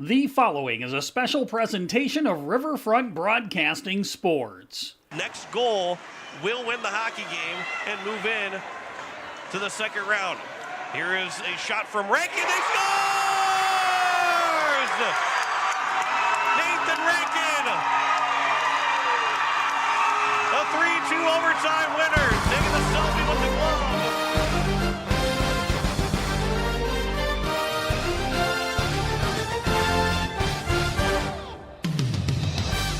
The following is a special presentation of Riverfront Broadcasting Sports. Next goal will win the hockey game and move in to the second round. Here is a shot from Rankin. They scores! Nathan Rankin, a 3-2 overtime winner, taking the selfie with the glove.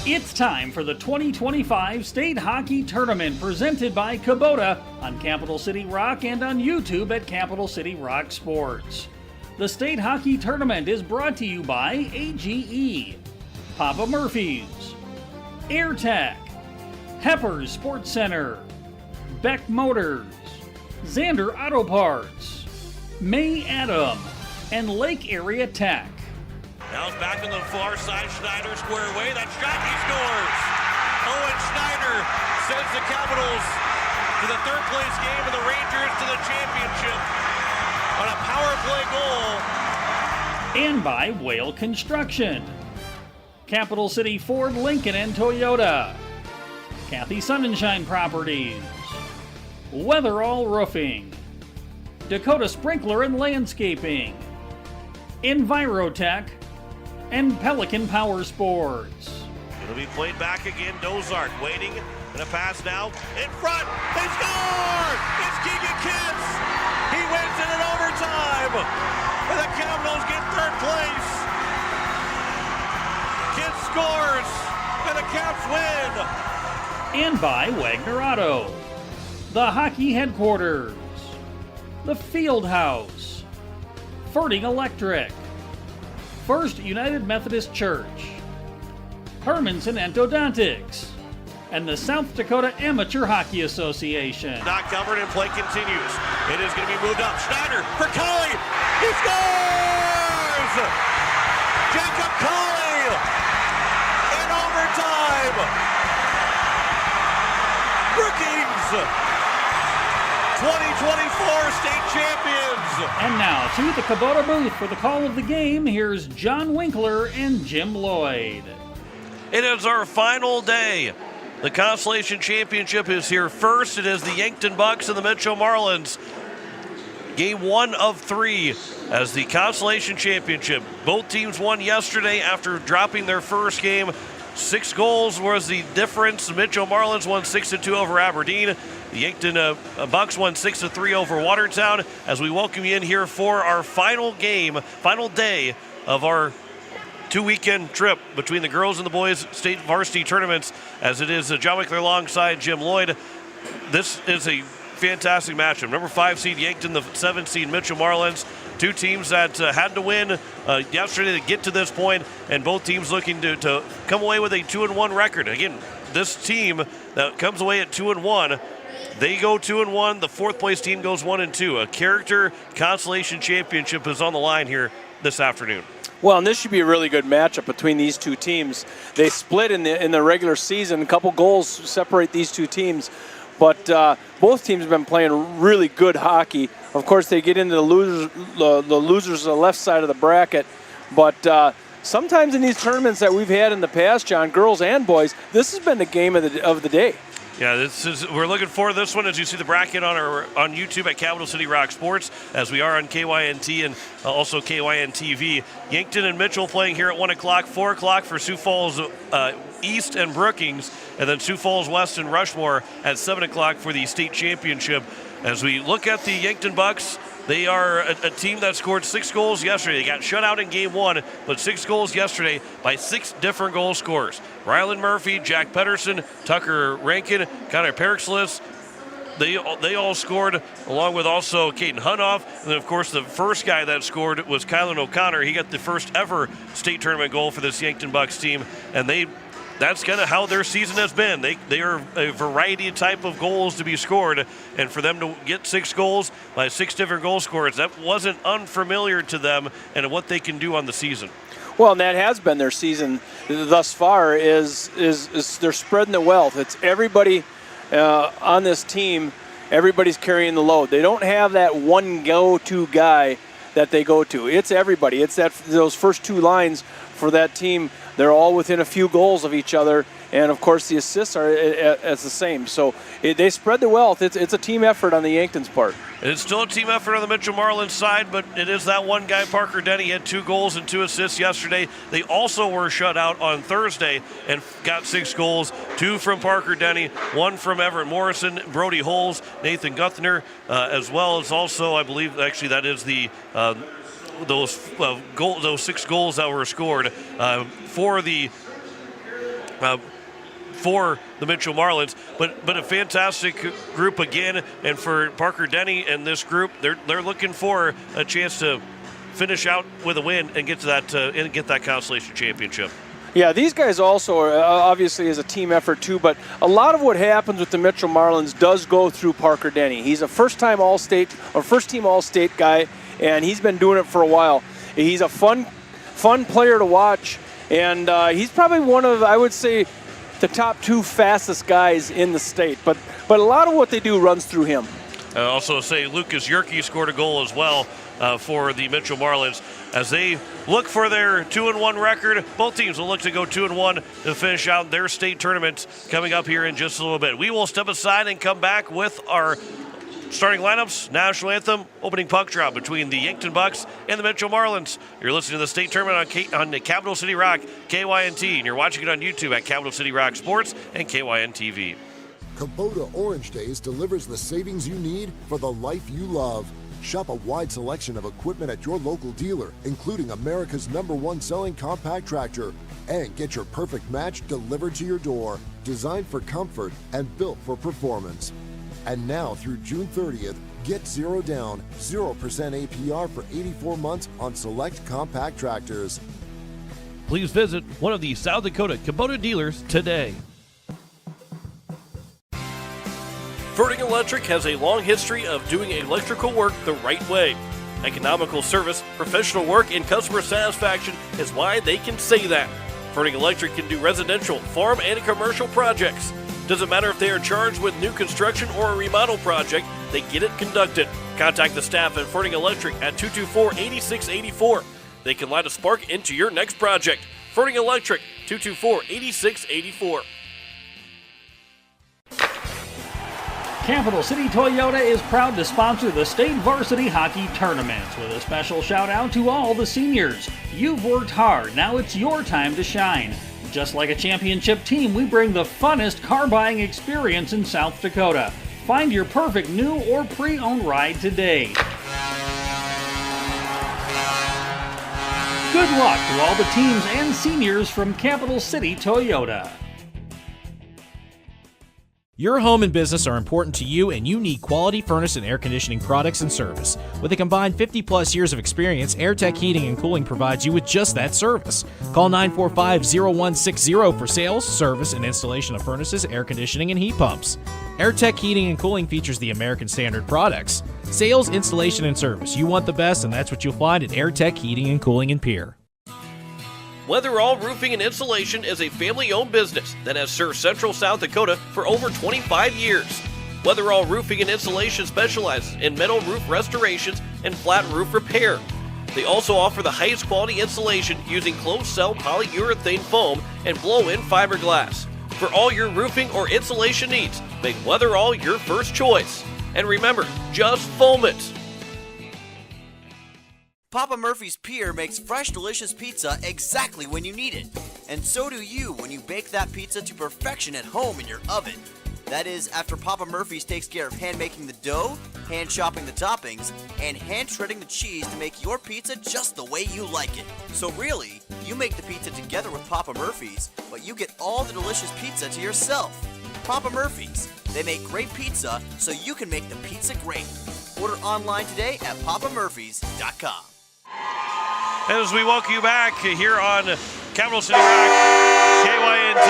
It's time for the 2025 State Hockey Tournament presented by Kubota on Capital City Rock and on YouTube at Capital City Rock Sports. The State Hockey Tournament is brought to you by AGE, Papa Murphy's, AirTech, Hepper's Sports Center, Beck Motors, Xander Auto Parts, May Adam, and Lake Area Tech. Now it's back on the far side. Schneider square away. That shot, he scores. Owen Schneider sends the Capitals to the third place game and the Rangers to the championship on a power play goal. And by Whale Construction, Capital City Ford, Lincoln, and Toyota, Kathy Sunshine Properties, Weatherall Roofing, Dakota Sprinkler and Landscaping, Envirotech, and Pelican Power Sports. It'll be played back again. Dozark waiting, and a pass now in front. They score! It's Keegan Kitts. He wins it in overtime, and the Capitals get third place. Kitts scores, and the Caps win. And by Wagner Auto, the Hockey Headquarters, the Field House, Ferding Electric, First United Methodist Church, Hermanson Endodontics, and the South Dakota Amateur Hockey Association. Not covered and play continues. It is going to be moved up. Schneider for Colley. He scores! Jacob Colley in overtime. Brookings 2024 state champions. And now to the Kubota booth for the call of the game. Here's John Winkler and Jim Lloyd. It is our final day. The Consolation Championship is here first. It is the Yankton Bucks and the Mitchell Marlins. Game 1 of 3 as the Consolation Championship. Both teams won yesterday after dropping their first game. 6 goals was the difference. The Mitchell Marlins won 6-2 over Aberdeen. The Yankton Bucks won 6-3 over Watertown. As we welcome you in here for our final game, final day of our 2-weekend trip between the girls and the boys state varsity tournaments, as it is John Winkler alongside Jim Lloyd. This is a fantastic matchup. Number 5 seed Yankton, the 7 seed Mitchell Marlins. Two teams that had to win yesterday to get to this point, and both teams looking to come away with a 2-1 record. Again, this team that comes away at 2-1, they go 2-1. The 4th place team goes 1-2. A character Consolation Championship is on the line here this afternoon. Well, and this should be a really good matchup between these two teams. They split in the regular season. A couple goals separate these two teams, but both teams have been playing really good hockey. Of course, they get into the losers on the left side of the bracket, but sometimes in these tournaments that we've had in the past, John, girls and boys, this has been the game of the day. Yeah, we're looking forward to this one as you see the bracket on YouTube at Capital City Rock Sports, as we are on KYNT and also KYN TV. Yankton and Mitchell playing here at 1 o'clock, 4 o'clock for Sioux Falls East and Brookings, and then Sioux Falls West and Rushmore at 7 o'clock for the state championship. As we look at the Yankton Bucks, they are a team that scored 6 goals yesterday. They got shut out in game 1, but 6 goals yesterday by 6 different goal scorers. Ryland Murphy, Jack Pedersen, Tucker Rankin, Connor Perixlis. They all scored, along with also Caden Hunoff. And then, of course, the first guy that scored was Kylan O'Connor. He got the first ever state tournament goal for this Yankton Bucks team, and that's kind of how their season has been. They are a variety type of goals to be scored, and for them to get 6 goals by 6 different goal scorers, that wasn't unfamiliar to them and what they can do on the season. Well, and that has been their season thus far. Is they're spreading the wealth. It's everybody on this team. Everybody's carrying the load. They don't have that one go-to guy that they go to. It's everybody. It's those first two lines for that team. They're all within a few goals of each other, and of course the assists are as the same. So they spread the wealth. It's a team effort on the Yankton's part. It's still a team effort on the Mitchell Marlins side, but it is that one guy, Parker Denny, had 2 goals and 2 assists yesterday. They also were shut out on Thursday and got 6 goals, 2 from Parker Denny, 1 from Everett Morrison, Brody Holes, Nathan Guthner, as well as also, I believe, actually that is the those 6 goals that were scored for the Mitchell Marlins, but a fantastic group again. And for Parker Denny and this group, they're looking for a chance to finish out with a win and get to that Consolation Championship. Yeah, these guys also are obviously is a team effort too, but a lot of what happens with the Mitchell Marlins does go through Parker Denny. He's a first-team All-State guy, and he's been doing it for a while. He's a fun player to watch, and he's probably one of, I would say, the top 2 fastest guys in the state. But a lot of what they do runs through him. Also say Lucas Yerke scored a goal as well for the Mitchell Marlins. As they look for their 2-1 record, both teams will look to go 2-1 to finish out their state tournaments coming up here in just a little bit. We will step aside and come back with our starting lineups, national anthem, opening puck drop between the Yankton Bucks and the Mitchell Marlins. You're listening to the state tournament on Capital City Rock, KYNT, and you're watching it on YouTube at Capital City Rock Sports and KYN TV. Kubota Orange Days delivers the savings you need for the life you love. Shop a wide selection of equipment at your local dealer, including America's #1 selling compact tractor. And get your perfect match delivered to your door, designed for comfort and built for performance. And now through June 30th, get 0 down, 0% APR for 84 months on select compact tractors. Please visit one of the South Dakota Kubota dealers today. Verting Electric has a long history of doing electrical work the right way. Economical service, professional work, and customer satisfaction is why they can say that. Verting Electric can do residential, farm, and commercial projects. Doesn't matter if they are charged with new construction or a remodel project, they get it conducted. Contact the staff at Verting Electric at 224-8684. They can light a spark into your next project. Verting Electric, 224-8684. Capital City Toyota is proud to sponsor the State Varsity Hockey Tournaments with a special shout out to all the seniors. You've worked hard, now it's your time to shine. Just like a championship team, we bring the funnest car buying experience in South Dakota. Find your perfect new or pre-owned ride today. Good luck to all the teams and seniors from Capital City Toyota. Your home and business are important to you, and you need quality furnace and air conditioning products and service. With a combined 50-plus years of experience, AirTech Heating and Cooling provides you with just that service. Call 945-0160 for sales, service, and installation of furnaces, air conditioning, and heat pumps. AirTech Heating and Cooling features the American Standard products. Sales, installation, and service. You want the best, and that's what you'll find at AirTech Heating and Cooling in Pierre. Weatherall Roofing and Insulation is a family-owned business that has served Central South Dakota for over 25 years. Weatherall Roofing and Insulation specializes in metal roof restorations and flat roof repair. They also offer the highest quality insulation using closed-cell polyurethane foam and blow-in fiberglass. For all your roofing or insulation needs, make Weatherall your first choice. And remember, just foam it. Papa Murphy's Pier makes fresh, delicious pizza exactly when you need it. And so do you when you bake that pizza to perfection at home in your oven. That is, after Papa Murphy's takes care of hand-making the dough, hand-chopping the toppings, and hand-shredding the cheese to make your pizza just the way you like it. So really, you make the pizza together with Papa Murphy's, but you get all the delicious pizza to yourself. Papa Murphy's. They make great pizza so you can make the pizza great. Order online today at papamurphys.com. As we welcome you back here on Capital City Rock, KYNT,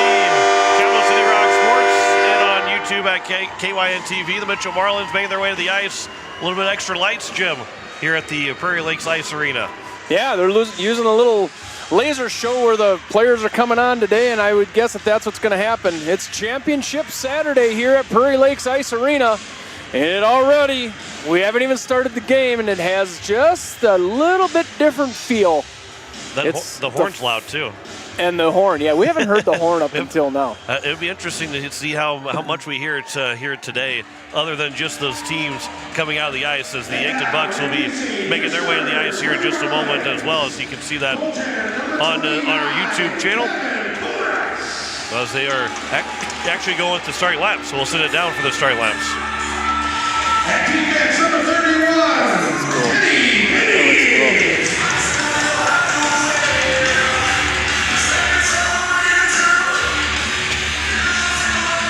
Capital City Rock Sports, and on YouTube at KYN TV. The Mitchell Marlins making their way to the ice. A little bit extra lights, Jim, here at the Prairie Lakes Ice Arena. Yeah, they're using a little laser show where the players are coming on today, and I would guess that that's what's going to happen. It's Championship Saturday here at Prairie Lakes Ice Arena, And already, we haven't even started the game, and it has just a little bit different feel. The horn's loud, too. And the horn, yeah. We haven't heard the horn up until now. It would be interesting to see how much we hear it today, other than just those teams coming out of the ice, as the Yankton Bucks will be making their way to the ice here in just a moment as well, as you can see that on our YouTube channel. As they are actually going to starting laps, so we'll sit it down for the starting laps. At defense number 31, Kenny.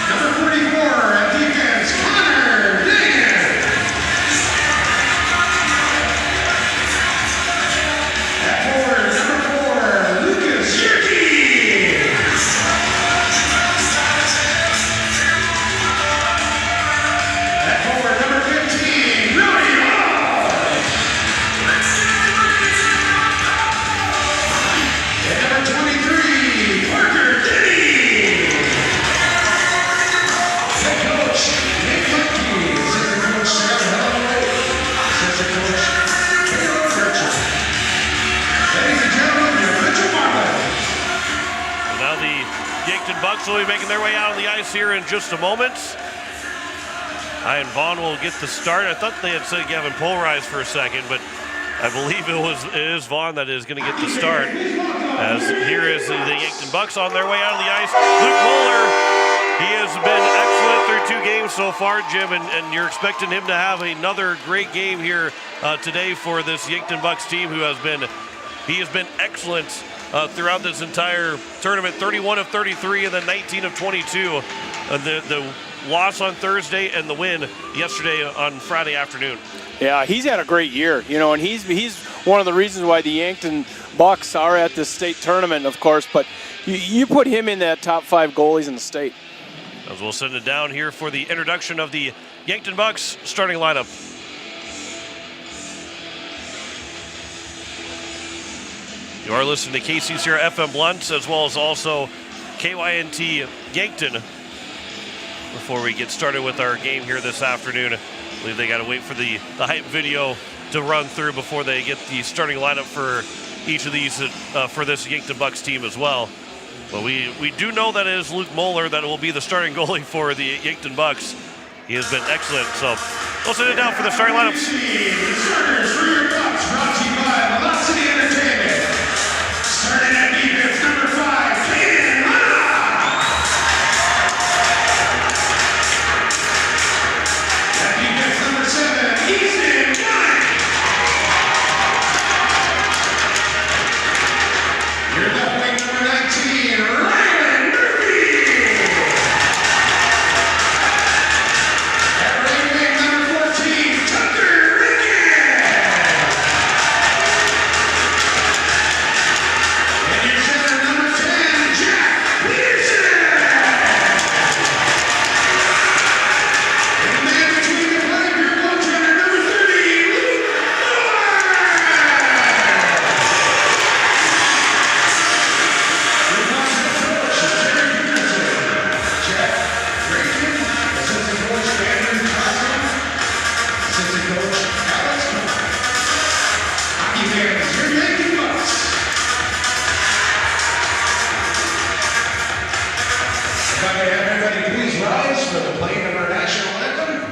Number 44, at defense, Connor Dagan. At forward, number 4, Lucas Yerke. At forward, number 15, Rory Hall. And number 23, Parker Denny. Head coach, Nick Lemke. Assistant coach, Scott Holloway. Assistant coach, Caleb Richard. Ladies and gentlemen, your Mitchell Marlin. So now the Yankton Bucks will be making their way out on the ice here in just a moment. Ian Vaughn will get the start. I thought they had said Gavin Polarize for a second, but I believe it is Vaughn that is going to get the start. As here is the Yankton Bucks on their way out of the ice. Luke Moeller, he has been excellent through 2 games so far, Jim, and you're expecting him to have another great game here today for this Yankton Bucks team, he has been excellent throughout this entire tournament. 31 of 33 and then 19 of 22. The loss on Thursday and the win yesterday on Friday afternoon. Yeah, he's had a great year, and he's one of the reasons why the Yankton Bucks are at this state tournament, of course, but you put him in that top 5 goalies in the state. As we'll send it down here for the introduction of the Yankton Bucks starting lineup. You are listening to KCCR FM Blunt, as well as also KYNT Yankton. Before we get started with our game here this afternoon, I believe they got to wait for the hype video to run through before they get the starting lineup for each of these for this Yankton Bucks team as well. But we do know that it is Luke Moeller that will be the starting goalie for the Yankton Bucks. He has been excellent. So we'll sit it down for the starting lineups. The starters for your Bucks, brought to you by Velocity Entertainment. Starting at defense, number 5, Caden Lana. At defense, number 7, Easton Gunn. Your left wing, number 19, Ryan Murphy. At right wing, number 14, Tucker Rickett. And your center, number 10, Jack Peterson. And the man between the pipe, your goaltender, number 30, Luke Moore. Your positive coach is Terry Peterson. Jack Drayton, assistant coach Andrew Costin, assistant coach Alex Cook. Hockey fans, your Yankton Bucks. If I may have everybody please rise for the playing of our national anthem.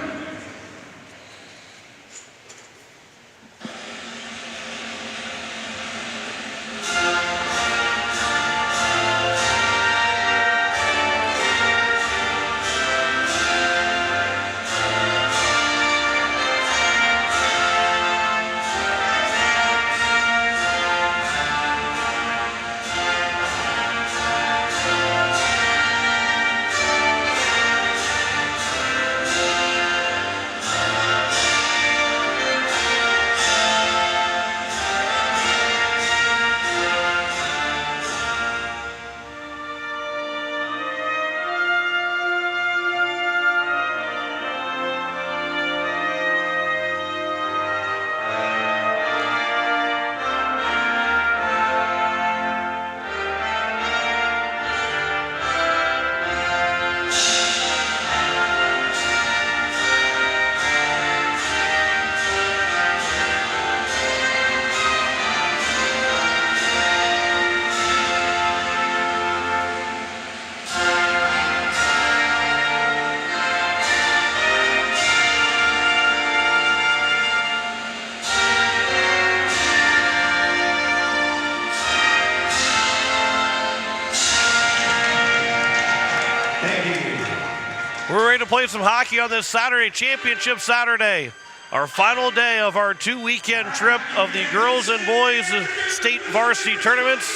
We're ready to play some hockey on this Saturday, Championship Saturday. Our final day of our 2-weekend trip of the girls and boys state varsity tournaments.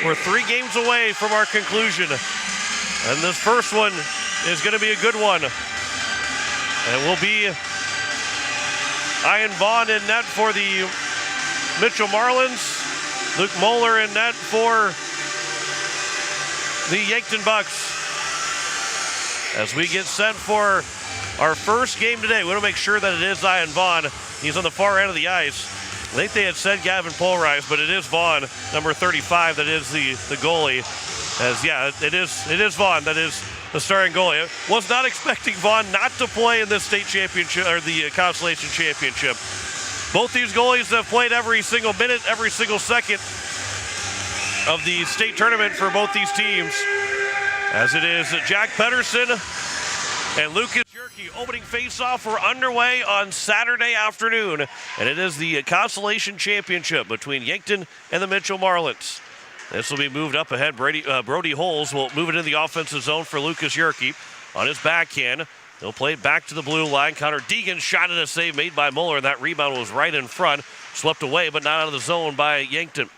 We're 3 games away from our conclusion. And this first one is going to be a good one. And will be Ian Vaughn in net for the Mitchell Marlins. Luke Moeller in net for the Yankton Bucks. As we get set for our first game today, we want to make sure that it is Ian Vaughn. He's on the far end of the ice. I think they had said Gavin Polreis, but it is Vaughn, number 35, that is the goalie. As yeah, it is Vaughn that is the starting goalie. I was not expecting Vaughn not to play in this state championship or the Consolation Championship. Both these goalies have played every single minute, every single second of the state tournament for both these teams. As it is Jack Pedersen and Lucas Yerke opening face-off. We're underway on Saturday afternoon, and it is the Consolation Championship between Yankton and the Mitchell Marlins. This will be moved up ahead. Brody Holes will move it in the offensive zone for Lucas Yerke on his backhand. He'll play it back to the blue line. Connor Deegan shot at a save made by Muller. That rebound was right in front. Swept away, but not out of the zone by Yankton.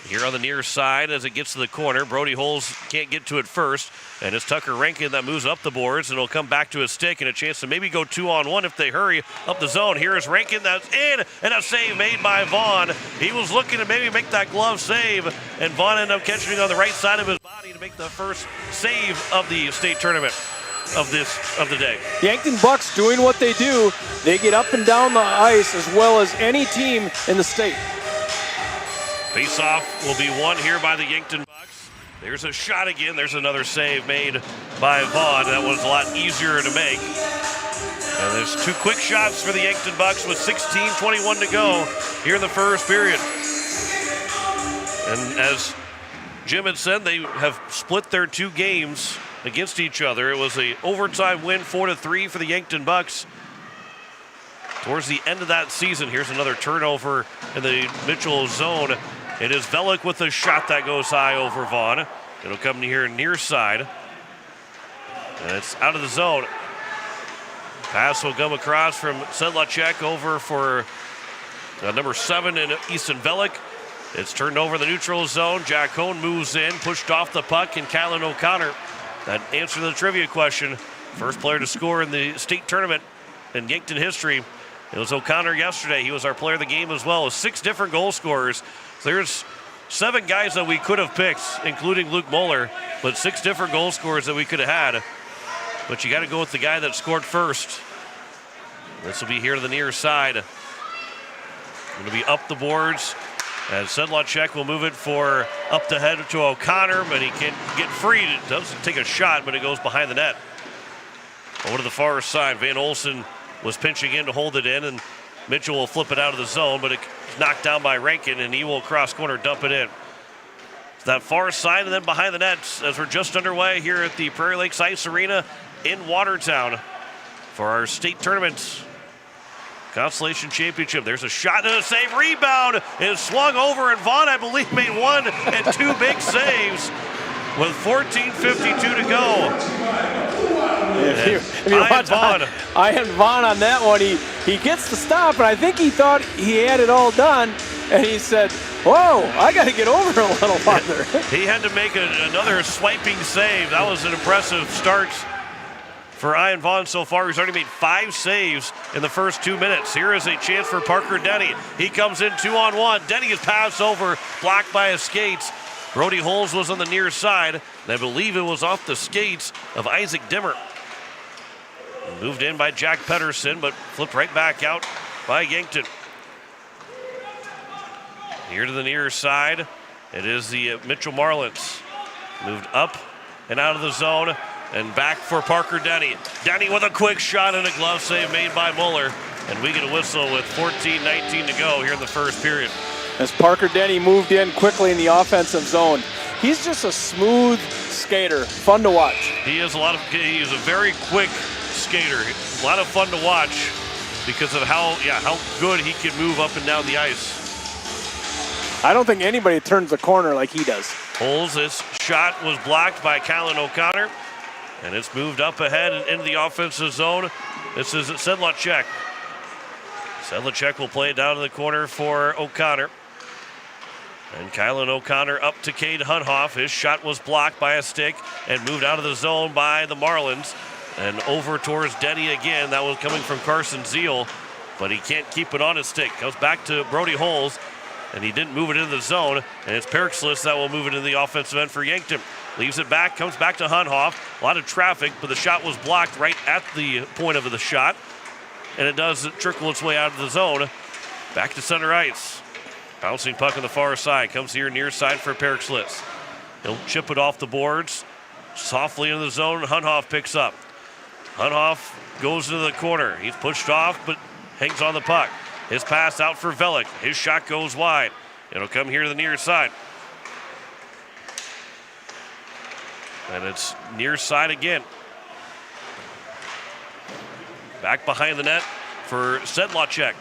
Here on the near side as it gets to the corner, Brody Holes can't get to it first, and it's Tucker Rankin that moves up the boards, and it'll come back to his stick and a chance to maybe go 2-on-1 if they hurry up the zone. Here is Rankin, that's in, and a save made by Vaughn. He was looking to maybe make that glove save, and Vaughn ended up catching it on the right side of his body to make the first save of the state tournament of the day. Yankton Bucks doing what they do. They get up and down the ice as well as any team in the state. Face-off will be won here by the Yankton Bucks. There's a shot again. There's another save made by Vaughn. That was a lot easier to make. And there's 2 quick shots for the Yankton Bucks with 16:21 to go here in the first period. And as Jim had said, they have split their 2 games against each other. It was an overtime win, 4-3 for the Yankton Bucks. Towards the end of that season, here's another turnover in the Mitchell zone. It is Velik with a shot that goes high over Vaughn. It'll come here near side. And it's out of the zone. Pass will come across from Sedlacek over for number 7 in Easton Velik. It's turned over the neutral zone. Jack Cohn moves in, pushed off the puck, and Kylan O'Connor. That answer to the trivia question. First player to score in the state tournament in Yankton history. It was O'Connor yesterday. He was our player of the game as well. 6 different goal scorers. There's 7 guys that we could have picked, including Luke Moeller, but 6 different goal scorers that we could have had. But you got to go with the guy that scored first. This will be here to the near side. Going to be up the boards. As Sedlacek will move it for up the head to O'Connor, but he can't get free. It doesn't take a shot, but it goes behind the net. Over to the far side, Van Olsen was pinching in to hold it in, and Mitchell will flip it out of the zone, but it's knocked down by Rankin, and he will cross corner dump it in. That far side and then behind the nets as we're just underway here at the Prairie Lakes Ice Arena in Watertown for our state tournament Consolation Championship. There's a shot and a save. Rebound is swung over, and Vaughn, I believe, made 1 and 2 big saves with 14:52 to go. If you watch Ian Vaughn on that one, he gets the stop, and I think he thought he had it all done, and he said, whoa, I got to get over a little farther. He had to make another swiping save. That was an impressive start for Ian Vaughn so far. He's already made 5 saves in the first 2 minutes. Here is a chance for Parker Denny. He comes in 2-on-1. Denny is passed over, blocked by his skates. Brody Holes was on the near side, and I believe it was off the skates of Isaac Dimmer. Moved in by Jack Pedersen, but flipped right back out by Yankton. Here to the near side, it is the Mitchell Marlins. Moved up and out of the zone, and back for Parker Denny. Denny with a quick shot and a glove save made by Muller, and we get a whistle with 14:19 to go here in the first period. As Parker Denny moved in quickly in the offensive zone. He's just a smooth skater, fun to watch. He is a very quick skater. A lot of fun to watch because of how good he can move up and down the ice. I don't think anybody turns the corner like he does. Holes, his shot was blocked by Kylan O'Connor. And it's moved up ahead and into the offensive zone. This is Sedlacek. Sedlacek will play it down to the corner for O'Connor. And Kylan O'Connor up to Cade Hunhoff. His shot was blocked by a stick and moved out of the zone by the Marlins. And over towards Denny again. That was coming from Carson Zeal, but he can't keep it on his stick. Goes back to Brody Holes, and he didn't move it into the zone. And it's Perkslis that will move it into the offensive end for Yankton. Leaves it back, comes back to Hunhoff. A lot of traffic, but the shot was blocked right at the point of the shot. And it does trickle its way out of the zone. Back to center ice. Bouncing puck on the far side. Comes here near side for Perkslis. He'll chip it off the boards. Softly into the zone. Hunhoff picks up. Hunhoff goes into the corner. He's pushed off, but hangs on the puck. His pass out for Velik. His shot goes wide. It'll come here to the near side. And it's near side again. Back behind the net for Sedlacek.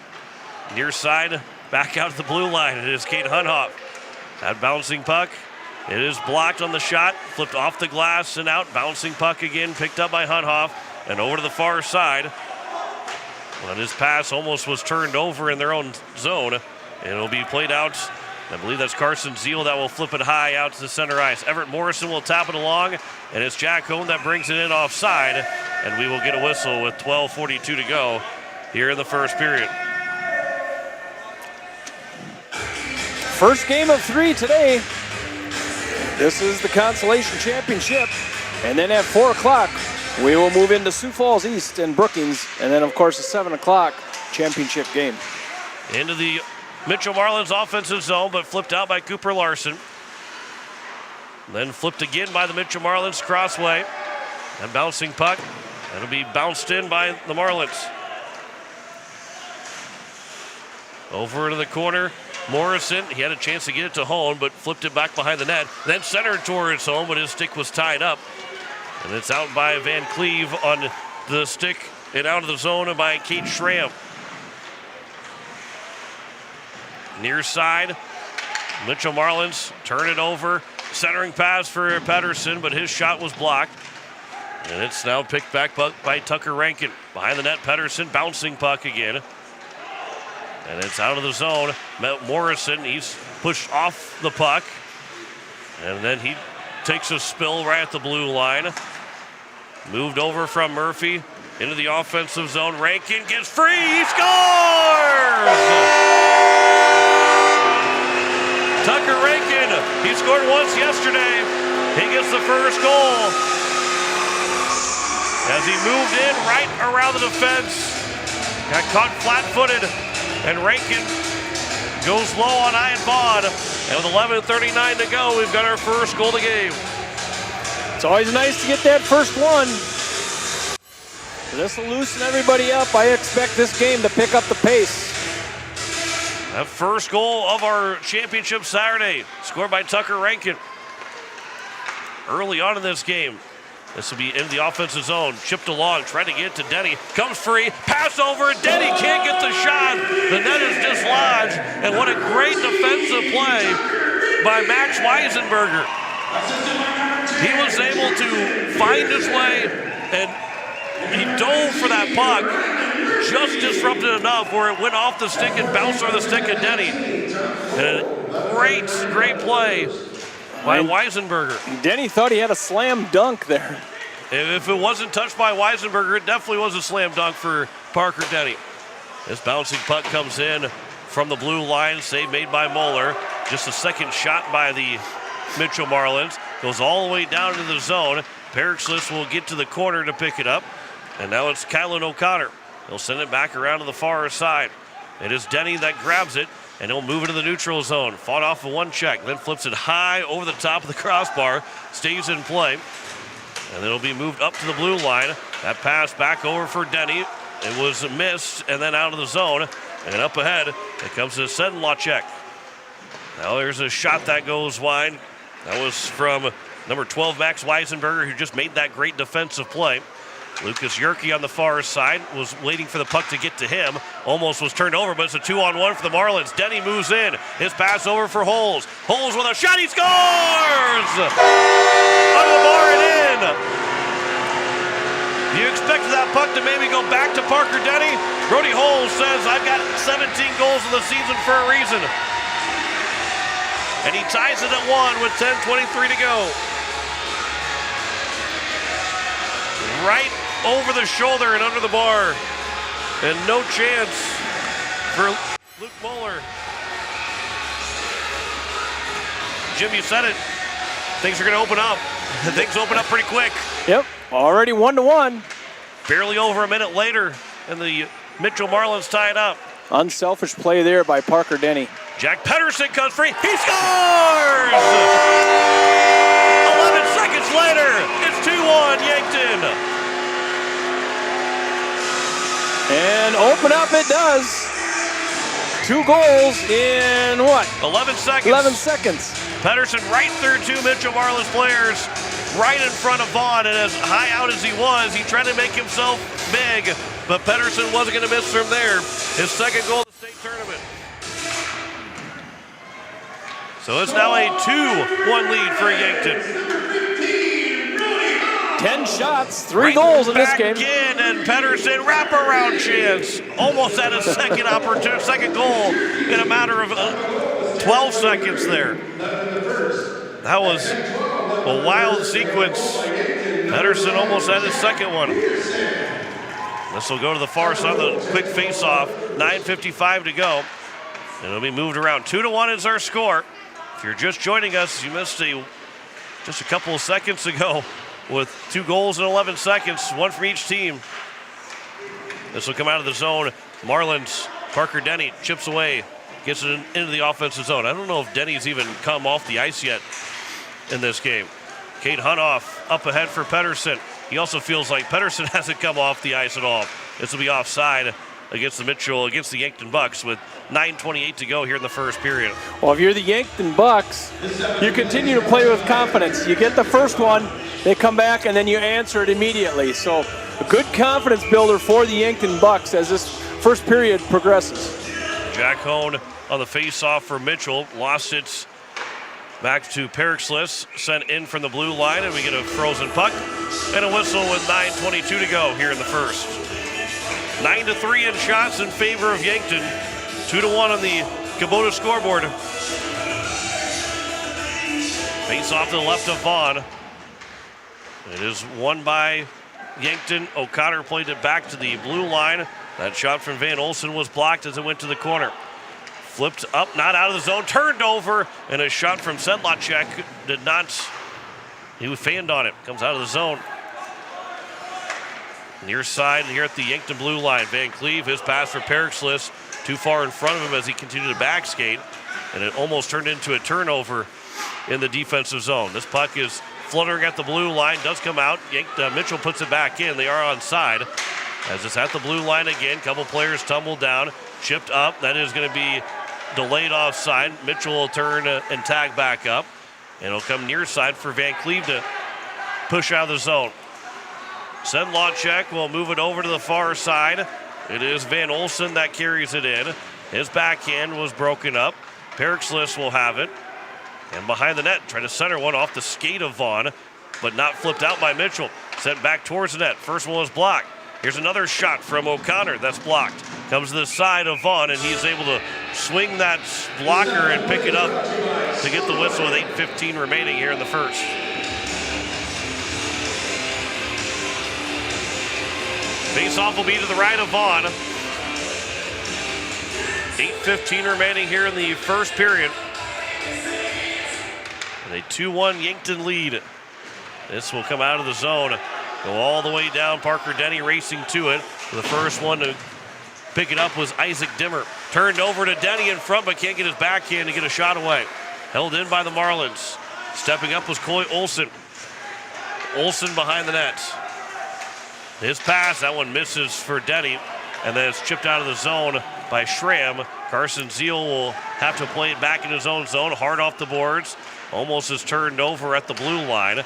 Near side, back out to the blue line. It is Cade Hunhoff. That bouncing puck. It is blocked on the shot. Flipped off the glass and out. Bouncing puck again, picked up by Hunhoff. And over to the far side. But his pass almost was turned over in their own zone. And it'll be played out. I believe that's Carson Zeal that will flip it high out to the center ice. Everett Morrison will tap it along, and it's Jack Hone that brings it in offside, and we will get a whistle with 12:42 to go here in the first period. First game of 3 today. This is the Consolation Championship. And then at 4 o'clock, we will move into Sioux Falls East and Brookings. And then, of course, the 7 o'clock championship game. Into the Mitchell Marlins offensive zone, but flipped out by Cooper Larson. Then flipped again by the Mitchell Marlins crossway. And bouncing puck. That'll be bounced in by the Marlins. Over to the corner. Morrison, he had a chance to get it to Hone, but flipped it back behind the net. Then centered towards home, but his stick was tied up. And it's out by Van Cleve on the stick and out of the zone by Kate Schramm. Near side, Mitchell Marlins turn it over. Centering pass for Pedersen, but his shot was blocked. And it's now picked back by Tucker Rankin. Behind the net, Pedersen bouncing puck again. And it's out of the zone. Morrison, he's pushed off the puck. And then he takes a spill right at the blue line. Moved over from Murphy into the offensive zone. Rankin gets free, he scores! Tucker Rankin, he scored once yesterday. He gets the first goal. As he moved in right around the defense. Got caught flat-footed. And Rankin goes low on Ian Vaughn. And with 11:39 to go, we've got our first goal of the game. It's always nice to get that first one. This will loosen everybody up. I expect this game to pick up the pace. That first goal of our championship Saturday, scored by Tucker Rankin. Early on in this game, this will be in the offensive zone. Chipped along, trying to get it to Denny. Comes free, pass over, Denny can't get the shot. The net is dislodged, and what a great defensive play by Max Weisenberger. He was able to find his way, and he dove for that puck. Just disrupted enough where it went off the stick and bounced over the stick of Denny. And a great play by Weisenberger. Denny thought he had a slam dunk there. If it wasn't touched by Weisenberger, it definitely was a slam dunk for Parker Denny. This bouncing puck comes in from the blue line, save made by Moeller. Just a second shot by the Mitchell Marlins. Goes all the way down into the zone. Perkslis will get to the corner to pick it up. And now it's Kylan O'Connor. He'll send it back around to the far side. It is Denny that grabs it, and he'll move it to the neutral zone. Fought off a one check, then flips it high over the top of the crossbar. Stays in play. And then it'll be moved up to the blue line. That pass back over for Denny. It was missed, and then out of the zone. And up ahead, it comes to Sedlacek. Now there's a shot that goes wide. That was from number 12, Max Weisenberger, who just made that great defensive play. Lucas Yerke on the far side was waiting for the puck to get to him. Almost was turned over, but it's a 2-on-1 for the Marlins. Denny moves in. His pass over for Holes. Holes with a shot. He scores! Under the bar and in. after that puck to maybe go back to Parker Denny. Brody Holes says, I've got 17 goals in the season for a reason. And he ties it at 1 with 10:23 to go. Right over the shoulder and under the bar. And no chance for Luke Moeller. Jim, you said it. Things are going to open up. Things open up pretty quick. Yep, already 1-1. Barely over a minute later, and the Mitchell Marlins tie it up. Unselfish play there by Parker Denny. Jack Pedersen comes free. He scores! 11 seconds later, it's 2-1 Yankton. And open up it does. 2 goals in what? 11 seconds. 11 seconds. Pedersen right through 2 Mitchell Marlins players, right in front of Vaughn, and as high out as he was, he tried to make himself big, but Pedersen wasn't going to miss from there. His second goal of the state tournament. So it's now a 2-1 lead for Yankton. 10 shots, 3 goals in this game. Back in, and Pedersen wraparound chance. Almost had a second opportunity, second goal in a matter of 12 seconds there. That was a wild sequence. Pedersen almost had his second one. This will go to the far side of the quick face-off. 9:55 to go. And it'll be moved around. 2-1 is our score. If you're just joining us, you missed just a couple of seconds ago with 2 goals in 11 seconds, 1 from each team. This will come out of the zone. Marlins, Parker Denny chips away, gets it into the offensive zone. I don't know if Denny's even come off the ice yet in this game. Cade Hunoff up ahead for Pedersen. He also feels like Pedersen hasn't come off the ice at all. This will be offside against the Yankton Bucks with 9:28 to go here in the first period. Well, if you're the Yankton Bucks, you continue to play with confidence. You get the first one, they come back, and then you answer it immediately. So a good confidence builder for the Yankton Bucks as this first period progresses. Jack Hone on the face-off for Mitchell. Lost it back to Perixlis, sent in from the blue line, and we get a frozen puck and a whistle with 9:22 to go here in the first. 9-3 in shots in favor of Yankton. 2-1 on the Kubota scoreboard. Face off to the left of Vaughn. It is won by Yankton. O'Connor played it back to the blue line. That shot from Van Olsen was blocked as it went to the corner. Flipped up, not out of the zone, turned over, and a shot from Sedlacek did not. He was fanned on it. Comes out of the zone. Near side here at the Yankton blue line. Van Cleve, his pass for Perixlis, too far in front of him as he continued to back skate, and it almost turned into a turnover in the defensive zone. This puck is fluttering at the blue line, does come out. Mitchell puts it back in. They are on side. As it's at the blue line again, couple players tumbled down, chipped up. That is going to be delayed offside. Mitchell will turn and tag back up, and it'll come near side for Van Cleve to push out of the zone. Sedlacek will move it over to the far side. It is Van Olsen that carries it in. His backhand was broken up. Perixlis will have it. And behind the net, trying to center one off the skate of Vaughn, but not flipped out by Mitchell. Sent back towards the net. First one was blocked. Here's another shot from O'Connor that's blocked. Comes to the side of Vaughn, and he's able to swing that blocker and pick it up to get the whistle with 8:15 remaining here in the first. Face-off will be to the right of Vaughn. 8:15 remaining here in the first period. And a 2-1 Yankton lead. This will come out of the zone. Go all the way down. Parker Denny racing to it. The first one to pick it up was Isaac Dimmer. Turned over to Denny in front, but can't get his backhand to get a shot away. Held in by the Marlins. Stepping up was Coy Olsen. Olsen behind the net. His pass, that one misses for Denny, and then it's chipped out of the zone by Schramm. Carson Zeal will have to play it back in his own zone, hard off the boards. Almost is turned over at the blue line.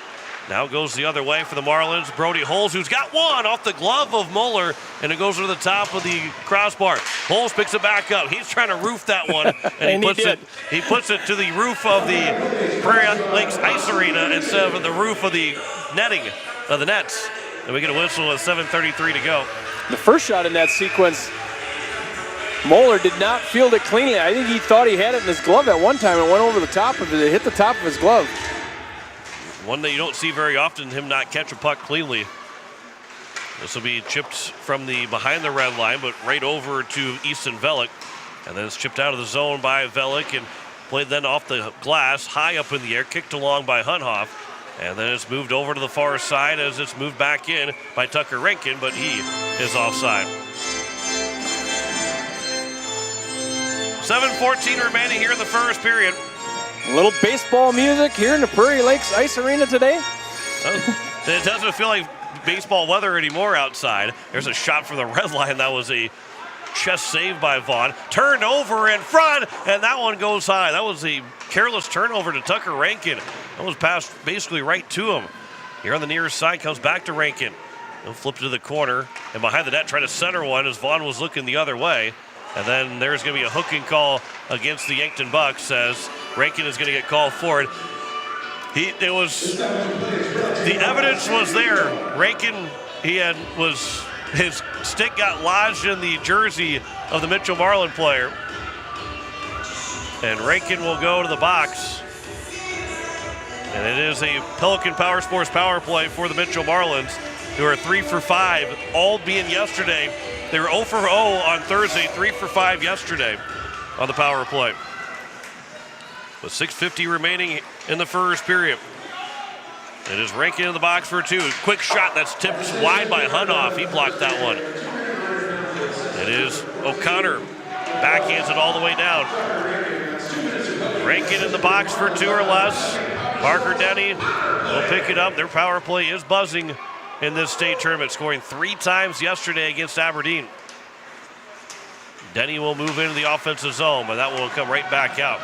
Now goes the other way for the Marlins. Brody Holes, who's got one off the glove of Mueller, and it goes to the top of the crossbar. Holes picks it back up. He's trying to roof that one, and he puts it to the roof of the Prairie Lakes Ice Arena instead of the roof of the netting of the nets. And we get a whistle with 7:33 to go. The first shot in that sequence, Moeller did not field it cleanly. I think he thought he had it in his glove at one time and went over the top of it. It hit the top of his glove. One that you don't see very often, him not catch a puck cleanly. This will be chipped from the behind the red line, but right over to Easton Velick. And then it's chipped out of the zone by Velick and played then off the glass, high up in the air, kicked along by Hunhoff. And then it's moved over to the far side as it's moved back in by Tucker Rankin, but he is offside. 7:14 remaining here in the first period. A little baseball music here in the Prairie Lakes Ice Arena today. It doesn't feel like baseball weather anymore outside. There's a shot from the red line. That was a chest save by Vaughn. Turned over in front, and that one goes high. That was a careless turnover to Tucker Rankin. That was passed basically right to him. Here on the near side, comes back to Rankin. He'll flip to the corner, and behind the net, try to center one as Vaughn was looking the other way. And then there's going to be a hooking call against the Yankton Bucks as Rankin is going to get called for it. The evidence was there. Rankin, his stick got lodged in the jersey of the Mitchell Marlin player. And Rankin will go to the box. And it is a Pelican Power Sports power play for the Mitchell Marlins, who are 3 for 5, all being yesterday. They were 0 for 0 on Thursday, 3 for 5 yesterday on the power play. With 6:50 remaining in the first period. It is Rankin in the box for 2. Quick shot that's tipped wide by Hunhoff. He blocked that one. It is O'Connor. Backhands it all the way down. Rankin in the box for 2 or less. Parker Denny will pick it up. Their power play is buzzing in this state tournament, scoring 3 times yesterday against Aberdeen. Denny will move into the offensive zone, but that will come right back out.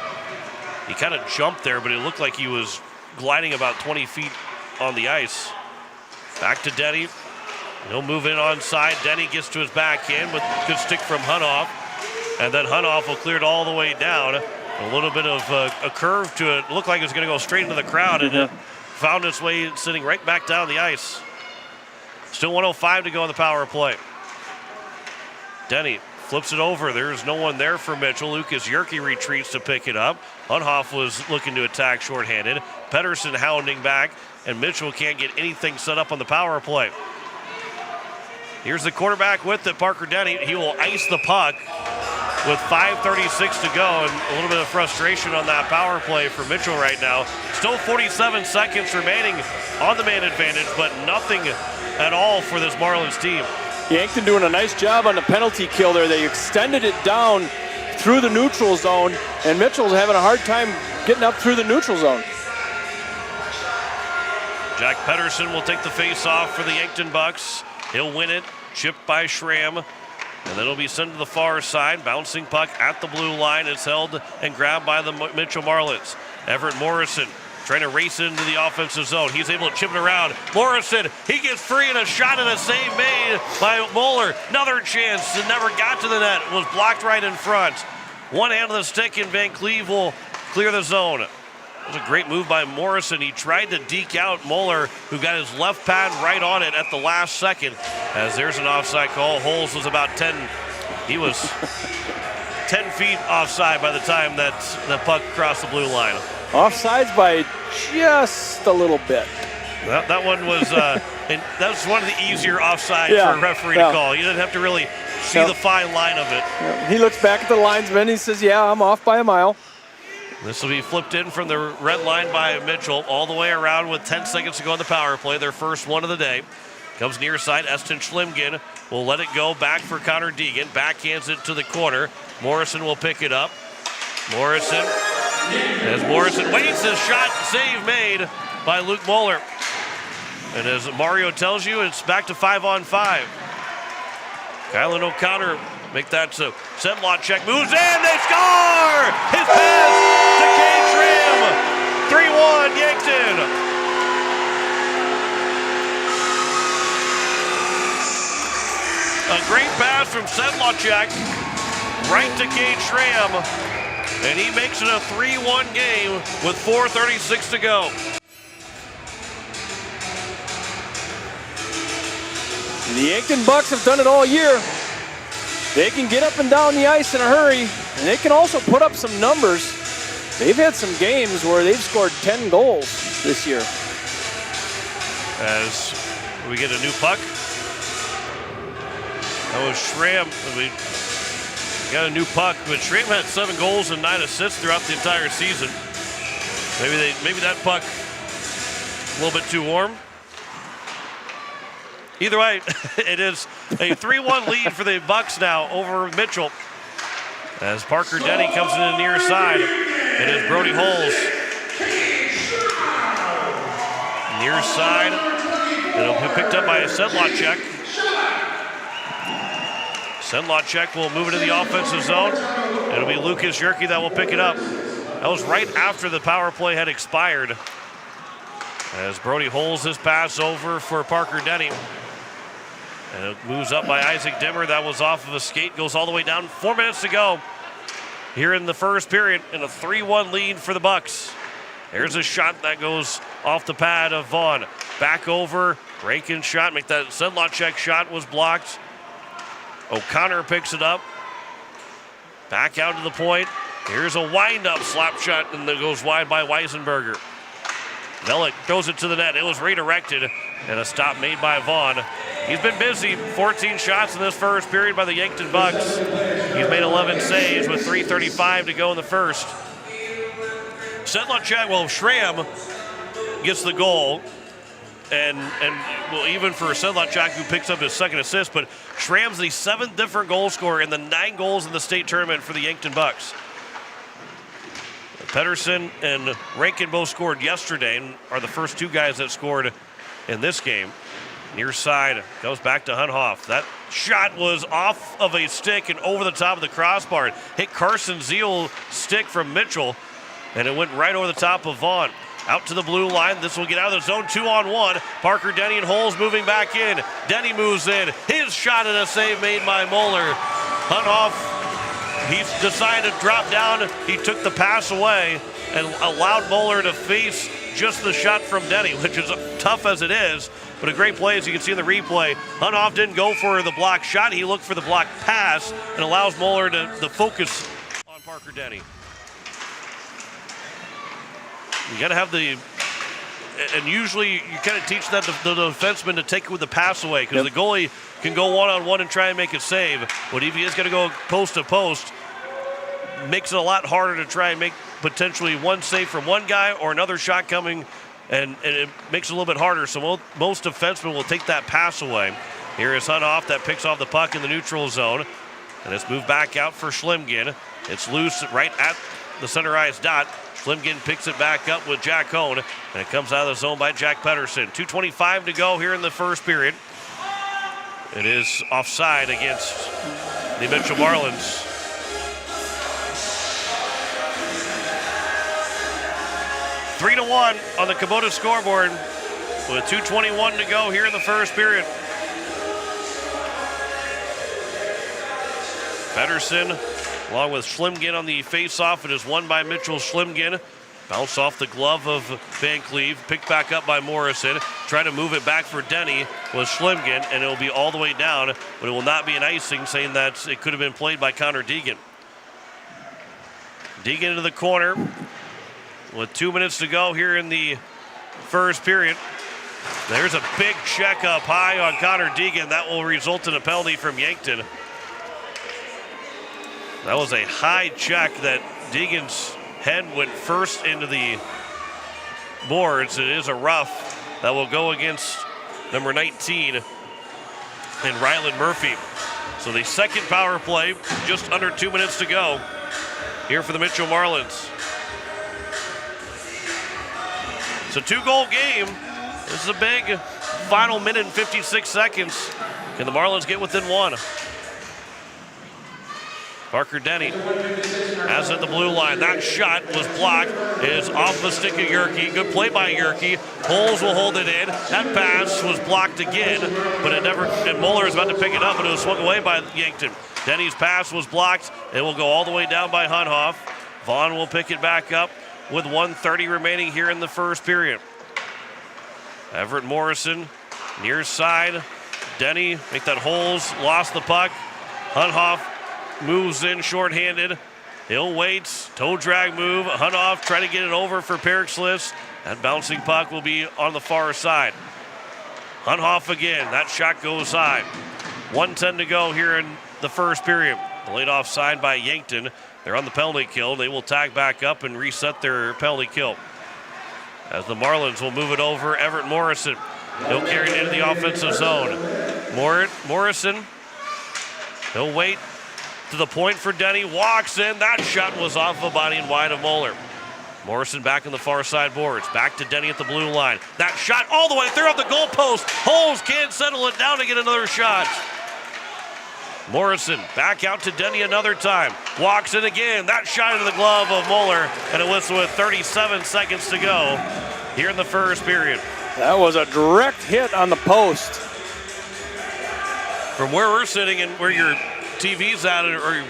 He kind of jumped there, but it looked like he was gliding about 20 feet on the ice. Back to Denny. He'll move in onside. Denny gets to his backhand with a good stick from Hunhoff. And then Hunhoff will clear it all the way down. A little bit of a curve to it. Looked like it was going to go straight into the crowd, and it found its way sitting right back down the ice. Still 1:05 to go on the power play. Denny flips it over. There's no one there for Mitchell. Lucas Yerke retreats to pick it up. Hunhoff was looking to attack shorthanded. Pedersen hounding back, and Mitchell can't get anything set up on the power play. Here's the quarterback with it, Parker Denny. He will ice the puck with 5:36 to go, and a little bit of frustration on that power play for Mitchell right now. Still 47 seconds remaining on the man advantage, but nothing at all for this Marlins team. Yankton doing a nice job on the penalty kill there. They extended it down through the neutral zone, and Mitchell's having a hard time getting up through the neutral zone. Jack Pedersen will take the face-off for the Yankton Bucks. He'll win it, chipped by Schramm, and then it'll be sent to the far side. Bouncing puck at the blue line. It's held and grabbed by the Mitchell Marlins. Everett Morrison trying to race into the offensive zone. He's able to chip it around. Morrison, he gets free, and a shot and a save made by Moeller. Another chance. It never got to the net. It was blocked right in front. One hand on the stick, and Van Cleve will clear the zone. It was a great move by Morrison. He tried to deke out Moeller, who got his left pad right on it at the last second. As there's an offside call. Holes was about 10. He was 10 feet offside by the time that the puck crossed the blue line. Offsides by just a little bit. That one was, and that was one of the easier offside for a referee to call. You didn't have to really see the fine line of it. He looks back at the linesman. He says, yeah, I'm off by a mile. This will be flipped in from the red line by Mitchell all the way around with 10 seconds to go on the power play. Their first one of the day. Comes near side. Eston Schlimgen will let it go back for Connor Deegan. Backhands it to the corner. Morrison will pick it up. Morrison. As Morrison waits, his shot, save made by Luke Moeller. And as Mario tells you, it's back to 5-on-5. Kylan O'Connor make that so. Sedlot check, moves in, they score! His pass to Cade Trim. 3-1 Yankton. A great pass from Sedlacek right to Cade Schramm, and he makes it a 3-1 game with 4:36 to go. And the Yankton Bucks have done it all year. They can get up and down the ice in a hurry, and they can also put up some numbers. They've had some games where they've scored 10 goals this year. As we get a new puck. That was Schramm. We got a new puck, but Schramm had 7 goals and 9 assists throughout the entire season. Maybe that puck a little bit too warm. Either way, it is a 3-1 lead for the Bucks now over Mitchell. As Parker Denny comes in the near side, it is Brody Holes. Near side, it'll be picked up by a Sedlacek. Sedlacek will move into the offensive zone. It'll be Lucas Yerke that will pick it up. That was right after the power play had expired. As Brody Holes his pass over for Parker Denny. And it moves up by Isaac Dimmer. That was off of a skate, goes all the way down. 4 minutes to go here in the first period, in a 3-1 lead for the Bucks. There's a shot that goes off the pad of Vaughn. Back over, Rankin shot, make that Sedlacek shot was blocked. O'Connor picks it up. Back out to the point. Here's a wind-up slap shot, and that goes wide by Weisenberger. Velick throws it to the net. It was redirected, and a stop made by Vaughn. He's been busy. 14 shots in this first period by the Yankton Bucks. He's made 11 saves with 3:35 to go in the first. Sedlacek, well, Schramm gets the goal. And well, even for Sedlacek, who picks up his second assist, but Schramm's the 7th different goal scorer in the 9 goals in the state tournament for the Yankton Bucks. Pedersen and Rankin both scored yesterday and are the first 2 guys that scored in this game. Near side goes back to Hunhoff. That shot was off of a stick and over the top of the crossbar. Hit Carson Zeal's stick from Mitchell, and it went right over the top of Vaughn. Out to the blue line. This will get out of the zone. 2-on-1. Parker Denny and Holes moving back in. Denny moves in. His shot and a save made by Moeller. Hunhoff, he's decided to drop down. He took the pass away and allowed Moeller to face just the shot from Denny, which is tough as it is, but a great play as you can see in the replay. Hunhoff didn't go for the block shot. He looked for the block pass and allows Moeller to focus on Parker Denny. You got to have the, and usually you kind of teach that the defenseman to take it with the pass away, because the goalie can go one-on-one and try and make a save. But if he is going to go post to post, makes it a lot harder to try and make potentially one save from one guy or another shot coming, and it makes it a little bit harder. So most defensemen will take that pass away. Here is Hunhoff that picks off the puck in the neutral zone, and it's moved back out for Schlimgen. It's loose right at the center ice dot. Schlimgen picks it back up with Jack Hone, and it comes out of the zone by Jack Pedersen. 2:25 to go here in the first period. It is offside against the Mitchell Marlins. Three to 1 on the Kubota scoreboard with 2:21 to go here in the first period. Pedersen along with Schlimgen on the face-off. It is won by Mitchell Schlimgen. Bounce off the glove of Van Cleve. Picked back up by Morrison. Trying to move it back for Denny was Schlimgen, and it will be all the way down, but it will not be an icing, saying that it could have been played by Connor Deegan. Deegan into the corner with 2 minutes to go here in the first period. There's a big check up high on Connor Deegan. That will result in a penalty from Yankton. That was a high check that Deegan's head went first into the boards. It is a rough that will go against number 19 and Ryland Murphy. So the second power play, just under 2 minutes to go here for the Mitchell Marlins. It's a 2-goal game. This is a big final minute and 56 seconds. Can the Marlins get within one? Parker Denny has at the blue line. That shot was blocked. It is off the stick of Yerke. Good play by Yerke. Holes will hold it in. That pass was blocked again, but it never, and Moeller is about to pick it up, but it was swung away by Yankton. Denny's pass was blocked. It will go all the way down by Hunhoff. Vaughn will pick it back up with 1:30 remaining here in the first period. Everett Morrison, near side, Denny make that holes, lost the puck. Hunhoff moves in shorthanded. He'll wait, toe drag move. Hunhoff try to get it over for Perixlis. That bouncing puck will be on the far side. Hunhoff again, that shot goes high. 1:10 to go here in the first period. Delayed offside by Yankton. They're on the penalty kill. They will tag back up and reset their penalty kill. As the Marlins will move it over, Everett Morrison. He'll carry it into the offensive zone. Morrison, he'll wait to the point for Denny. Walks in. That shot was off the body and wide of Moeller. Morrison back in the far side boards. Back to Denny at the blue line. That shot all the way through off the goalpost. Holes can't settle it down to get another shot. Morrison back out to Denny another time. Walks in again. That shot into the glove of Moeller, and a whistle with 37 seconds to go here in the first period. That was a direct hit on the post. From where we're sitting and where your TV's at, or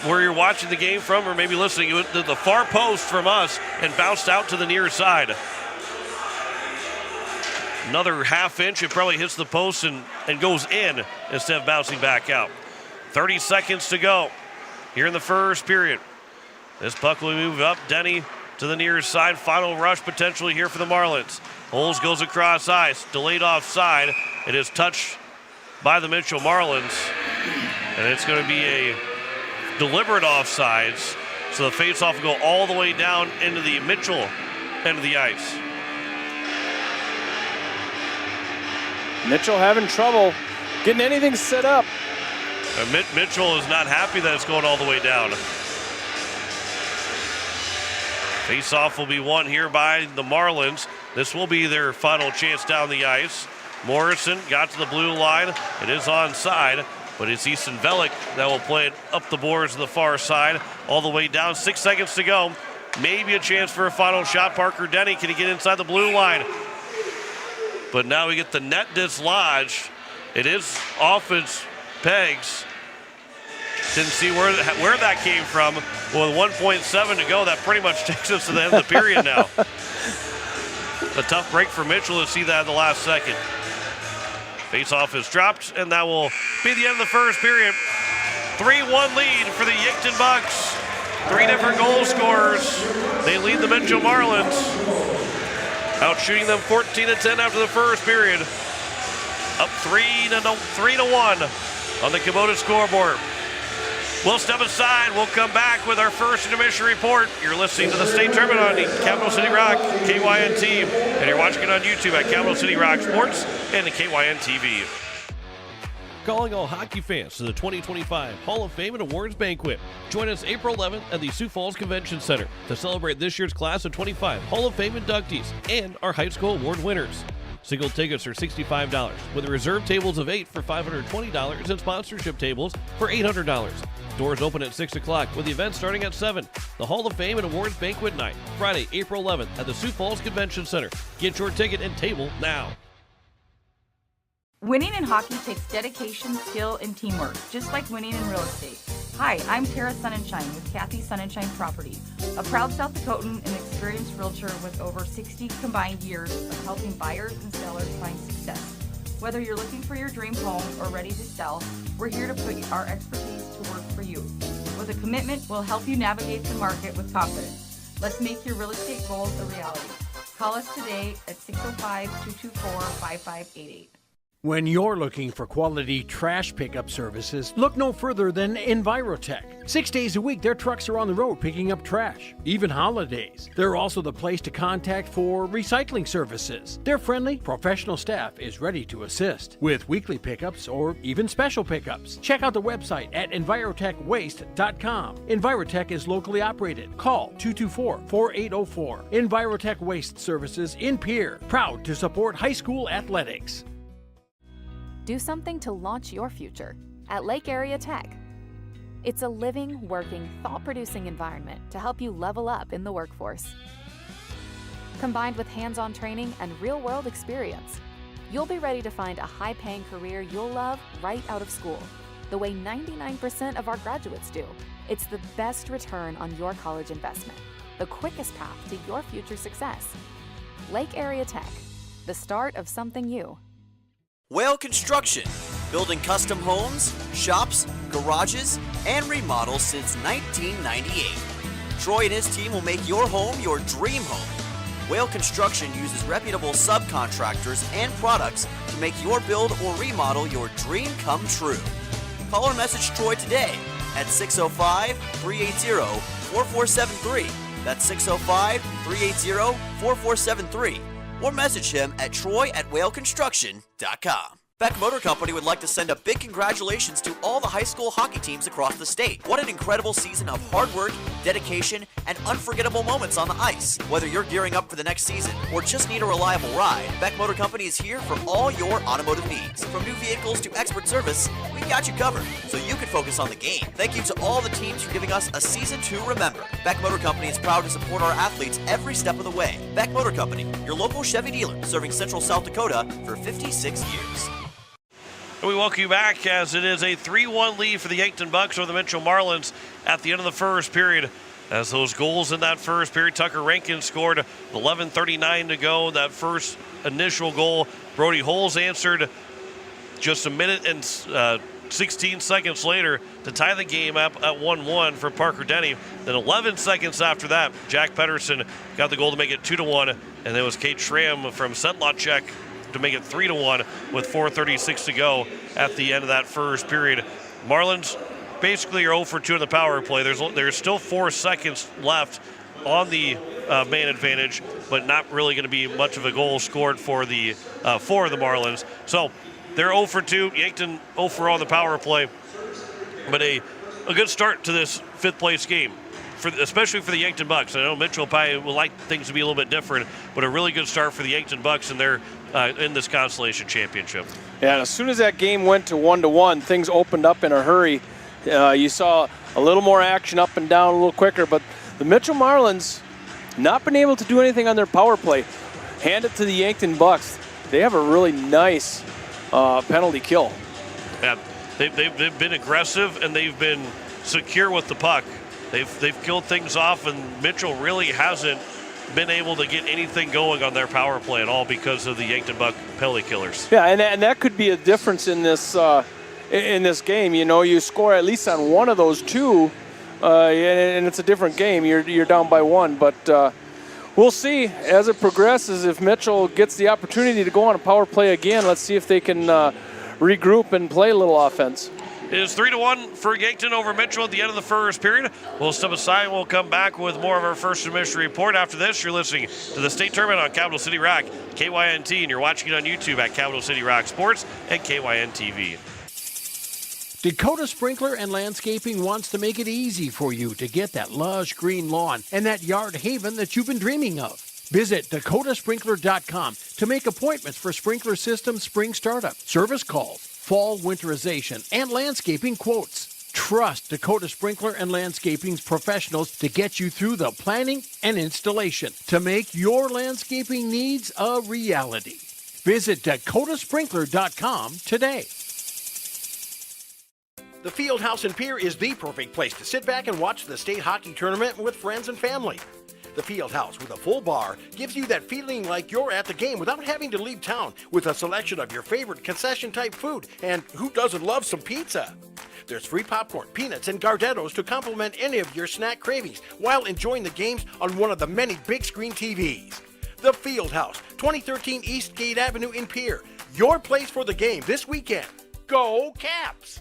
where you're watching the game from, or maybe listening, it went to the far post from us and bounced out to the near side. Another half inch, it probably hits the post and goes in instead of bouncing back out. 30 seconds to go here in the first period. This puck will move up. Denny to the near side. Final rush potentially here for the Marlins. Holes goes across ice. Delayed offside. It is touched by the Mitchell Marlins. And it's going to be a deliberate offsides. So the face-off will go all the way down into the Mitchell end of the ice. Mitchell having trouble getting anything set up. Mitchell is not happy that it's going all the way down. Face-off will be won here by the Marlins. This will be their final chance down the ice. Morrison got to the blue line. It is onside, but it's Easton Velick that will play it up the boards to the far side, all the way down. 6 seconds to go. Maybe a chance for a final shot. Parker Denny, can he get inside the blue line? But now we get the net dislodged. It is off its pegs. Didn't see where that came from. With 1.7 to go, that pretty much takes us to the end of the period now. A tough break for Mitchell to see that in the last second. Face-off is dropped, and that will be the end of the first period. 3-1 lead for the Yankton Bucks. 3 different goal scorers. They lead the Mitchell Marlins, out shooting them 14-10 after the first period. Up 3-1 on the Kubota scoreboard. We'll step aside. We'll come back with our first intermission report. You're listening to the state tournament on the Capital City Rock KYN team, and you're watching it on YouTube at Capital City Rock Sports and the KYN TV. Calling all hockey fans to the 2025 Hall of Fame and Awards Banquet. Join us April 11th at the Sioux Falls Convention Center to celebrate this year's class of 25 Hall of Fame inductees and our high school award winners. Single tickets are $65, with reserved tables of 8 for $520 and sponsorship tables for $800. Doors open at 6 o'clock, with the event starting at 7. The Hall of Fame and Awards Banquet Night, Friday, April 11th at the Sioux Falls Convention Center. Get your ticket and table now. Winning in hockey takes dedication, skill, and teamwork, just like winning in real estate. Hi, I'm Tara Sunshine with Kathy Sunshine Properties, a proud South Dakotan and experienced realtor with over 60 combined years of helping buyers and sellers find success. Whether you're looking for your dream home or ready to sell, we're here to put our expertise to work for you. With a commitment, we'll help you navigate the market with confidence. Let's make your real estate goals a reality. Call us today at 605-224-5588. When you're looking for quality trash pickup services, look no further than Envirotech. 6 days a week, their trucks are on the road picking up trash, even holidays. They're also the place to contact for recycling services. Their friendly, professional staff is ready to assist with weekly pickups or even special pickups. Check out the website at EnvirotechWaste.com. Envirotech is locally operated. Call 224-4804. Envirotech Waste Services in Pierre, proud to support high school athletics. Do something to launch your future at Lake Area Tech. It's a living, working, thought-producing environment to help you level up in the workforce. Combined with hands-on training and real-world experience, you'll be ready to find a high-paying career you'll love right out of school, the way 99% of our graduates do. It's the best return on your college investment, the quickest path to your future success. Lake Area Tech, the start of something new. Whale Construction, building custom homes, shops, garages, and remodels since 1998. Troy and his team will make your home your dream home. Whale Construction uses reputable subcontractors and products to make your build or remodel your dream come true. Call or message Troy today at 605-380-4473. That's 605-380-4473. Or message him at troy@whaleconstruction.com. Beck Motor Company would like to send a big congratulations to all the high school hockey teams across the state. What an incredible season of hard work, dedication, and unforgettable moments on the ice. Whether you're gearing up for the next season or just need a reliable ride, Beck Motor Company is here for all your automotive needs. From new vehicles to expert service, we've got you covered so you can focus on the game. Thank you to all the teams for giving us a season to remember. Beck Motor Company is proud to support our athletes every step of the way. Beck Motor Company, your local Chevy dealer, serving Central South Dakota for 56 years. And we welcome you back as it is a 3-1 lead for the Yankton Bucks over the Mitchell Marlins at the end of the first period. As those goals in that first period, Tucker Rankin scored 11:39 to go. That first initial goal, Brody Holes answered just a minute and 16 seconds later to tie the game up at 1-1 for Parker Denny. Then 11 seconds after that, Jack Pedersen got the goal to make it 2-1, and it was Kate Schramm from Sedlacek to make it 3-1 with 4:36 to go at the end of that first period. Marlins basically are 0 for 2 in the power play. There's still 4 seconds left on the man advantage, but not really going to be much of a goal scored for the Marlins. So they're 0 for 2. Yankton 0 for on the power play, but a good start to this fifth place game. Especially for the Yankton Bucks. I know Mitchell probably would like things to be a little bit different, but a really good start for the Yankton Bucks and they're in this Consolation Championship. Yeah, and as soon as that game went to 1-1, things opened up in a hurry. You saw a little more action up and down a little quicker, but the Mitchell Marlins not been able to do anything on their power play. Hand it to the Yankton Bucks. They have a really nice penalty kill. Yeah, they've been aggressive and they've been secure with the puck. They've killed things off, and Mitchell really hasn't been able to get anything going on their power play at all because of the Yankton Buck penalty killers. Yeah, and that could be a difference in this game. You know, you score at least on one of those two, and it's a different game. You're down by 1, but we'll see as it progresses if Mitchell gets the opportunity to go on a power play again. Let's see if they can regroup and play a little offense. It is 3-1 for Yankton over Mitchell at the end of the first period. We'll step aside and we'll come back with more of our first admission report. After this, you're listening to the state tournament on Capital City Rock, KYNT, and you're watching it on YouTube at Capital City Rock Sports and KYN TV. Dakota Sprinkler and Landscaping wants to make it easy for you to get that lush green lawn and that yard haven that you've been dreaming of. Visit dakotasprinkler.com to make appointments for sprinkler system spring startup, service calls, fall winterization, and landscaping quotes. Trust Dakota Sprinkler and Landscaping's professionals to get you through the planning and installation to make your landscaping needs a reality. Visit dakotasprinkler.com today. The Fieldhouse in Pierre is the perfect place to sit back and watch the state hockey tournament with friends and family. The Fieldhouse with a full bar gives you that feeling like you're at the game without having to leave town, with a selection of your favorite concession-type food, and who doesn't love some pizza? There's free popcorn, peanuts, and Gardettos to complement any of your snack cravings while enjoying the games on one of the many big-screen TVs. The Fieldhouse, 2013 Eastgate Avenue in Pierre. Your place for the game this weekend. Go Caps!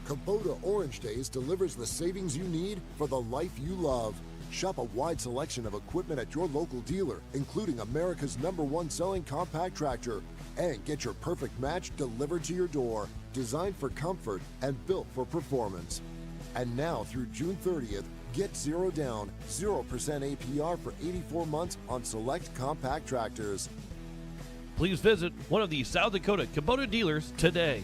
Kubota Orange Days delivers the savings you need for the life you love. Shop a wide selection of equipment at your local dealer, including America's #1 selling compact tractor. And get your perfect match delivered to your door. Designed for comfort and built for performance. And now through June 30th, get 0 down, 0% APR for 84 months on select compact tractors. Please visit one of the South Dakota Kubota dealers today.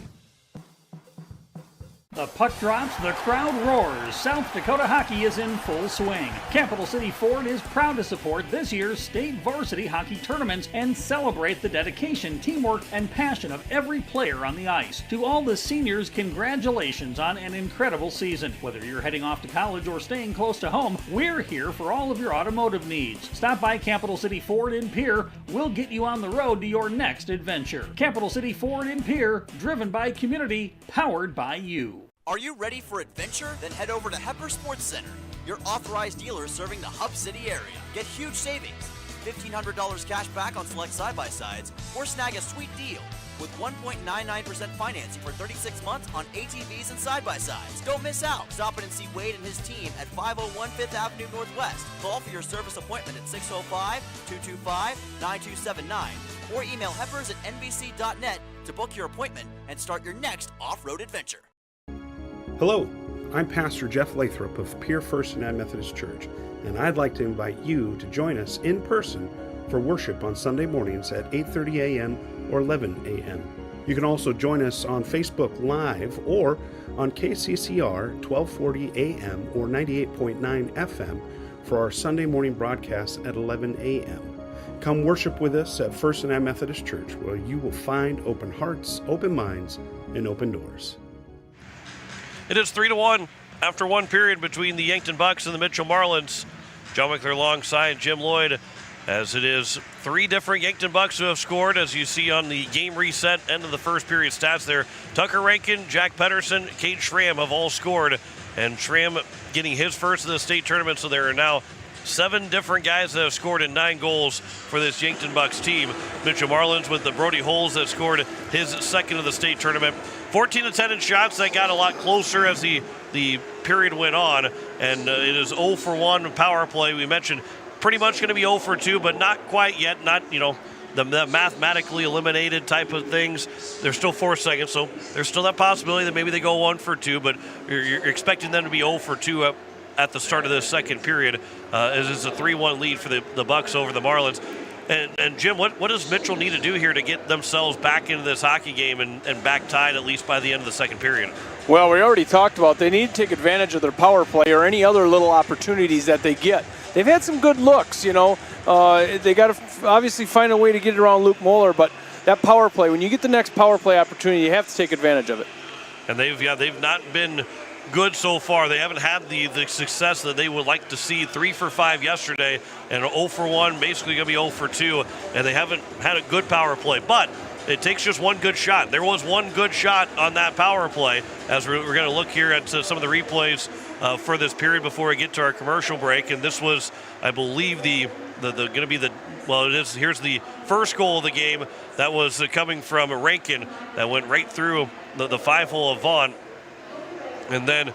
The puck drops, the crowd roars. South Dakota hockey is in full swing. Capital City Ford is proud to support this year's state varsity hockey tournaments and celebrate the dedication, teamwork, and passion of every player on the ice. To all the seniors, congratulations on an incredible season. Whether you're heading off to college or staying close to home, we're here for all of your automotive needs. Stop by Capital City Ford in Pierre. We'll get you on the road to your next adventure. Capital City Ford in Pierre, driven by community, powered by you. Are you ready for adventure? Then head over to Hepper Sports Center, your authorized dealer serving the Hub City area. Get huge savings, $1,500 cash back on select side-by-sides, or snag a sweet deal with 1.99% financing for 36 months on ATVs and side-by-sides. Don't miss out. Stop in and see Wade and his team at 501 5th Avenue Northwest. Call for your service appointment at 605-225-9279 or email heppers@nbc.net to book your appointment and start your next off-road adventure. Hello, I'm Pastor Jeff Lathrop of Pierre First United Methodist Church, and I'd like to invite you to join us in person for worship on Sunday mornings at 8:30 a.m. or 11 a.m. You can also join us on Facebook Live or on KCCR 1240 a.m. or 98.9 FM for our Sunday morning broadcast at 11 a.m. Come worship with us at First United Methodist Church, where you will find open hearts, open minds, and open doors. It is 3-1 after one period between the Yankton Bucks and the Mitchell Marlins. John McClure alongside Jim Lloyd, as it is three different Yankton Bucks who have scored, as you see on the game reset end of the first period stats there. Tucker Rankin, Jack Pedersen, Cade Schramm have all scored, and Schramm getting his first of the state tournament, so there are now 7 different guys that have scored in 9 goals for this Yankton Bucks team. Mitchell Marlins with the Brody Holes that scored his second of the state tournament. 14 attended shots that got a lot closer as the period went on, and it is 0 for 1 power play. We mentioned pretty much going to be 0 for 2, but not quite yet. Not, the mathematically eliminated type of things. There's still 4 seconds, so there's still that possibility that maybe they go 1 for 2, but you're expecting them to be 0 for 2 at the start of this second period, as it's a 3-1 lead for the Bucks over the Marlins. And Jim, what does Mitchell need to do here to get themselves back into this hockey game and back tied at least by the end of the second period? Well, we already talked about they need to take advantage of their power play or any other little opportunities that they get. They've had some good looks, They got to obviously find a way to get it around Luke Moeller, but that power play, when you get the next power play opportunity, you have to take advantage of it. And they've not been good so far. They haven't had the success that they would like to see. 3 for 5 yesterday and 0 for 1, basically going to be 0 for 2, and they haven't had a good power play. But it takes just one good shot. There was one good shot on that power play, as we're going to look here at some of the replays for this period before we get to our commercial break. And this was, I believe, going to be here's the first goal of the game. That was coming from Rankin that went right through the 5-hole of Vaughn. And then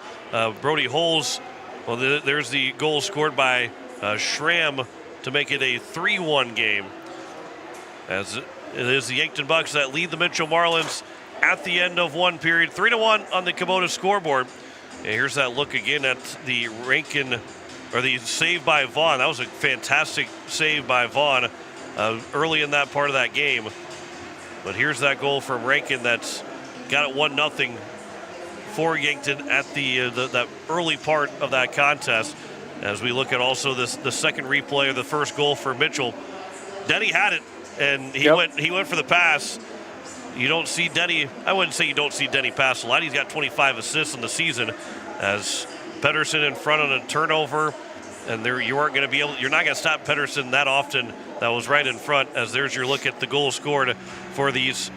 Brody Holes, there's the goal scored by Schramm to make it a 3-1 game. As it is the Yankton Bucks that lead the Mitchell Marlins at the end of one period. 3-1 on the Kubota scoreboard. And here's that look again at the Rankin, or the save by Vaughn. That was a fantastic save by Vaughn early in that part of that game. But here's that goal from Rankin that's got it 1-0. For Yankton at that early part of that contest. As we look at also the second replay of the first goal for Mitchell, Denny had it, and he went for the pass. You don't see Denny. I wouldn't say you don't see Denny pass a lot. He's got 25 assists in the season. As Pedersen in front on a turnover, and you're not going to stop Pedersen that often. That was right in front. As there's your look at the goal scored for these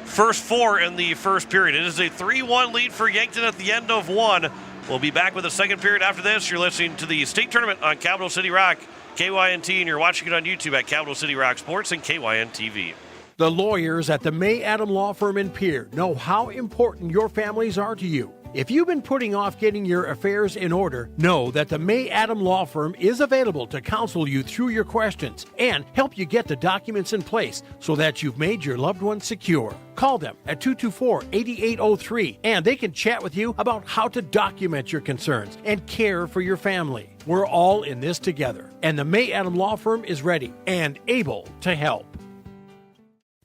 first 4 in the first period. It is a 3-1 lead for Yankton at the end of 1. We'll be back with the second period after this. You're listening to the state tournament on Capital City Rock, KYNT, and you're watching it on YouTube at Capital City Rock Sports and KYN TV. The lawyers at the May Adam Law Firm in Pierre know how important your families are to you. If you've been putting off getting your affairs in order, know that the May Adam Law Firm is available to counsel you through your questions and help you get the documents in place so that you've made your loved ones secure. Call them at 224-8803 and they can chat with you about how to document your concerns and care for your family. We're all in this together, and the May Adam Law Firm is ready and able to help.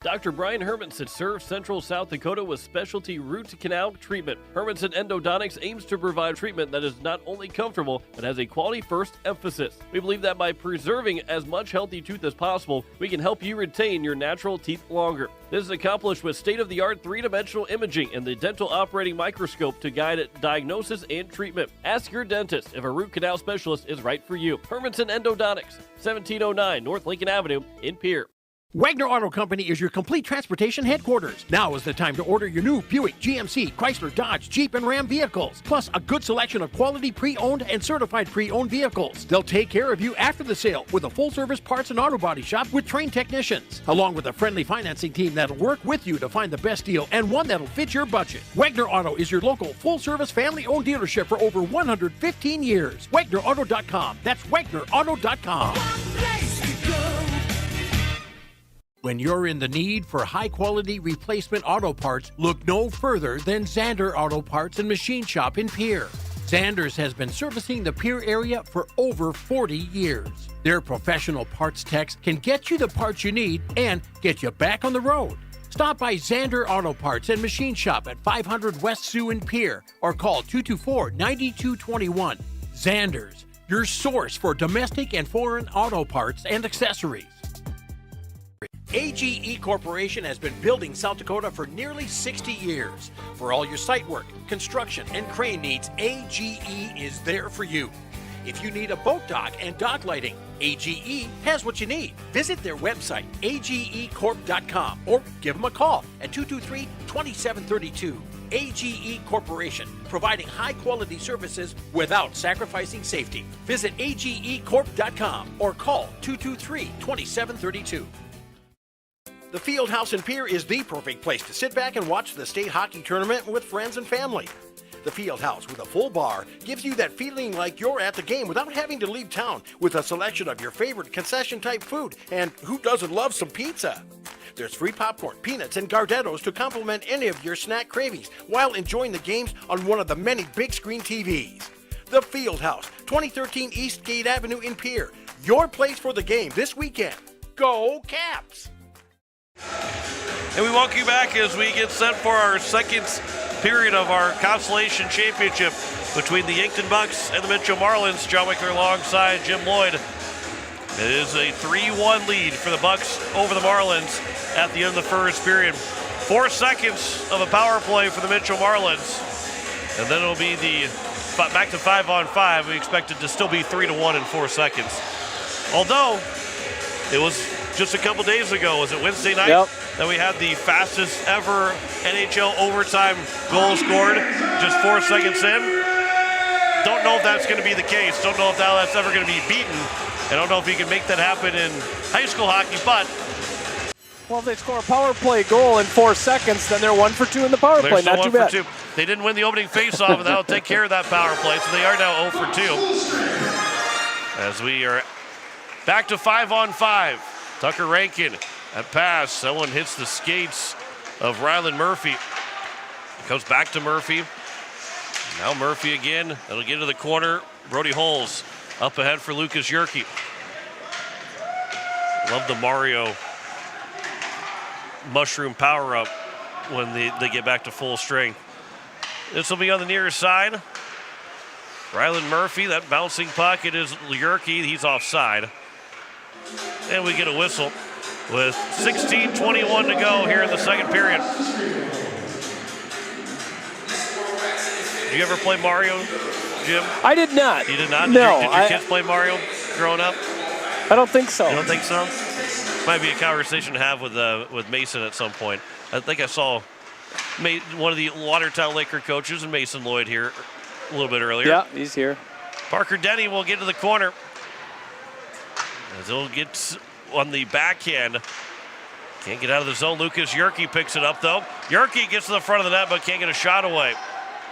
Dr. Brian Hermanson serves Central South Dakota with specialty root canal treatment. Hermanson Endodontics aims to provide treatment that is not only comfortable, but has a quality-first emphasis. We believe that by preserving as much healthy tooth as possible, we can help you retain your natural teeth longer. This is accomplished with state-of-the-art three-dimensional imaging and the dental operating microscope to guide diagnosis and treatment. Ask your dentist if a root canal specialist is right for you. Hermanson Endodontics, 1709 North Lincoln Avenue in Pierre. Wagner Auto Company is your complete transportation headquarters. Now is the time to order your new Buick, GMC, Chrysler, Dodge, Jeep, and Ram vehicles, plus a good selection of quality pre-owned and certified pre-owned vehicles. They'll take care of you after the sale with a full-service parts and auto body shop with trained technicians, along with a friendly financing team that'll work with you to find the best deal and one that'll fit your budget. Wagner Auto is your local full-service family-owned dealership for over 115 years. WagnerAuto.com. That's WagnerAuto.com. When you're in the need for high-quality replacement auto parts, look no further than Zander Auto Parts and Machine Shop in Pierre. Zander's has been servicing the Pierre area for over 40 years. Their professional parts techs can get you the parts you need and get you back on the road. Stop by Zander Auto Parts and Machine Shop at 500 West Sioux in Pierre or call 224-9221. Zander's, your source for domestic and foreign auto parts and accessories. AGE Corporation has been building South Dakota for nearly 60 years. For all your site work, construction, and crane needs, AGE is there for you. If you need a boat dock and dock lighting, AGE has what you need. Visit their website, agecorp.com, or give them a call at 223-2732. AGE Corporation, providing high-quality services without sacrificing safety. Visit agecorp.com or call 223-2732. The Field House in Pierre is the perfect place to sit back and watch the state hockey tournament with friends and family. The Field House with a full bar gives you that feeling like you're at the game without having to leave town, with a selection of your favorite concession-type food, and who doesn't love some pizza? There's free popcorn, peanuts, and Gardettos to complement any of your snack cravings while enjoying the games on one of the many big-screen TVs. The Field House, 2013 East Gate Avenue in Pierre, your place for the game this weekend. Go Caps! And we welcome you back as we get set for our second period of our Consolation Championship between the Yankton Bucks and the Mitchell Marlins. John Wickler alongside Jim Lloyd. It is a 3-1 lead for the Bucks over the Marlins at the end of the first period. 4 seconds of a power play for the Mitchell Marlins, and then it'll be the back to 5-on-5. We expect it to still be 3-1 in 4 seconds. Although it was just a couple days ago, was it Wednesday night, that we had the fastest ever NHL overtime goal scored just 4 seconds in. Don't know if that's going to be the case. Don't know if that's ever going to be beaten. I don't know if you can make that happen in high school hockey, but well, if they score a power play goal in 4 seconds, then they're 1 for 2 in the power play. Not too bad. 2. They didn't win the opening faceoff, and that'll take care of that power play. So they are now 0 for 2. As we are back to 5-on-5. Tucker Rankin at pass. That one hits the skates of Ryland Murphy. It comes back to Murphy. Now Murphy again. That'll get to the corner. Brody Holes up ahead for Lucas Yerke. Love the Mario mushroom power up when they get back to full strength. This will be on the near side. Ryland Murphy, that bouncing puck. It is Yerke. He's offside. And we get a whistle with 16:21 to go here in the second period. Did you ever play Mario, Jim? I did not. You did not? No. Did your kids play Mario growing up? I don't think so. You don't think so? Might be a conversation to have with Mason at some point. I think I saw one of the Watertown Laker coaches and Mason Lloyd here a little bit earlier. Yeah, he's here. Parker Denny will get to the corner. As he'll get on the backhand. Can't get out of the zone. Lucas Yerke picks it up, though. Yerke gets to the front of the net, but can't get a shot away.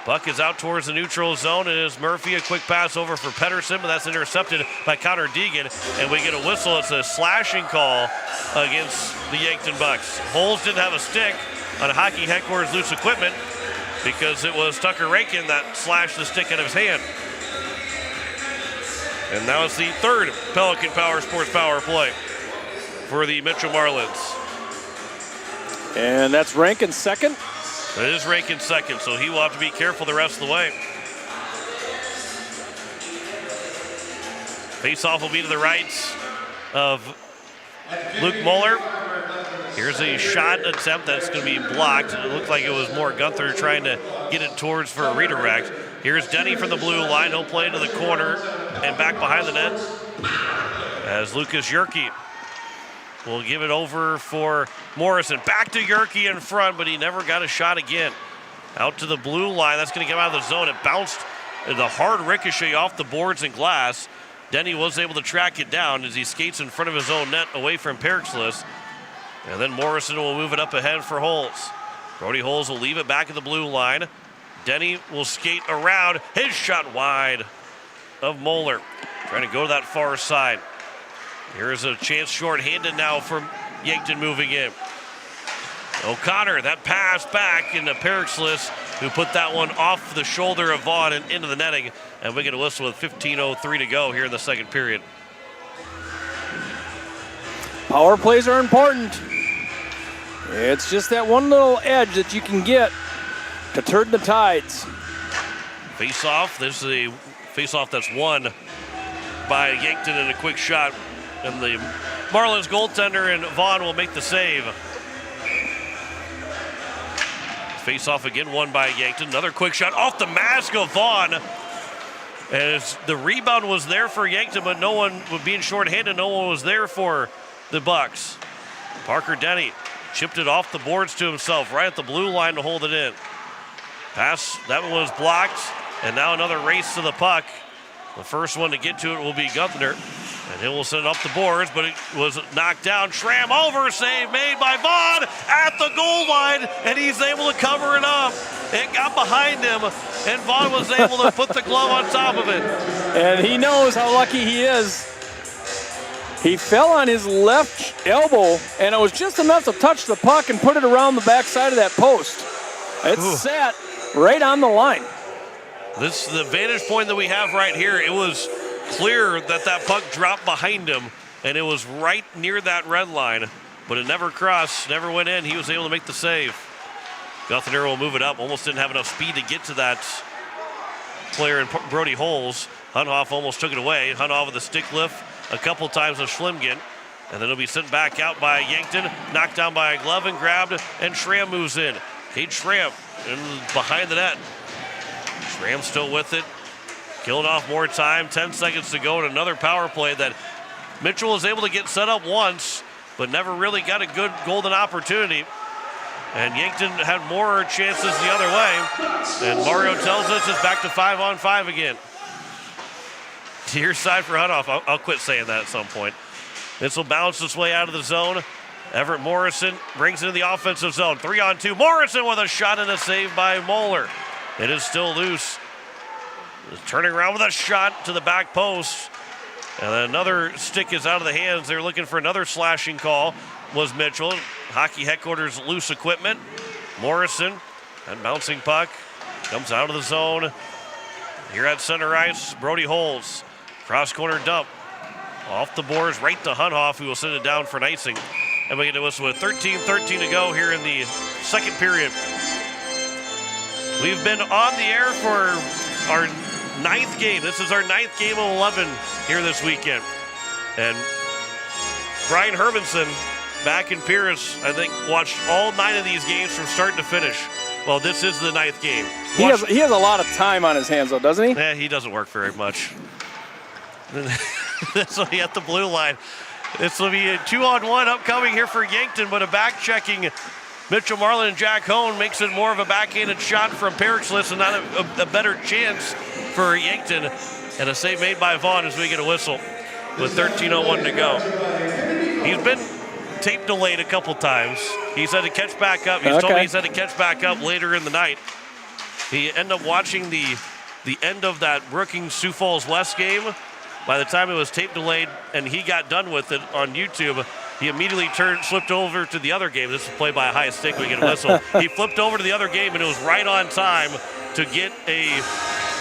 Puck is out towards the neutral zone. It is Murphy. A quick pass over for Pedersen, but that's intercepted by Connor Deegan. And we get a whistle. It's a slashing call against the Yankton Bucks. Holes didn't have a stick on Hockey Headquarters Loose Equipment because it was Tucker Rankin that slashed the stick out of his hand. And now it's the third Pelican Power Sports power play for the Mitchell Marlins. And that's Rankin second. It is Rankin second, so he will have to be careful the rest of the way. Face-off will be to the right of Luke Moeller. Here's a shot attempt that's going to be blocked. It looked like it was more Gunther trying to get it towards for a redirect. Here's Denny from the blue line. He'll play to the corner and back behind the net as Lucas Yerke will give it over for Morrison. Back to Yerke in front, but he never got a shot again. Out to the blue line. That's going to come out of the zone. It bounced the hard ricochet off the boards and glass. Denny was able to track it down as he skates in front of his own net away from Perixlis. And then Morrison will move it up ahead for Holes. Brody Holes will leave it back at the blue line. Denny will skate around. His shot wide of Moeller. Trying to go to that far side. Here's a chance short-handed now for Yankton moving in. O'Connor, that pass back into Perixlis, who put that one off the shoulder of Vaughn and into the netting. And we get a whistle with 15:03 to go here in the second period. Power plays are important. It's just that one little edge that you can get to turn the tides. Face-off. This is a face-off that's won by Yankton in a quick shot. And the Marlins goaltender and Vaughn will make the save. Face-off again won by Yankton. Another quick shot off the mask of Vaughn. As the rebound was there for Yankton, but no one, being shorthanded, no one was there for the Bucks. Parker Denny chipped it off the boards to himself, right at the blue line to hold it in. Pass, that one was blocked, and now another race to the puck. The first one to get to it will be Gunther, and he will send it up the boards, but it was knocked down. Schramm over, save made by Vaughn at the goal line, and he's able to cover it up. It got behind him, and Vaughn was able to put the glove on top of it. And he knows how lucky he is. He fell on his left elbow, and it was just enough to touch the puck and put it around the backside of that post. It's sat right on the line. This is the vantage point that we have right here. It was clear that that puck dropped behind him, and it was right near that red line, but it never crossed, never went in. He was able to make the save. Guthner will move it up. Almost didn't have enough speed to get to that player in Brody Holes. Hunhoff almost took it away. Hunhoff with a stick lift a couple times of Schlimgen, and then it'll be sent back out by Yankton, knocked down by a glove and grabbed, and Schramm moves in. Cade Schramm in behind the net. Schramm still with it, killing off more time, 10 seconds to go, and another power play that Mitchell was able to get set up once, but never really got a good golden opportunity. And Yankton had more chances the other way, and Mario tells us it's back to 5-on-5 again. To your side for Hunhoff. I'll quit saying that at some point. This will bounce its way out of the zone. Everett Morrison brings it into the offensive zone. 3-on-2. Morrison with a shot and a save by Moeller. It is still loose. Turning around with a shot to the back post. And another stick is out of the hands. They're looking for another slashing call. Was Mitchell. Hockey headquarters loose equipment. Morrison, and bouncing puck, comes out of the zone. Here at center ice, Brody Holes. Cross corner dump. Off the boards, right to Hunhoff, who will send it down for an icing. And we get to whistle with 13:13 to go here in the second period. We've been on the air for our ninth game. This is our ninth game of 11 here this weekend. And Brian Hermanson, back in Pierce, I think, watched all 9 of these games from start to finish. Well, this is the 9th game. He has a lot of time on his hands, though, doesn't he? Yeah, he doesn't work very much. This will be at the blue line. This will be a 2-on-1 upcoming here for Yankton, but a back-checking Mitchell Marlin and Jack Hone makes it more of a backhanded shot from Perixlis and not a better chance for Yankton. And a save made by Vaughn as we get a whistle with 13:01 to go. He's been tape delayed a couple times. He's had to catch back up. He's told me he's had to catch back up later in the night. He ended up watching the end of that Brookings Sioux Falls West game. By the time it was tape delayed and he got done with it on YouTube, he immediately flipped over to the other game. This is played by a high stick. We get a whistle. He flipped over to the other game, and it was right on time to get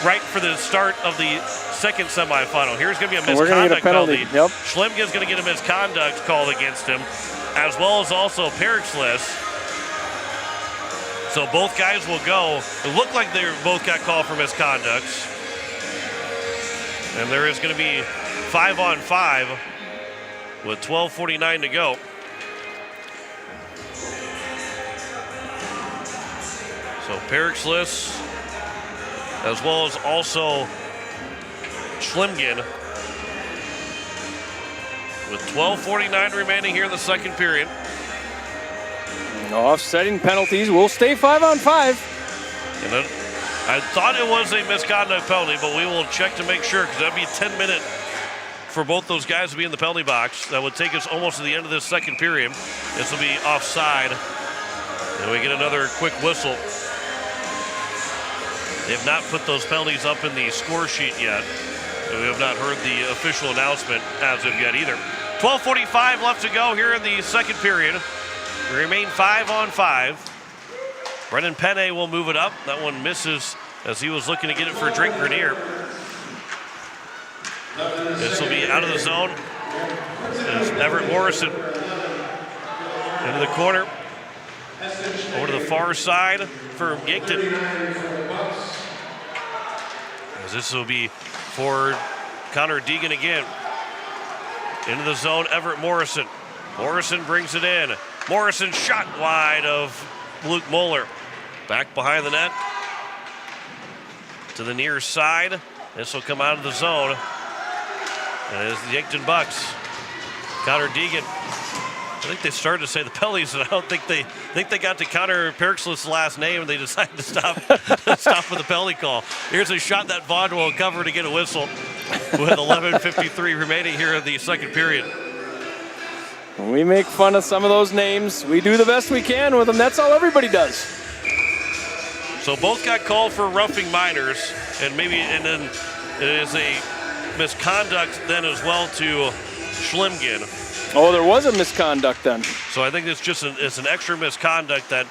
right for the start of the second semifinal. Here's going to be a misconduct penalty. Yep. Schlimgen's going to get a misconduct called against him, as well as also Perixlis. So both guys will go. It looked like they both got called for misconduct. And there is going to be 5-on-5 with 12:49 to go. So Perixlis, as well as also Schlimgen, with 12:49 remaining here in the second period. Offsetting penalties will stay 5-on-5. And then I thought it was a misconduct penalty, but we will check to make sure, because that'd be a 10-minute for both those guys to be in the penalty box. That would take us almost to the end of this second period. This will be offside. And we get another quick whistle. They have not put those penalties up in the score sheet yet. And we have not heard the official announcement as of yet either. 12:45 left to go here in the second period. We remain 5-on-5. Brennan Penne will move it up. That one misses as he was looking to get it for Drake Grenier. This will be out of the zone. It's Everett Morrison into the corner. Over to the far side for Yankton. As this will be for Connor Deegan again. Into the zone, Everett Morrison. Morrison brings it in. Morrison shot wide of Luke Moeller. Back behind the net. To the near side. This will come out of the zone. And it is the Yankton Bucks. Connor Deegan. I think they started to say the penalties, and I don't think they got to Connor Perixlis' last name, and they decided to stop with the penalty call. Here's a shot that Vaughn will cover to get a whistle with 11:53 remaining here in the second period. We make fun of some of those names. We do the best we can with them. That's all everybody does. So both got called for roughing minors, and then it is a misconduct then as well to Schlimgen. Oh, there was a misconduct then. So I think it's an extra misconduct that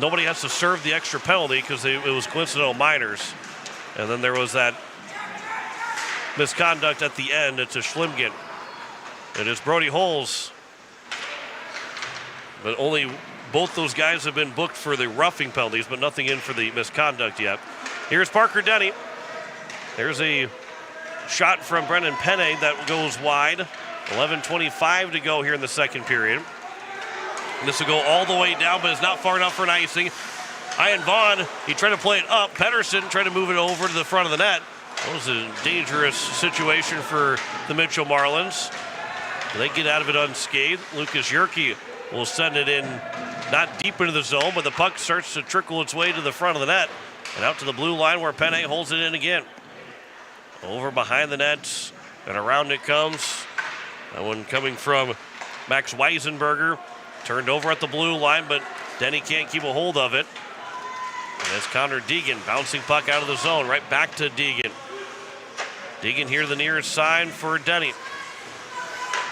nobody has to serve the extra penalty because it was coincidental minors. And then there was that misconduct at the end. It's a Schlimgen. It is Brody Holes. But only both those guys have been booked for the roughing penalties, but nothing in for the misconduct yet. Here's Parker Denny. There's a shot from Brendan Penne that goes wide. 11:25 to go here in the second period. And this will go all the way down, but it's not far enough for an icing. Ian Vaughn, he tried to play it up. Pedersen tried to move it over to the front of the net. That was a dangerous situation for the Mitchell Marlins. They get out of it unscathed. Lucas Yerke will send it in, not deep into the zone, but the puck starts to trickle its way to the front of the net and out to the blue line where Penne holds it in again. Over behind the net, and around it comes. That one coming from Max Weisenberger. Turned over at the blue line, but Denny can't keep a hold of it. And it's Connor Deegan, bouncing puck out of the zone, right back to Deegan. Deegan here to the nearest side for Denny.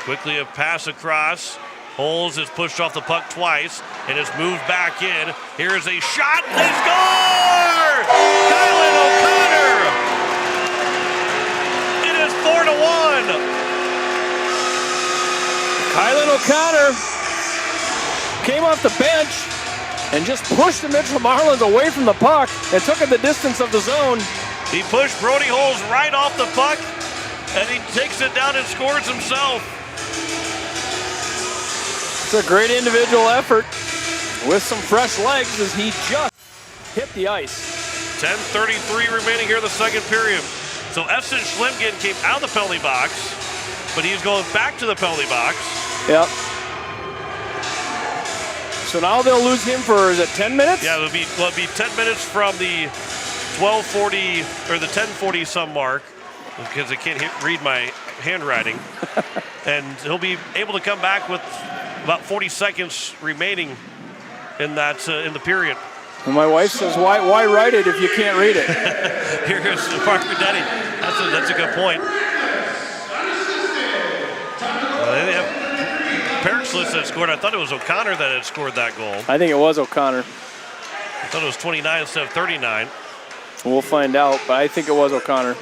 Quickly a pass across. Holes is pushed off the puck twice and is moved back in. Here's a shot. They score! Kylan O'Connor! It is 4-1. Kylan O'Connor came off the bench and just pushed the Mitchell Marlins away from the puck and took it the distance of the zone. He pushed Brody Holes right off the puck, and he takes it down and scores himself. It's a great individual effort with some fresh legs as he just hit the ice. 10:33 remaining here in the second period. So Esten Schlimgen came out of the penalty box, but he's going back to the penalty box. Yep. So now they'll lose him for, is it 10 minutes? Yeah, it'll be 10 minutes from the 12:40 or the 10:40 some mark, because I can't read my handwriting. And he'll be able to come back with about 40 seconds remaining in that in the period. And my wife says, why write it if you can't read it? Here's Parker Denny. That's a good point. They have Perixlis that scored. I thought it was O'Connor that had scored that goal. I think it was O'Connor. I thought it was 29 instead of 39. We'll find out, but I think it was O'Connor.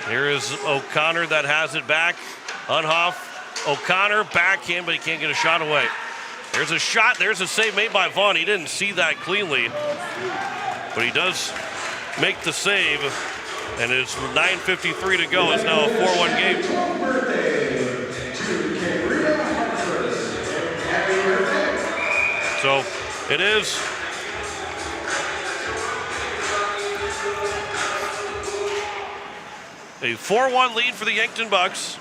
Here is O'Connor that has it back. Unhoff. O'Connor back in, but he can't get a shot away. There's a shot. There's a save made by Vaughn. He didn't see that cleanly, but he does make the save. And it's 9:53 to go. It's now a 4-1 game. So it is a 4-1 lead for the Yankton Bucks.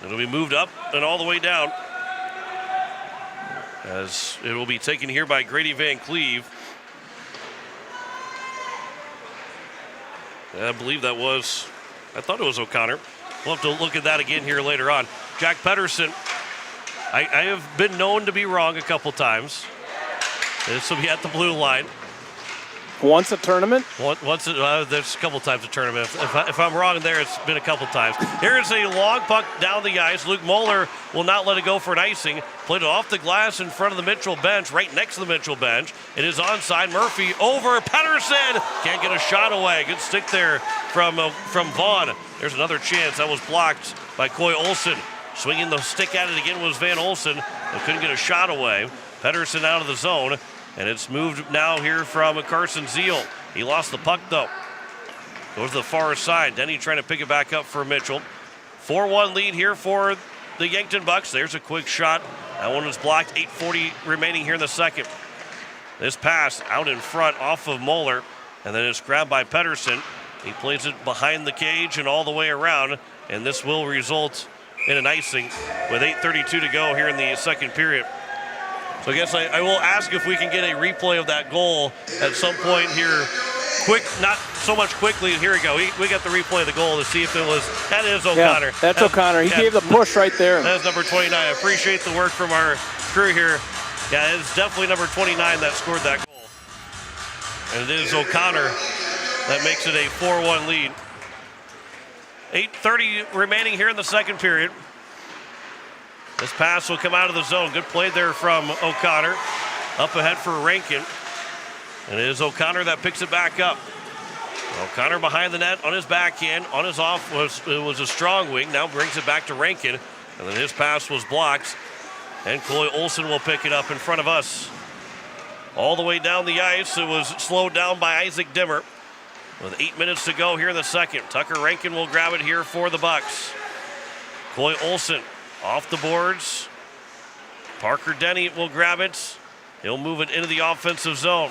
It'll be moved up and all the way down, as it will be taken here by Grady Van Cleve. I believe that was, I thought it was O'Connor. We'll have to look at that again here later on. Jack Pedersen, I have been known to be wrong a couple times. This will be at the blue line. Once a tournament? There's a couple times a tournament. If I'm wrong there, it's been a couple times. Here's a long puck down the ice. Luke Moeller will not let it go for an icing. Played it off the glass in front of the Mitchell bench, right next to the Mitchell bench. It is onside. Murphy over Pedersen. Can't get a shot away. Good stick there from Vaughn. There's another chance. That was blocked by Coy Olsen. Swinging the stick at it again was Van Olsen, but couldn't get a shot away. Pedersen out of the zone. And it's moved now here from Carson Zeal. He lost the puck, though. Goes to the far side. Denny trying to pick it back up for Mitchell. 4-1 lead here for the Yankton Bucks. There's a quick shot. That one was blocked. 8:40 remaining here in the second. This pass out in front off of Moeller. And then it's grabbed by Pedersen. He plays it behind the cage and all the way around. And this will result in an icing with 8:32 to go here in the second period. So I guess I will ask if we can get a replay of that goal at some point here. Quick, not so much quickly. Here we go. We got the replay of the goal to see if it was, that is O'Connor. Yeah, that's O'Connor. He gave the push right there. That's number 29. I appreciate the work from our crew here. Yeah, it's definitely number 29 that scored that goal. And it is O'Connor that makes it a 4-1 lead. 8:30 remaining here in the second period. This pass will come out of the zone. Good play there from O'Connor. Up ahead for Rankin. And it is O'Connor that picks it back up. O'Connor behind the net on his backhand. On his off it was a strong wing. Now brings it back to Rankin. And then his pass was blocked. And Coy Olsen will pick it up in front of us. All the way down the ice. It was slowed down by Isaac Dimmer. With 8 minutes to go here in the second. Tucker Rankin will grab it here for the Bucks. Coy Olsen off the boards. Parker Denny will grab it. He'll move it into the offensive zone.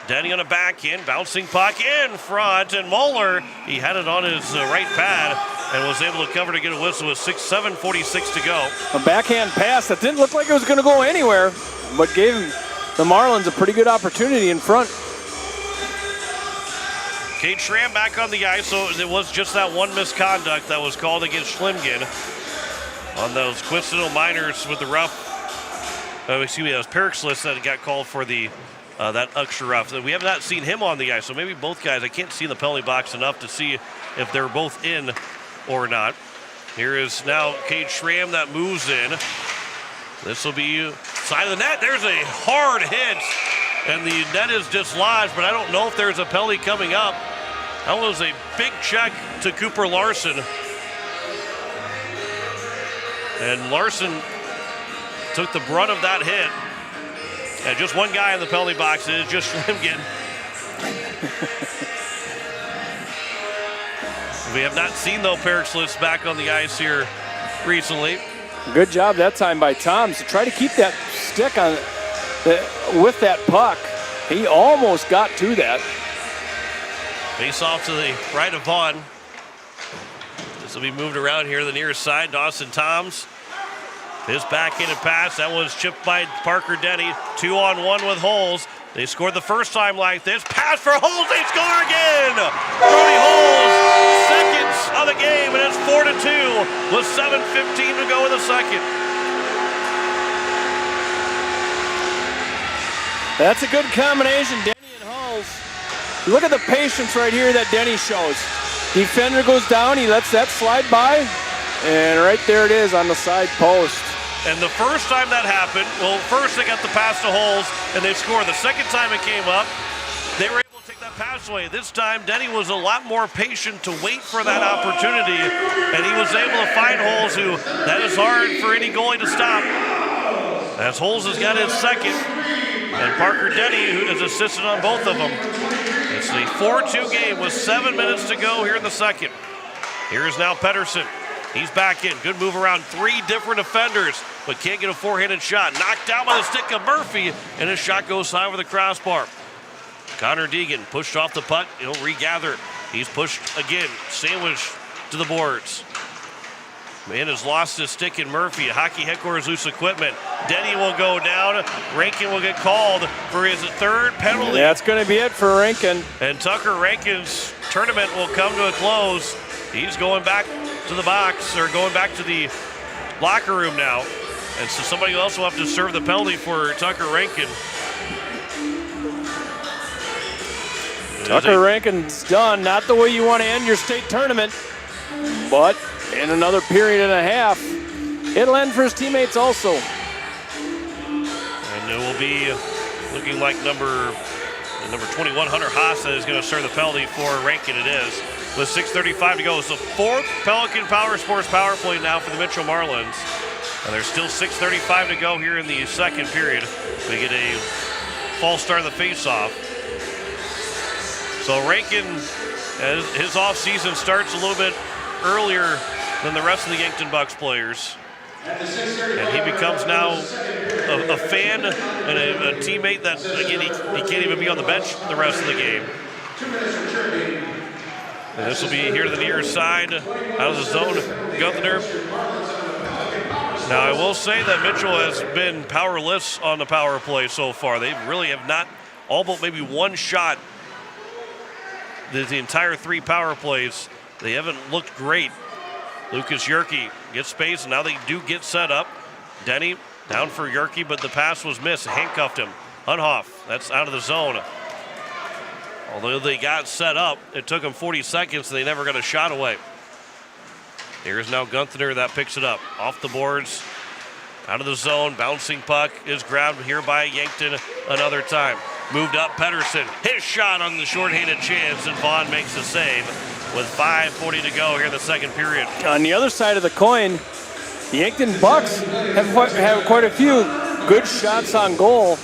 Denny on a backhand, bouncing puck in front, and Moeller, he had it on his right pad and was able to cover to get a whistle with 7:46 to go. A backhand pass that didn't look like it was going to go anywhere, but gave the Marlins a pretty good opportunity in front. Cade Schramm back on the ice, so it was just that one misconduct that was called against Schlimgen on those Quincenno Miners with the rough. That was Perixlis that got called for the that extra rough. We have not seen him on the ice, so maybe both guys. I can't see in the penalty box enough to see if they're both in or not. Here is now Cade Schramm that moves in. This will be side of the net. There's a hard hit, and the net is dislodged, but I don't know if there's a penalty coming up. That was a big check to Cooper Larson. And Larson took the brunt of that hit. And just one guy in the penalty box. It is just Schlimgen. We have not seen, though, Perixlis back on the ice here recently. Good job that time by Toms to try to keep that stick on with that puck. He almost got to that. Face off to the right of Vaughn. This will be moved around here to the near side. Dawson Toms. His backhanded pass, that was chipped by Parker Denny. 2-on-1 with Holes. They scored the first time like this. Pass for Holes, they score again! Brody Holes, seconds of the game, and it's 4-2 with 7:15 to go in the second. That's a good combination, Denny and Holes. Look at the patience right here that Denny shows. Defender goes down, he lets that slide by, and right there it is on the side post. And the first time that happened, well, first they got the pass to Holes, and they scored. The second time it came up, they were able to take that pass away. This time, Denny was a lot more patient to wait for that opportunity, and he was able to find Holes, who that is hard for any goalie to stop. As Holes has got his second, and Parker Denny, who has assisted on both of them. It's a 4-2 game with 7 minutes to go here in the second. Here is now Pedersen. He's back in. Good move around 3 different defenders, but can't get a forehanded shot. Knocked down by the stick of Murphy, and his shot goes high over the crossbar. Connor Deegan pushed off the puck. He'll regather. He's pushed again. Sandwich to the boards. Man has lost his stick in Murphy. Hockey headquarters loose equipment. Denny will go down. Rankin will get called for his 3rd penalty. That's going to be it for Rankin. And Tucker Rankin's tournament will come to a close. He's going back to the box, or going back to the locker room now. And so somebody else will have to serve the penalty for Tucker Rankin. Tucker Rankin's done. Not the way you want to end your state tournament, but in another period and a half, it'll end for his teammates also. And it will be looking like number 21, Hunter Haas, is going to serve the penalty for Rankin. It is. With 6:35 to go. It's the 4th Pelican Power Sports power play now for the Mitchell Marlins. And there's still 6:35 to go here in the second period. We get a false start of the faceoff. So Rankin, his offseason starts a little bit earlier than the rest of the Yankton Bucks players. And he becomes now a fan and a teammate that, again, he can't even be on the bench the rest of the game. And this will be here to the near side, out of the zone. Gunther. Now, I will say that Mitchell has been powerless on the power play so far. They really have not, all but maybe one shot the entire 3 power plays. They haven't looked great. Lucas Yerke gets space, and now they do get set up. Denny down for Yerke, but the pass was missed. Handcuffed him. Unhoff, that's out of the zone. Although they got set up, it took them 40 seconds, and they never got a shot away. Here's now Gunther that picks it up. Off the boards, out of the zone. Bouncing puck is grabbed here by Yankton another time. Moved up, Pedersen. His shot on the shorthanded chance, and Vaughn makes the save with 5:40 to go here in the second period. On the other side of the coin, the Yankton Bucks have quite a few good shots on goal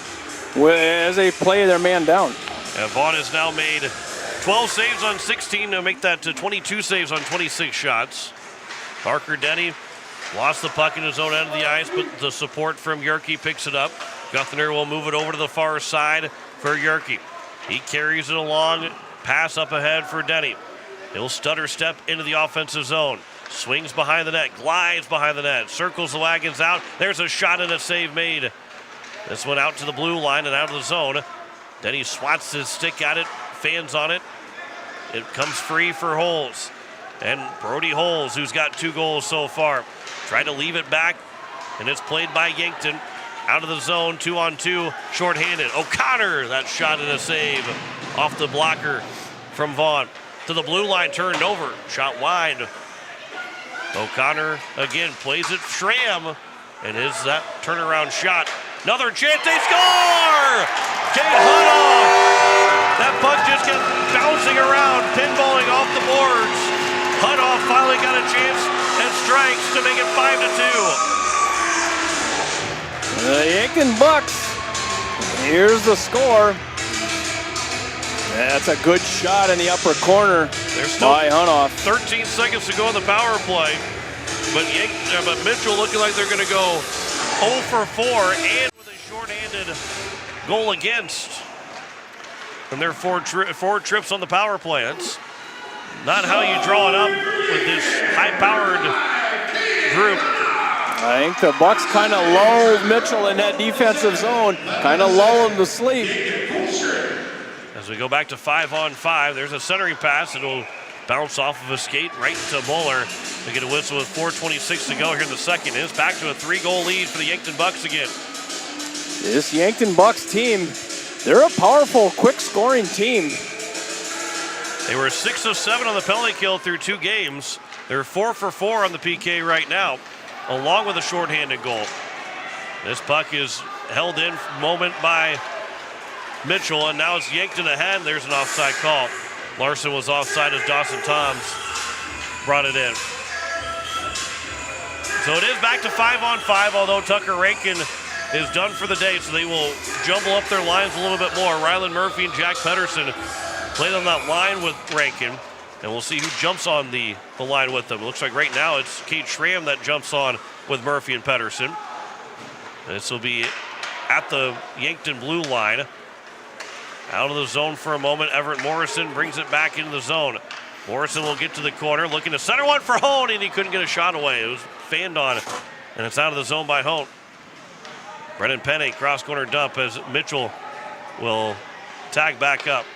as they play their man down. And Vaughn has now made 12 saves on 16 to make that to 22 saves on 26 shots. Parker Denny lost the puck in his own end of the ice, but the support from Yerke picks it up. Guthner will move it over to the far side for Yerke. He carries it along, pass up ahead for Denny. He'll stutter step into the offensive zone. Swings behind the net, glides behind the net, circles the wagons out. There's a shot and a save made. This one out to the blue line and out of the zone. Denny swats his stick at it, fans on it. It comes free for Holes. And Brody Holes, who's got 2 goals so far, tried to leave it back, and it's played by Yankton. Out of the zone, 2-on-2, shorthanded. O'Connor, that shot and a save off the blocker from Vaughn. To the blue line, turned over, shot wide. O'Connor again plays it, Schramm, and is that turnaround shot. Another chance, they score! Kate Hunoff! That puck just kept bouncing around, pinballing off the boards. Hunoff finally got a chance and strikes to make it 5-2. The Yankton Bucks, here's the score. That's a good shot in the upper corner by Hunoff. 13 seconds to go on the power play, but Mitchell looking like they're going to go 0 for 4 and with a shorthanded goal against. And their 4 trips on the power play. That's not how you draw it up with this high-powered group. I think the Bucks kind of lull Mitchell in that defensive zone, kind of lull him to sleep. As we go back to 5-on-5, there's a centering pass. It'll bounce off of a skate right to Muller. They get a whistle with 4:26 to go here in the second. It's back to a 3-goal lead for the Yankton Bucks again. This Yankton Bucks team, they're a powerful, quick-scoring team. They were 6 of 7 on the penalty kill through 2 games. They're 4 for 4 on the PK right now, along with a shorthanded goal. This puck is held in moment by Mitchell, and now it's Yankton ahead. There's an offside call. Larson was offside as Dawson Toms brought it in. So it is back to 5-on-5, although Tucker Rankin is done for the day, so they will jumble up their lines a little bit more. Rylan Murphy and Jack Pedersen played on that line with Rankin, and we'll see who jumps on the line with them. It looks like right now it's Kate Schramm that jumps on with Murphy and Pedersen. This will be at the Yankton blue line. Out of the zone for a moment. Everett Morrison brings it back into the zone. Morrison will get to the corner, looking to center one for Hone, and he couldn't get a shot away. It was fanned on, and it's out of the zone by Hone. Brennan Penne, cross-corner dump as Mitchell will tag back up.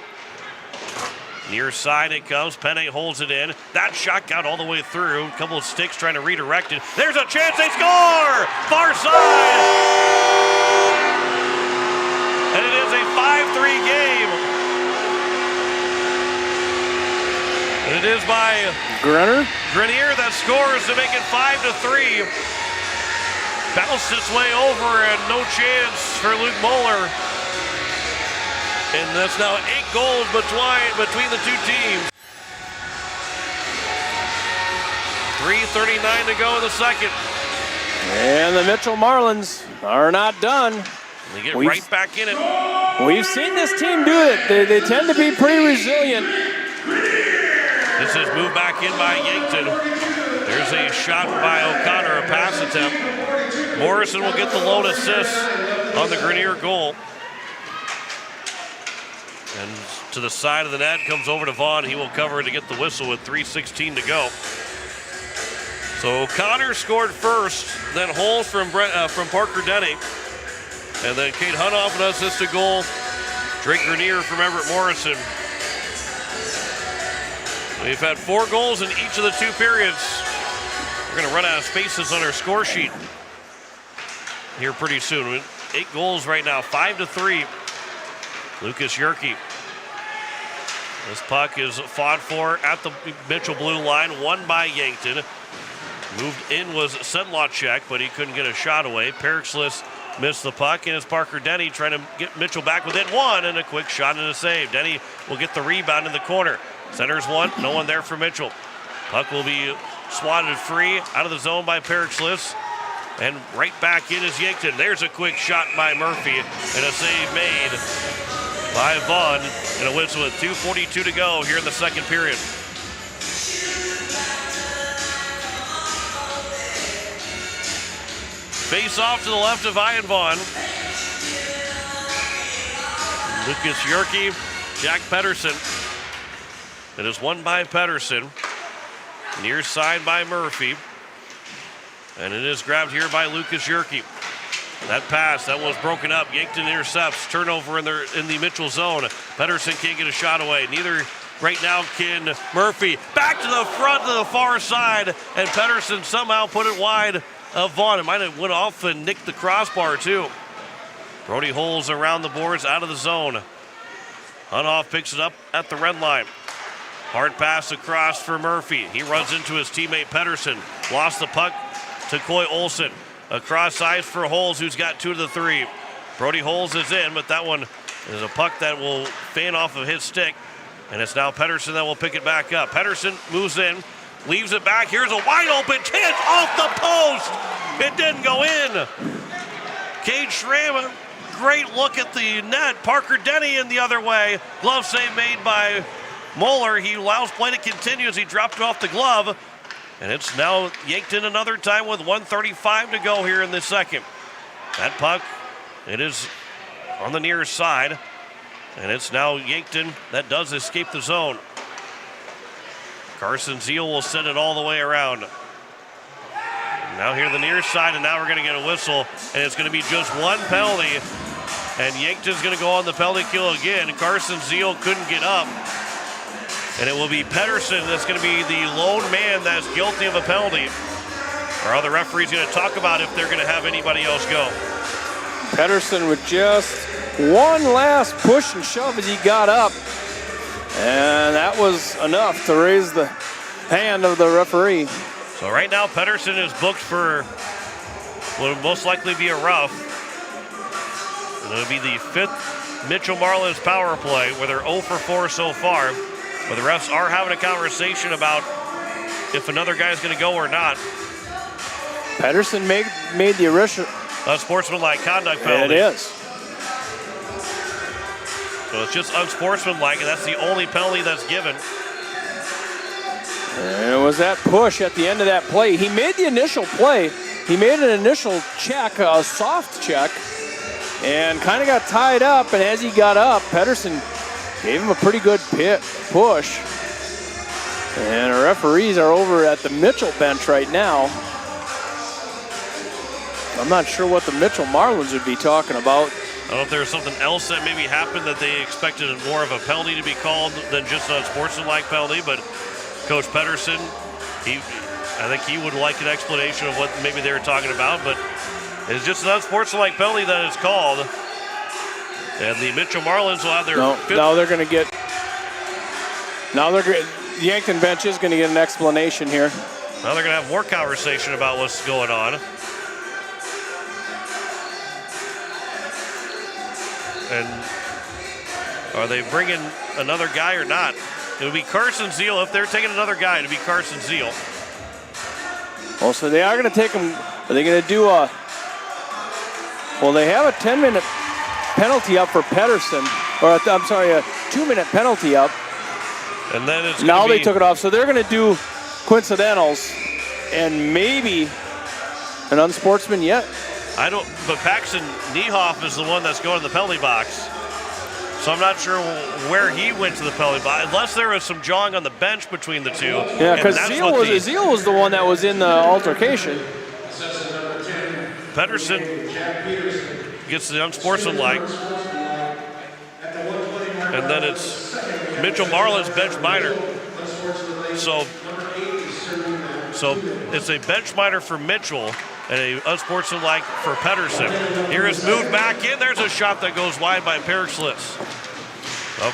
Near side it comes. Penne holds it in. That shot got all the way through. A couple of sticks trying to redirect it. There's a chance they score! Far side! And it is a 5-3 game. And it is by Grenier that scores to make it 5-3. Bounced its way over and no chance for Luke Moeller. And that's now 8 goals between the two teams. 3:39 to go in the second. And the Mitchell Marlins are not done. They get right back in it. We've seen this team do it. They tend to be pretty resilient. This is moved back in by Yankton. There's a shot by O'Connor, a pass attempt. Morrison will get the lone assist on the Grenier goal. And to the side of the net comes over to Vaughn. He will cover to get the whistle with 3:16 to go. So O'Connor scored first, then Holes from Parker Denny. And then Kate Hunoff an assist to goal. Drake Grenier from Everett Morrison. We've had 4 goals in each of the 2 periods. We're going to run out of spaces on our score sheet here pretty soon. 8 goals right now, 5-3. Lucas Yerke. This puck is fought for at the Mitchell blue line, won by Yankton. Moved in was Sedlacek, but he couldn't get a shot away. Perixlis missed the puck, and it's Parker Denny trying to get Mitchell back within 1, and a quick shot and a save. Denny will get the rebound in the corner. Centers one, no one there for Mitchell. Puck will be swatted free out of the zone by Perixlis. And right back in is Yankton. There's a quick shot by Murphy and a save made by Vaughn. And a whistle with 2:42 to go here in the second period. Face off to the left of Ian Vaughn. Lucas Yerke, Jack Pedersen. It is won by Pedersen. Near side by Murphy. And it is grabbed here by Lucas Yerke. That pass, that was broken up. Yankton intercepts. Turnover in the Mitchell zone. Pedersen can't get a shot away. Neither right now can Murphy. Back to the front to the far side. And Pedersen somehow put it wide of Vaughn. It might have went off and nicked the crossbar too. Brody Holes around the boards out of the zone. Hunoff picks it up at the red line. Hard pass across for Murphy. He runs into his teammate Pedersen. Lost the puck to Coy Olsen. Across ice for Holes, who's got 2 to the 3. Brody Holes is in, but that one is a puck that will fan off of his stick. And it's now Pedersen that will pick it back up. Pedersen moves in, leaves it back. Here's a wide open chance off the post. It didn't go in. Cade Schramm, great look at the net. Parker Denny in the other way. Glove save made by Moeller. He allows play to continue as he dropped off the glove. And it's now Yankton another time with 1:35 to go here in the second. That puck, it is on the near side. And it's now Yankton that does escape the zone. Carson Zeal will send it all the way around. Now here the near side, and now we're going to get a whistle. And it's going to be just one penalty. And Yankton's going to go on the penalty kill again. Carson Zeal couldn't get up. And it will be Pedersen that's going to be the lone man that's guilty of a penalty. Or are the referees going to talk about if they're going to have anybody else go? Pedersen with just one last push and shove as he got up. And that was enough to raise the hand of the referee. So right now Pedersen is booked for what will most likely be a rough. And it'll be the 5th Mitchell Marlin's power play, where they're 0 for 4 so far. But the refs are having a conversation about if another guy's going to go or not. Pedersen made the original. Unsportsmanlike conduct penalty. It is. So it's just unsportsmanlike, and that's the only penalty that's given. And it was that push at the end of that play. He made the initial play. He made an initial check, a soft check, and kind of got tied up. And as he got up, Pedersen gave him a pretty good push. And our referees are over at the Mitchell bench right now. I'm not sure what the Mitchell Marlins would be talking about. I don't know if there was something else that maybe happened that they expected more of a penalty to be called than just an unsportsmanlike penalty, but Coach Pedersen, I think he would like an explanation of what maybe they were talking about, but it's just an unsportsmanlike penalty that is called. And the Mitchell Marlins will have their fifth. Now they're going to get. The Yankton bench is going to get an explanation here. Now they're going to have more conversation about what's going on. And are they bringing another guy or not? It would be Carson Zeal. If they're taking another guy, it would be Carson Zeal. Well, so they are going to take him. Are they going to do a? Well, they have a 10-minute penalty up for Pedersen, or I'm sorry, a 2-minute penalty up. And then it's now they took it off, so they're going to do coincidentals and maybe an unsportsman yet. I don't, but Paxton Niehoff is the one that's going to the penalty box. So I'm not sure where he went to the penalty box, unless there was some jawing on the bench between the two. Yeah, because Zeal was the one that was in the altercation. Pedersen gets the unsportsmanlike. And then it's Mitchell Marlin's bench minor. So it's a bench minor for Mitchell and a unsportsmanlike for Pedersen. Here is moved back in. There's a shot that goes wide by Periclitz.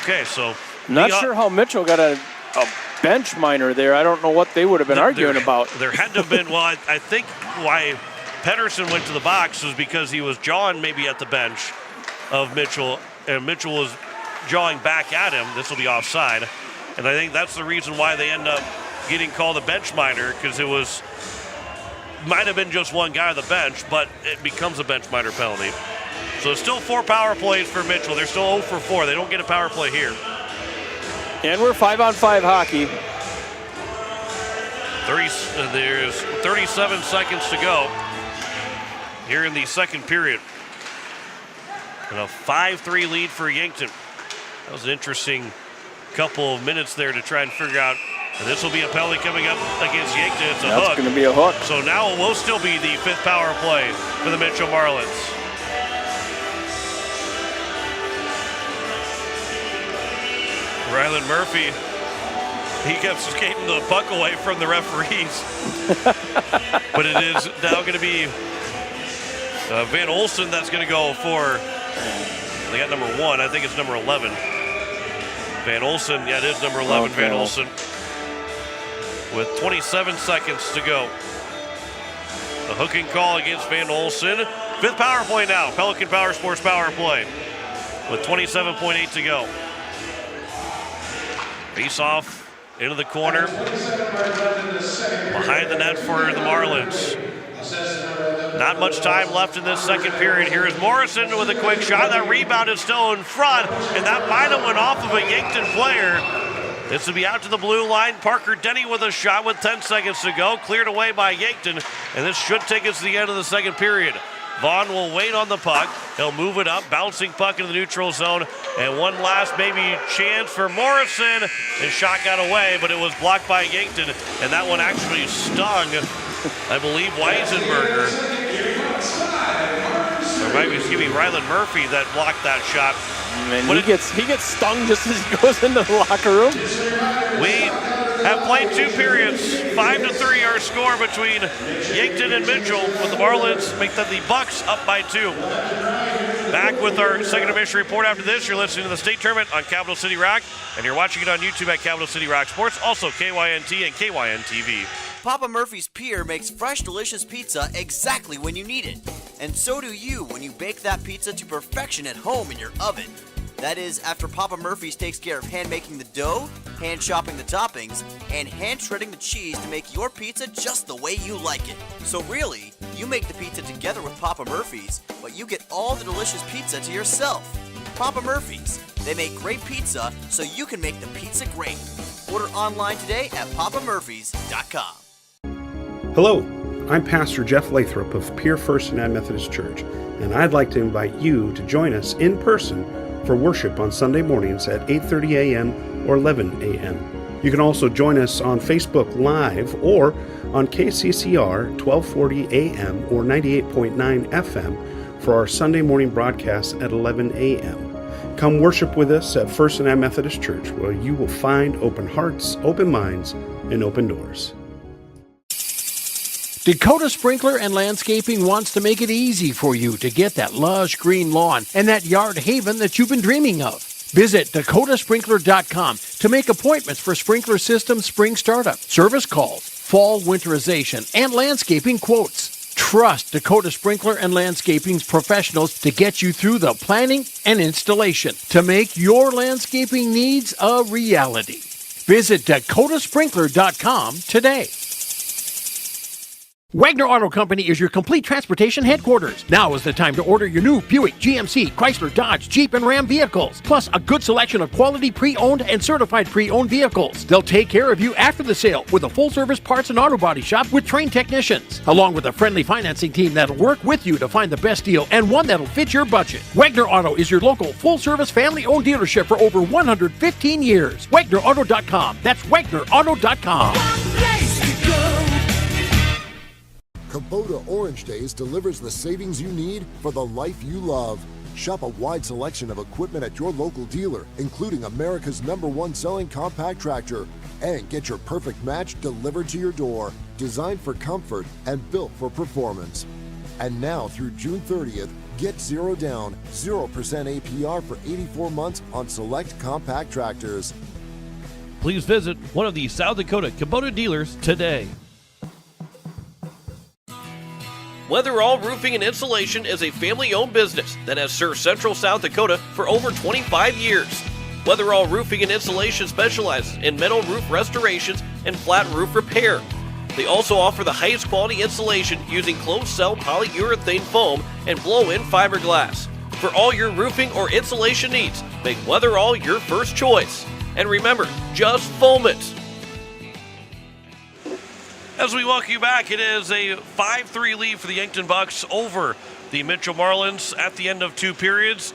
Okay, so not sure how Mitchell got a bench minor there. I don't know what they would have been arguing about. There had to have been. Well, I think why Pedersen went to the box was because he was jawing maybe at the bench of Mitchell, and Mitchell was jawing back at him. This will be offside, and I think that's the reason why they end up getting called a bench minor, because it might have been just one guy on the bench, but it becomes a bench minor penalty. So it's still 4 power plays for Mitchell. They're still 0 for 4. They don't get a power play here. And we're 5-on-5 hockey. There's 37 seconds to go here in the second period. And a 5-3 lead for Yankton. That was an interesting couple of minutes there to try and figure out. And this will be a penalty coming up against Yankton. It's a hook. That's going to be a hook. So now it will still be the 5th power play for the Mitchell Marlins. Rylan Murphy, he kept skating the puck away from the referees. But it is now going to be Van Olsen that's going to go for, they got number 1. I think it's number 11. Van Olsen, yeah, it is number 11, Okay. Van Olsen. With 27 seconds to go. The hooking call against Van Olsen. 5th power play now, Pelican Power Sports power play. With 27.8 to go. Face off into the corner. Behind the net for the Marlins. Not much time left in this second period. Here is Morrison with a quick shot. That rebound is still in front, and that might have went off of a Yankton player. This will be out to the blue line. Parker Denny with a shot with 10 seconds to go. Cleared away by Yankton, and this should take us to the end of the second period. Vaughn will wait on the puck. He'll move it up, bouncing puck into the neutral zone. And one last maybe chance for Morrison. His shot got away, but it was blocked by Yankton. And that one actually stung, I believe, Weisenberger. Or maybe, excuse me, Rylan Murphy that blocked that shot. And he gets stung just as he goes into the locker room. We have played 2 periods. 5-3 our score between Yankton and Mitchell, with the Marlins make the Bucks up by 2. Back with our second intermission report after this. You're listening to the state tournament on Capital City Rock, and you're watching it on YouTube at Capital City Rock Sports, also KYNT and KYN TV. Papa Murphy's Pier makes fresh, delicious pizza exactly when you need it. And so do you when you bake that pizza to perfection at home in your oven. That is after Papa Murphy's takes care of hand making the dough, hand chopping the toppings, and hand shredding the cheese to make your pizza just the way you like it. So really, you make the pizza together with Papa Murphy's, but you get all the delicious pizza to yourself. Papa Murphy's. They make great pizza so you can make the pizza great. Order online today at papamurphys.com. Hello, I'm Pastor Jeff Lathrop of Pier First United Methodist Church, and I'd like to invite you to join us in person for worship on Sunday mornings at 8:30 a.m. or 11 a.m. You can also join us on Facebook Live or on KCCR 1240 a.m. or 98.9 FM for our Sunday morning broadcast at 11 a.m. Come worship with us at First United Methodist Church, where you will find open hearts, open minds, and open doors. Dakota Sprinkler and Landscaping wants to make it easy for you to get that lush green lawn and that yard haven that you've been dreaming of. Visit dakotasprinkler.com to make appointments for sprinkler system spring startup, service calls, fall winterization, and landscaping quotes. Trust Dakota Sprinkler and Landscaping's professionals to get you through the planning and installation to make your landscaping needs a reality. Visit dakotasprinkler.com today. Wagner Auto Company is your complete transportation headquarters. Now is the time to order your new Buick, GMC, Chrysler, Dodge, Jeep, and Ram vehicles, plus a good selection of quality pre-owned and certified pre-owned vehicles. They'll take care of you after the sale with a full-service parts and auto body shop with trained technicians, along with a friendly financing team that'll work with you to find the best deal and one that'll fit your budget. Wagner Auto is your local full-service family-owned dealership for over 115 years. WagnerAuto.com. That's WagnerAuto.com. Kubota Orange Days delivers the savings you need for the life you love. Shop a wide selection of equipment at your local dealer, including America's #1 selling compact tractor. And get your perfect match delivered to your door, designed for comfort and built for performance. And now through June 30th, get 0 down, 0% APR for 84 months on select compact tractors. Please visit one of the South Dakota Kubota dealers today. Weatherall Roofing and Insulation is a family-owned business that has served Central South Dakota for over 25 years. Weatherall Roofing and Insulation specializes in metal roof restorations and flat roof repair. They also offer the highest quality insulation using closed-cell polyurethane foam and blow-in fiberglass. For all your roofing or insulation needs, make Weatherall your first choice. And remember, just foam it. As we welcome you back, it is a 5-3 lead for the Yankton Bucks over the Mitchell Marlins at the end of 2 periods.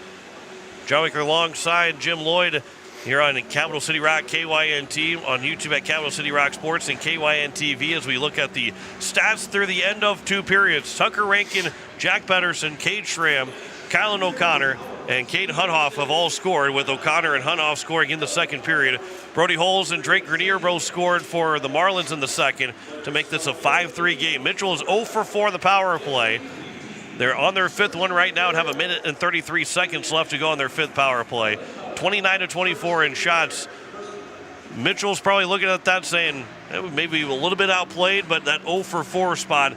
John Wicker alongside Jim Lloyd here on Capital City Rock KYNT, on YouTube at Capital City Rock Sports and KYN-TV as we look at the stats through the end of 2 periods. Tucker Rankin, Jack Pedersen, Cade Schramm, Kylan O'Connor, and Cade Hunhoff have all scored, with O'Connor and Hunhoff scoring in the second period. Brody Holes and Drake Grenier both scored for the Marlins in the second to make this a 5-3 game. Mitchell is 0 for 4 in the power play. They're on their 5th one right now and have 1 minute and 33 seconds left to go on their 5th power play. 29-24 in shots. Mitchell's probably looking at that saying, maybe a little bit outplayed, but that 0 for 4 spot,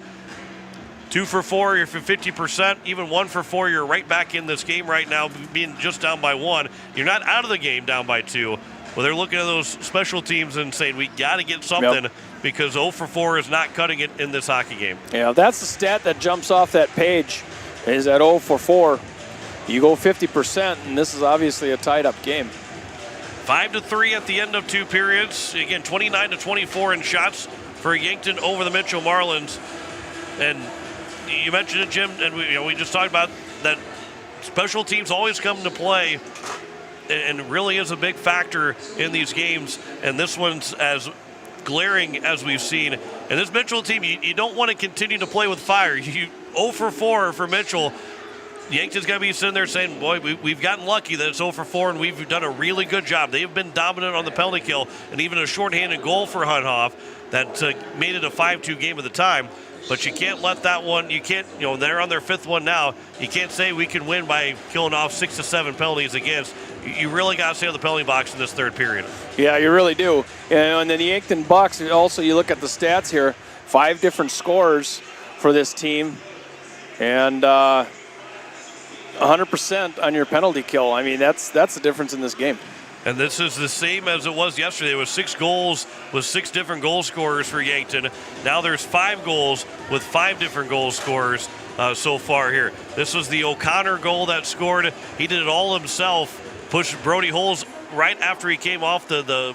2 for 4, you're for 50%. Even 1 for 4, you're right back in this game right now, being just down by 1. You're not out of the game down by 2. Well, they're looking at those special teams and saying, we got to get something, because 0 for 4 is not cutting it in this hockey game. Yeah, that's the stat that jumps off that page, is that 0 for 4. You go 50%, and this is obviously a tied-up game. 5-3 at the end of 2 periods. Again, 29-24 in shots for Yankton over the Mitchell Marlins. And you mentioned it, Jim, and we just talked about that special teams always come into play and really is a big factor in these games. And this one's as glaring as we've seen. And this Mitchell team, you don't want to continue to play with fire. 0 for 4 for Mitchell. Yankton's got to be sitting there saying, boy, we've gotten lucky that it's 0 for 4, and we've done a really good job. They've been dominant on the penalty kill, and even a shorthanded goal for Hunhoff that made it a 5-2 game at the time. But you can't let that one, you can't, they're on their 5th one now. You can't say we can win by killing off 6 to 7 penalties against. You really got to stay on the penalty box in this 3rd period. Yeah, you really do. And then the Yankton Bucks, also you look at the stats here, 5 different scorers for this team. And 100% on your penalty kill. I mean, that's the difference in this game. And this is the same as it was yesterday. It was 6 goals with 6 different goal scorers for Yankton. Now there's 5 goals with 5 different goal scorers so far here. This was the O'Connor goal that scored. He did it all himself. Pushed Brody Holes right after he came off the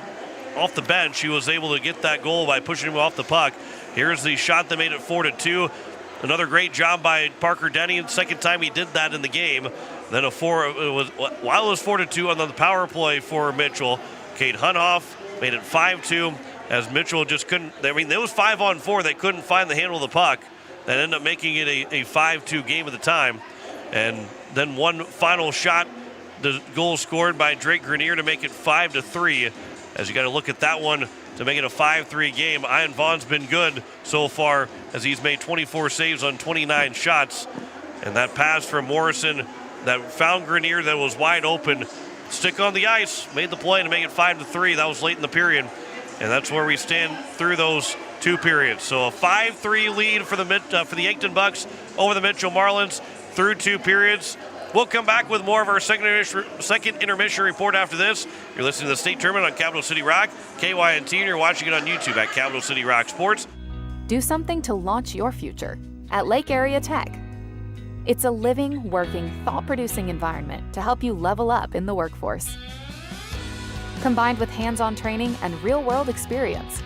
bench. He was able to get that goal by pushing him off the puck. Here's the shot that made it 4-2. Another great job by Parker Denny. Second time he did that in the game. Then while it was 4-2 on the power play for Mitchell, Cade Hunhoff made it 5-2 as Mitchell just couldn't. I mean, there was 5-on-4. They couldn't find the handle of the puck. That ended up making it a 5-2 game at the time. And then one final shot, the goal scored by Drake Grenier to make it 5-3. As you got to look at that one to make it a 5-3 game. Ian Vaughn's been good so far as he's made 24 saves on 29 shots. And that pass from Morrison that found Grenier that was wide open. Stick on the ice, made the play to make it 5-3. That was late in the period. And that's where we stand through those 2 periods. So a 5-3 lead for the Yankton Bucks over the Mitchell Marlins through 2 periods. We'll come back with more of our second intermission report after this. You're listening to the state tournament on Capital City Rock, KYNT, and you're watching it on YouTube at Capital City Rock Sports. Do something to launch your future at Lake Area Tech. It's a living, working, thought-producing environment to help you level up in the workforce. Combined with hands-on training and real-world experience,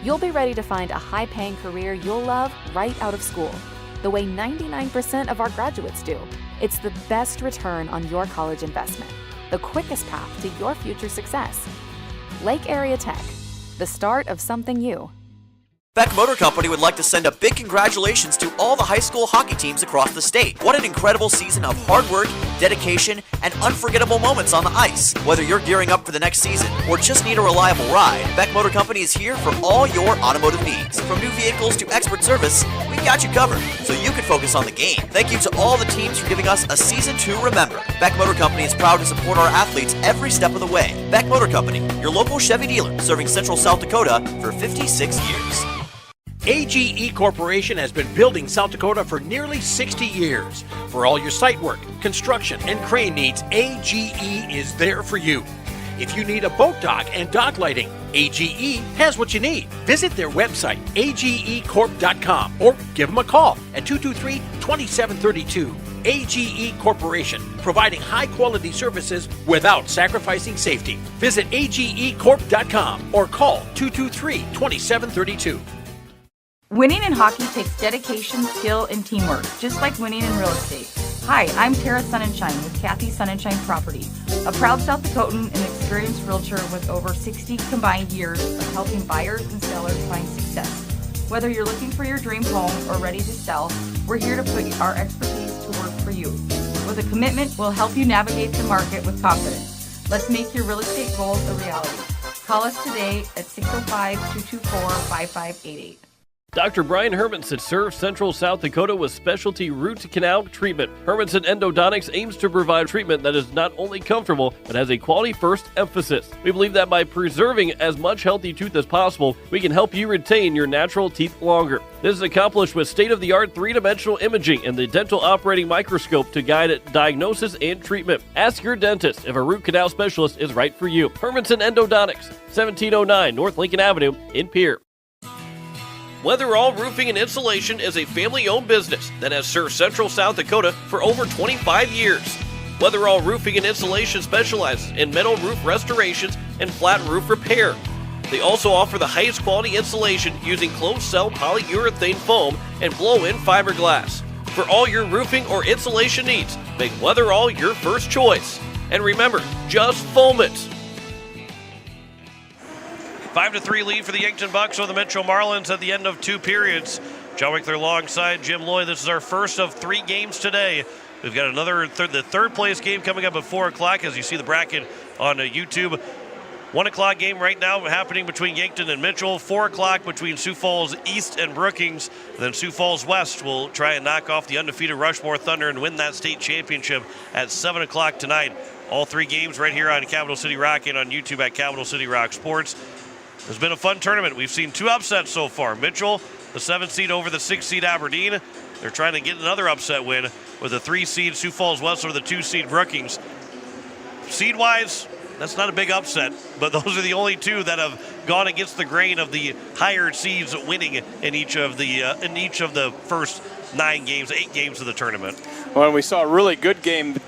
you'll be ready to find a high-paying career you'll love right out of school, the way 99% of our graduates do. It's the best return on your college investment, the quickest path to your future success. Lake Area Tech, the start of something new. Beck Motor Company would like to send a big congratulations to all the high school hockey teams across the state. What an incredible season of hard work, dedication, and unforgettable moments on the ice. Whether you're gearing up for the next season or just need a reliable ride, Beck Motor Company is here for all your automotive needs. From new vehicles to expert service, we've got you covered so you can focus on the game. Thank you to all the teams for giving us a season to remember. Beck Motor Company is proud to support our athletes every step of the way. Beck Motor Company, your local Chevy dealer, serving Central South Dakota for 56 years. AGE Corporation has been building South Dakota for nearly 60 years. For all your site work, construction, and crane needs, AGE is there for you. If you need a boat dock and dock lighting, AGE has what you need. Visit their website, agecorp.com, or give them a call at 223-2732. AGE Corporation, providing high-quality services without sacrificing safety. Visit agecorp.com or call 223-2732. Winning in hockey takes dedication, skill, and teamwork, just like winning in real estate. Hi, I'm Tara Sunshine with Kathy Sunshine Property, a proud South Dakotan and experienced realtor with over 60 combined years of helping buyers and sellers find success. Whether you're looking for your dream home or ready to sell, we're here to put our expertise to work for you. With a commitment, we'll help you navigate the market with confidence. Let's make your real estate goals a reality. Call us today at 605-224-5588. Dr. Brian Hermanson serves Central South Dakota with specialty root canal treatment. Hermanson Endodontics aims to provide treatment that is not only comfortable, but has a quality first emphasis. We believe that by preserving as much healthy tooth as possible, we can help you retain your natural teeth longer. This is accomplished with state-of-the-art three-dimensional imaging and the dental operating microscope to guide diagnosis and treatment. Ask your dentist if a root canal specialist is right for you. Hermanson Endodontics, 1709 North Lincoln Avenue in Pierre. Weatherall Roofing and Insulation is a family-owned business that has served Central South Dakota for over 25 years. Weatherall Roofing and Insulation specializes in metal roof restorations and flat roof repair. They also offer the highest quality insulation using closed-cell polyurethane foam and blow-in fiberglass. For all your roofing or insulation needs, make Weatherall your first choice. And remember, just foam it. 5-3 lead for the Yankton Bucks over the Mitchell Marlins at the end of 2 periods. John Wickler alongside Jim Lloyd. This is our first of 3 games today. We've got the third place game coming up at 4 o'clock as you see the bracket on YouTube. 1 o'clock game right now happening between Yankton and Mitchell. 4 o'clock between Sioux Falls East and Brookings. And then Sioux Falls West will try and knock off the undefeated Rushmore Thunder and win that state championship at 7 o'clock tonight. All 3 games right here on Capital City Rock and on YouTube at Capital City Rock Sports. It's been a fun tournament. We've seen 2 upsets so far. Mitchell, the 7th seed over the 6th seed Aberdeen. They're trying to get another upset win with the 3-seed Sioux Falls West over the 2-seed Brookings. Seed-wise, that's not a big upset, but those are the only two that have gone against the grain of the higher seeds winning in each of the first 8 games of the tournament. Well, we saw a really good game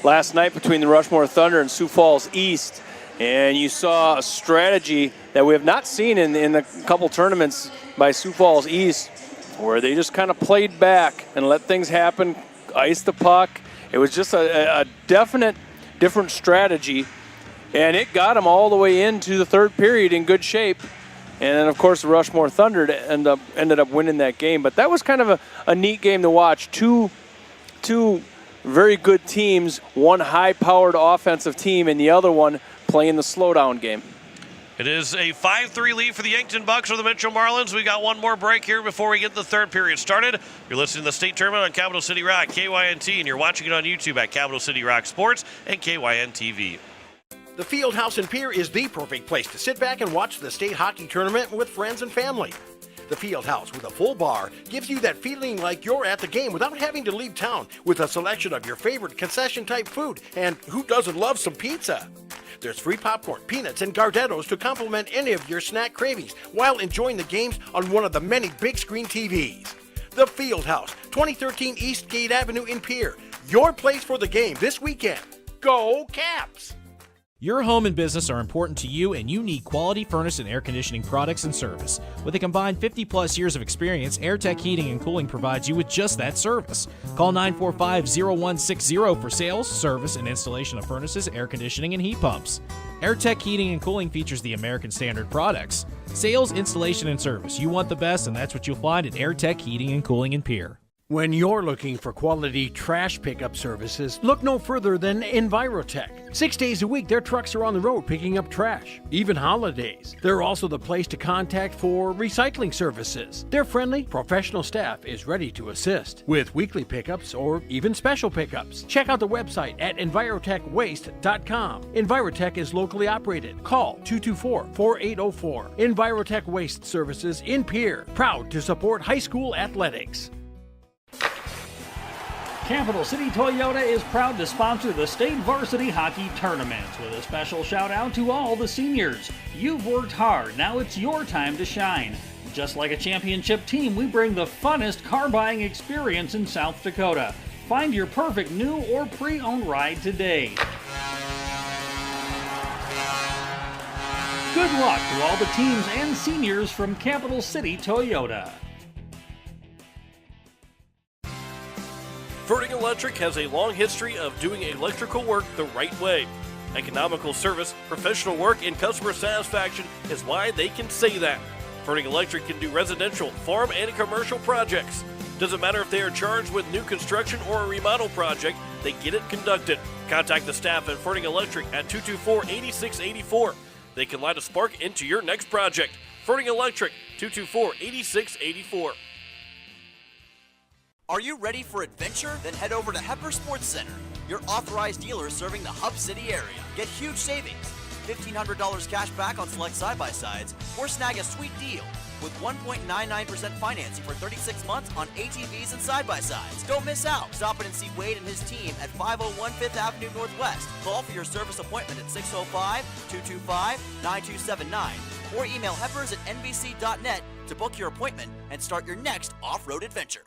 last night between the Rushmore Thunder and Sioux Falls East, and you saw a strategy that we have not seen in a couple tournaments by Sioux Falls East, where they just kind of played back and let things happen, iced the puck. It was just a definite different strategy, and it got them all the way into the third period in good shape. And then, of course, the Rushmore Thunder ended up winning that game. But that was kind of a neat game to watch. Two very good teams, one high-powered offensive team and the other one playing the slowdown game. It is a 5-3 lead for the Yankton Bucks or the Mitchell Marlins. We got one more break here before we get the third period started. You're listening to the state tournament on Capital City Rock, KYNT, and you're watching it on YouTube at Capital City Rock Sports and KYN TV. The Field House in Pierre is the perfect place to sit back and watch the state hockey tournament with friends and family. The Field House with a full bar gives you that feeling like you're at the game without having to leave town, with a selection of your favorite concession-type food, and who doesn't love some pizza? There's free popcorn, peanuts, and Gardettos to complement any of your snack cravings while enjoying the games on one of the many big screen TVs. The Field House, 2013 East Gate Avenue in Pierre. Your place for the game this weekend. Go Caps! Your home and business are important to you, and you need quality furnace and air conditioning products and service. With a combined 50-plus years of experience, AirTech Heating and Cooling provides you with just that service. Call 945-0160 for sales, service, and installation of furnaces, air conditioning, and heat pumps. AirTech Heating and Cooling features the American Standard products. Sales, installation, and service. You want the best, and that's what you'll find at AirTech Heating and Cooling in Pierre. When you're looking for quality trash pickup services, look no further than Envirotech. 6 days a week, their trucks are on the road picking up trash, even holidays. They're also the place to contact for recycling services. Their friendly, professional staff is ready to assist with weekly pickups or even special pickups. Check out the website at envirotechwaste.com. Envirotech is locally operated. Call 224-4804. Envirotech Waste Services in Pierre, proud to support high school athletics. Capital City Toyota is proud to sponsor the state varsity hockey tournaments with a special shout out to all the seniors. You've worked hard, now it's your time to shine. Just like a championship team, we bring the funnest car buying experience in South Dakota. Find your perfect new or pre-owned ride today. Good luck to all the teams and seniors from Capital City Toyota. Ferding Electric has a long history of doing electrical work the right way. Economical service, professional work, and customer satisfaction is why they can say that. Ferding Electric can do residential, farm, and commercial projects. Doesn't matter if they are charged with new construction or a remodel project, they get it conducted. Contact the staff at Ferding Electric at 224-8684. They can light a spark into your next project. Ferding Electric, 224-8684. Are you ready for adventure? Then head over to Hepper Sports Center, your authorized dealer serving the Hub City area. Get huge savings, $1,500 cash back on select side-by-sides, or snag a sweet deal with 1.99% financing for 36 months on ATVs and side-by-sides. Don't miss out. Stop in and see Wade and his team at 501 5th Avenue Northwest. Call for your service appointment at 605-225-9279 or email heppers@nbc.net to book your appointment and start your next off-road adventure.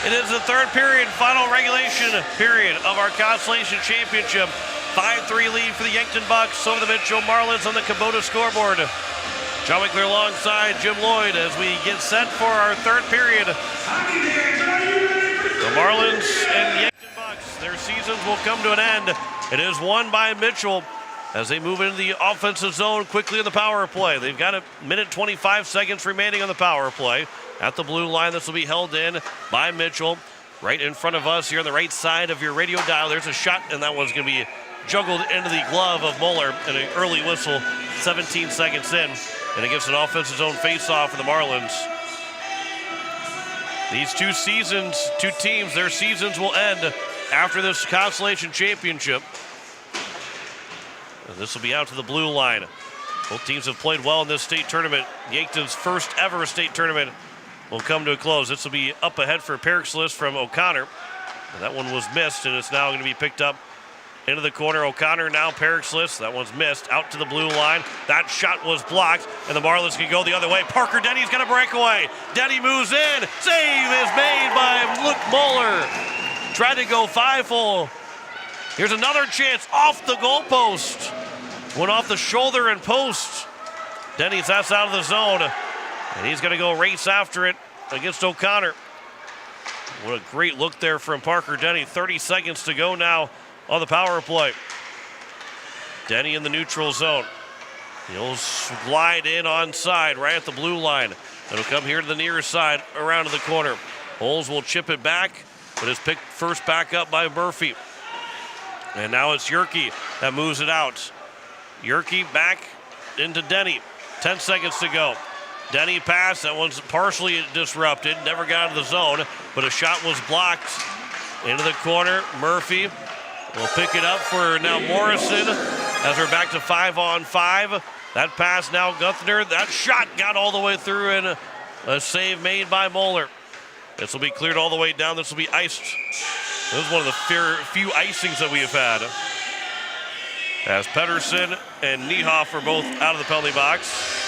It is the third period, final regulation period of our Consolation Championship. 5-3 lead for the Yankton Bucks over the Mitchell Marlins on the Kubota scoreboard. John Wickler alongside Jim Lloyd as we get set for our third period. The Marlins and Yankton Bucks, their seasons will come to an end. It is won by Mitchell as they move into the offensive zone quickly in the power play. They've got a minute 25 seconds remaining on the power play. At the blue line, this will be held in by Mitchell. Right in front of us here on the right side of your radio dial. There's a shot, and that one's going to be juggled into the glove of Mueller in an early whistle, 17 seconds in. And it gets an offensive zone face-off for the Marlins. These two teams, their seasons will end after this Consolation Championship. And this will be out to the blue line. Both teams have played well in this state tournament. Yankton's first ever state tournament will come to a close. This will be up ahead for Perixlis from O'Connor. And that one was missed, and it's now going to be picked up into the corner. O'Connor now Perixlis. That one's missed. Out to the blue line. That shot was blocked, and the Marlins can go the other way. Parker Denny's going to break away. Denny moves in. Save is made by Luke Moeller. Tried to go 5-hole. Here's another chance off the goalpost. Went off the shoulder and post. Denny's that's out of the zone, and he's going to go race after it against O'Connor. What a great look there from Parker Denny. 30 seconds to go now on the power play. Denny in the neutral zone. He'll slide in onside right at the blue line. It'll come here to the near side around to the corner. Holes will chip it back, but is picked first back up by Murphy. And now it's Yerke that moves it out. Yerke back into Denny. 10 seconds to go. Denny pass, that one's partially disrupted, never got out of the zone, but a shot was blocked into the corner. Murphy will pick it up for now Morrison as we're back to 5-on-5. That pass now Guthner. That shot got all the way through and a save made by Moeller. This will be cleared all the way down. This will be iced. This is one of the few icings that we have had. As Pedersen and Niehoff are both out of the penalty box.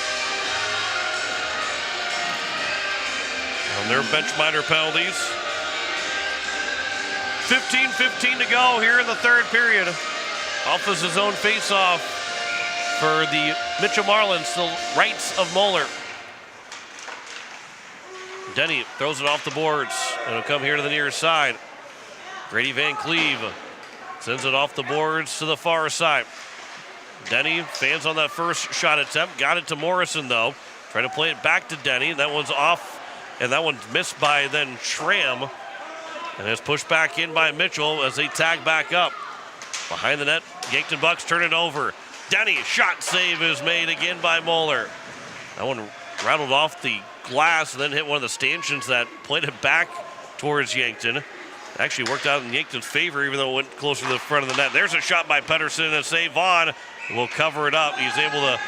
On their bench minor penalties. 15-15 to go here in the third period. Off is his own face-off for the Mitchell Marlins, the rights of Moeller. Denny throws it off the boards. It'll come here to the near side. Grady Van Cleve sends it off the boards to the far side. Denny fans on that first shot attempt. Got it to Morrison, though. Trying to play it back to Denny. That one's off, and that one's missed by then Schramm. And it's pushed back in by Mitchell as they tag back up. Behind the net, Yankton Bucks turn it over. Denny, shot save is made again by Moeller. That one rattled off the glass and then hit one of the stanchions that played it back towards Yankton. Actually worked out in Yankton's favor, even though it went closer to the front of the net. There's a shot by Pedersen and a save. Vaughn will cover it up. He's able to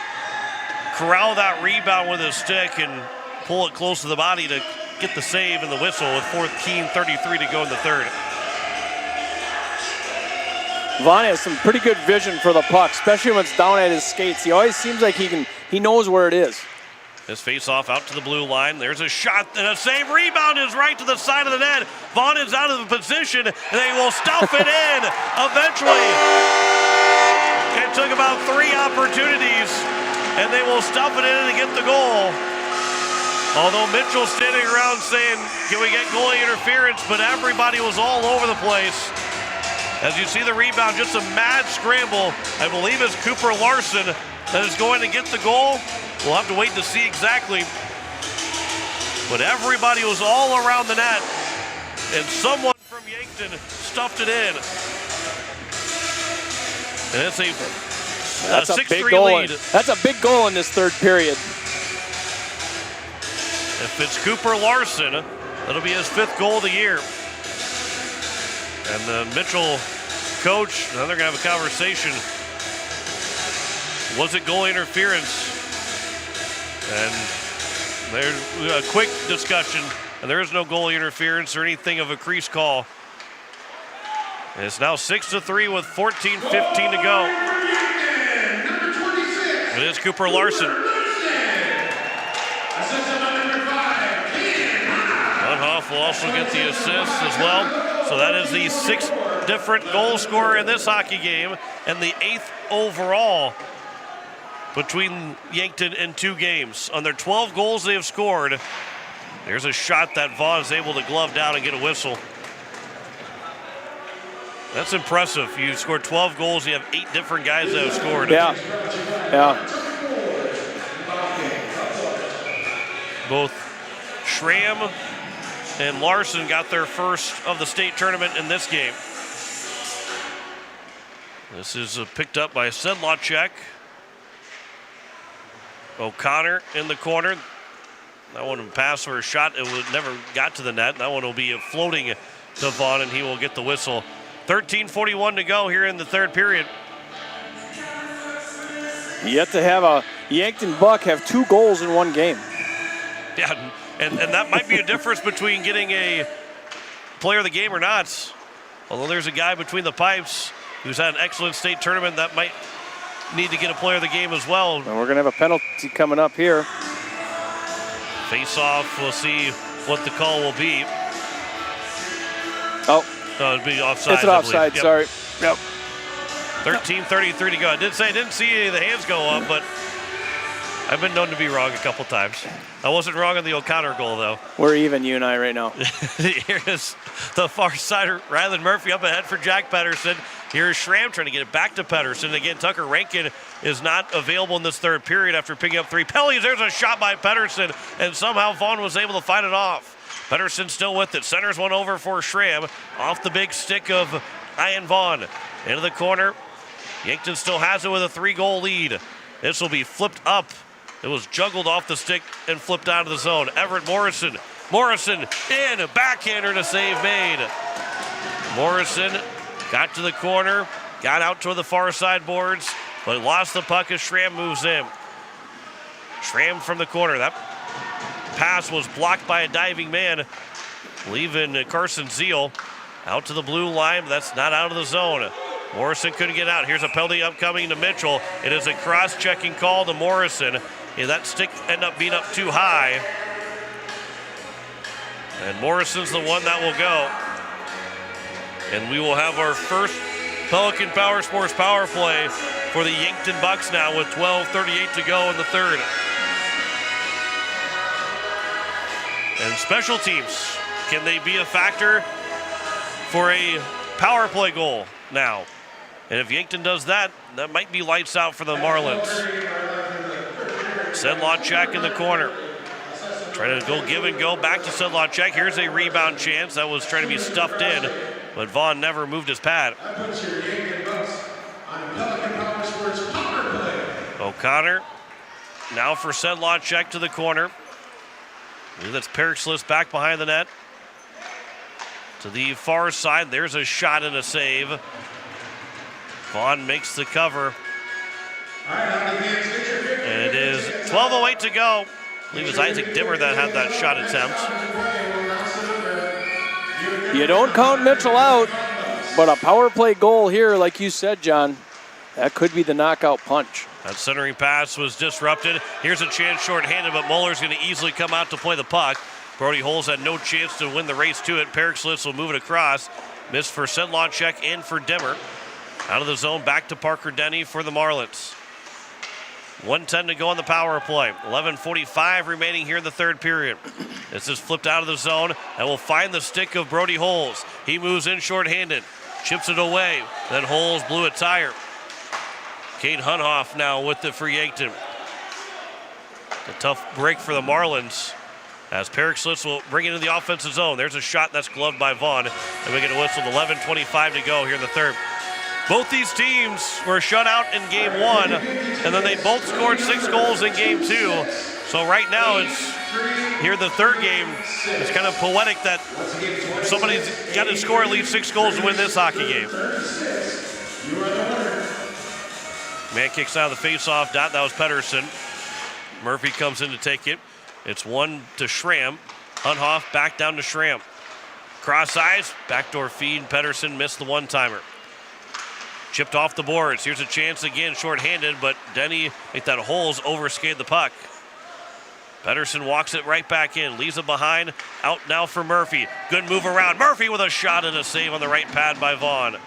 corral that rebound with his stick and pull it close to the body to get the save and the whistle with 14:33 to go in the third. Vaughn has some pretty good vision for the puck, especially when it's down at his skates. He always seems like he knows where it is. His face-off out to the blue line. There's a shot and a save. Rebound is right to the side of the net. Vaughn is out of the position, and they will stuff it in eventually. It took about 3 opportunities, and they will stuff it in to get the goal. Although Mitchell's standing around saying, can we get goalie interference? But everybody was all over the place. As you see the rebound, just a mad scramble. I believe it's Cooper Larson that is going to get the goal. We'll have to wait to see exactly. But everybody was all around the net, and someone from Yankton stuffed it in. And it's a 6-3 lead. That's a big goal in this third period. If it's Cooper Larson, that'll be his 5th goal of the year. And the Mitchell coach, now they're going to have a conversation. Was it goal interference? And there's a quick discussion, and there is no goal interference or anything of a crease call. And it's now 6-3 with 14:15 to go. It is Cooper Larson. Unhoff will also get the assist as well. So that is the 6th different goal scorer in this hockey game and the 8th overall between Yankton in 2 games. On their 12 goals they have scored, there's a shot that Vaughn is able to glove down and get a whistle. That's impressive. You scored 12 goals, you have 8 different guys that have scored. Yeah. Both Schramm and Larson got their first of the state tournament in this game. This is picked up by Sedlacek. O'Connor in the corner. That one will pass for a shot. It never got to the net. That one will be floating to Vaughn, and he will get the whistle. 13:41 to go here in the third period. Yet to have a Yankton Buck have 2 goals in one game. Yeah, And that might be a difference between getting a player of the game or not. Although there's a guy between the pipes who's had an excellent state tournament that might need to get a player of the game as well. And we're going to have a penalty coming up here. Face off, we'll see what the call will be. Oh. No, it'd be offside. It's an offside, Yep. sorry. Yep. 13:33 to go. I didn't see any of the hands go up, but I've been known to be wrong a couple times. I wasn't wrong on the O'Connor goal, though. We're even, you and I, right now. Here's the far side. Ryland Murphy up ahead for Jack Pedersen. Here's Schramm trying to get it back to Pedersen. Again, Tucker Rankin is not available in this third period after picking up 3 penalties. There's a shot by Pedersen, and somehow Vaughn was able to fight it off. Pedersen still with it. Centers one over for Schramm. Off the big stick of Ian Vaughn. Into the corner. Yankton still has it with a 3-goal lead. This will be flipped up. It was juggled off the stick and flipped out of the zone. Everett Morrison. Morrison in. Backhander and a save made. Morrison got to the corner. Got out toward the far side boards. But lost the puck as Schramm moves in. Schramm from the corner. That pass was blocked by a diving man, leaving Carson Zeal out to the blue line. That's not out of the zone. Morrison couldn't get out. Here's a penalty upcoming to Mitchell. It is a cross-checking call to Morrison. That stick ended up being up too high. And Morrison's the one that will go. And we will have our first Pelican Power Sports power play for the Yankton Bucks now with 12:38 to go in the third. And special teams, can they be a factor for a power play goal now? And if Yankton does that, that might be lights out for the Marlins. Sedlacek in the corner. Trying to go give and go back to Sedlacek. Here's a rebound chance that was trying to be stuffed in, but Vaughn never moved his pad. O'Connor now for Sedlacek to the corner. I believe that's Perixlis back behind the net. To the far side, there's a shot and a save. Vaughn makes the cover. And it is 12:08 to go. I believe it was Isaac Dimmer that had that shot attempt. You don't count Mitchell out, but a power play goal here, like you said, John, that could be the knockout punch. That centering pass was disrupted. Here's a chance shorthanded, but Muller's going to easily come out to play the puck. Brody Holes had no chance to win the race to it. Perixlis will move it across. Missed for Sedlacek and for Dimmer. Out of the zone, back to Parker Denny for the Marlins. 1:10 to go on the power play. 11:45 remaining here in the third period. This is flipped out of the zone and will find the stick of Brody Holes. He moves in shorthanded, chips it away. Then Holes blew a tire. Kate Hunhoff now with it for Yankton. A tough break for the Marlins as Perixlis will bring it into the offensive zone. There's a shot that's gloved by Vaughn. And we get a whistle. 11:25 to go here in the third. Both these teams were shut out in game one, and then they both scored 6 goals in game 2. So right now it's here the third game. It's kind of poetic that somebody's got to score at least 6 goals to win this hockey game. Man kicks out of the faceoff dot. That was Pedersen. Murphy comes in to take it. It's 1 to Schramm. Hunhoff back down to Schramm. Cross eyes, backdoor feed. Pedersen missed the one-timer. Chipped off the boards. Here's a chance again, shorthanded, but Denny, like that Holes, overskated the puck. Pedersen walks it right back in, leaves it behind. Out now for Murphy. Good move around. Murphy with a shot and a save on the right pad by Vaughn.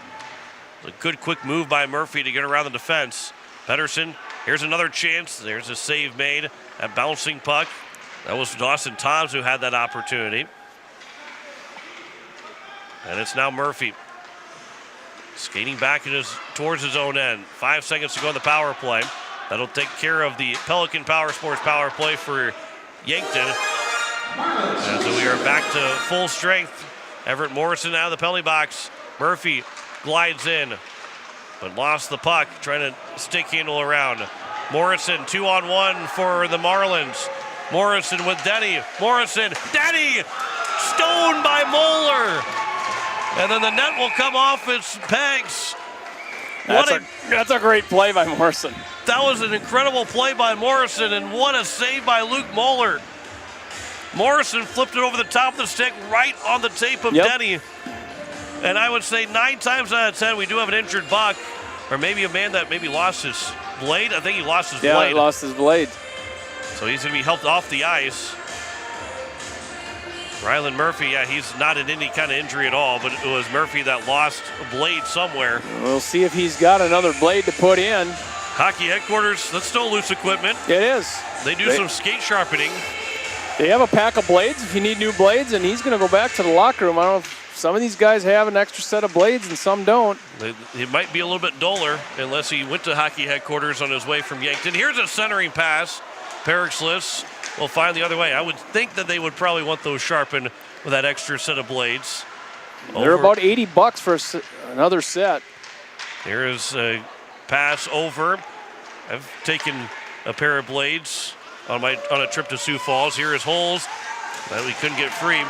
A good quick move by Murphy to get around the defense. Pedersen, here's another chance. There's a save made. That bouncing puck. That was Dawson Toms who had that opportunity. And it's now Murphy. Skating back towards his own end. 5 seconds to go on the power play. That'll take care of the Pelican Power Sports power play for Yankton. And so we are back to full strength. Everett Morrison out of the penalty box. Murphy glides in, but lost the puck, trying to stick handle around. Morrison 2-on-1 for the Marlins. Morrison with Denny. Morrison, Denny, stoned by Moeller. And then the net will come off its pegs. That's a great play by Morrison. That was an incredible play by Morrison, and what a save by Luke Moeller. Morrison flipped it over the top of the stick right on the tape of Denny. And I would say 9 times out of 10, we do have an injured buck, or maybe a man that maybe lost his blade. I think he lost his blade. Yeah, he lost his blade. So he's going to be helped off the ice. Rylan Murphy, yeah, he's not in any kind of injury at all, but it was Murphy that lost a blade somewhere. We'll see if he's got another blade to put in. Hockey headquarters, that's still loose equipment. It is. They do some skate sharpening. They have a pack of blades if you need new blades, and he's going to go back to the locker room. I don't know if some of these guys have an extra set of blades and some don't. It might be a little bit duller unless he went to hockey headquarters on his way from Yankton. Here's a centering pass. Perixlis will find the other way. I would think that they would probably want those sharpened with that extra set of blades. They're about $80 for another set. Here is a pass over. I've taken a pair of blades on a trip to Sioux Falls. Here is Holes that we couldn't get free.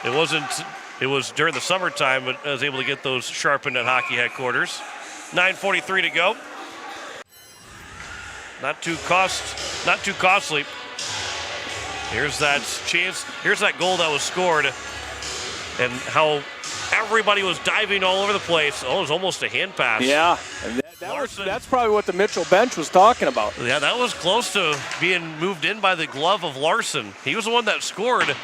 It was during the summertime, but I was able to get those sharpened at hockey headquarters. 9:43 to go. Not too costly. Here's that chance. Here's that goal that was scored, and how everybody was diving all over the place. Oh, it was almost a hand pass. Yeah, that's probably what the Mitchell bench was talking about. Yeah, that was close to being moved in by the glove of Larson. He was the one that scored.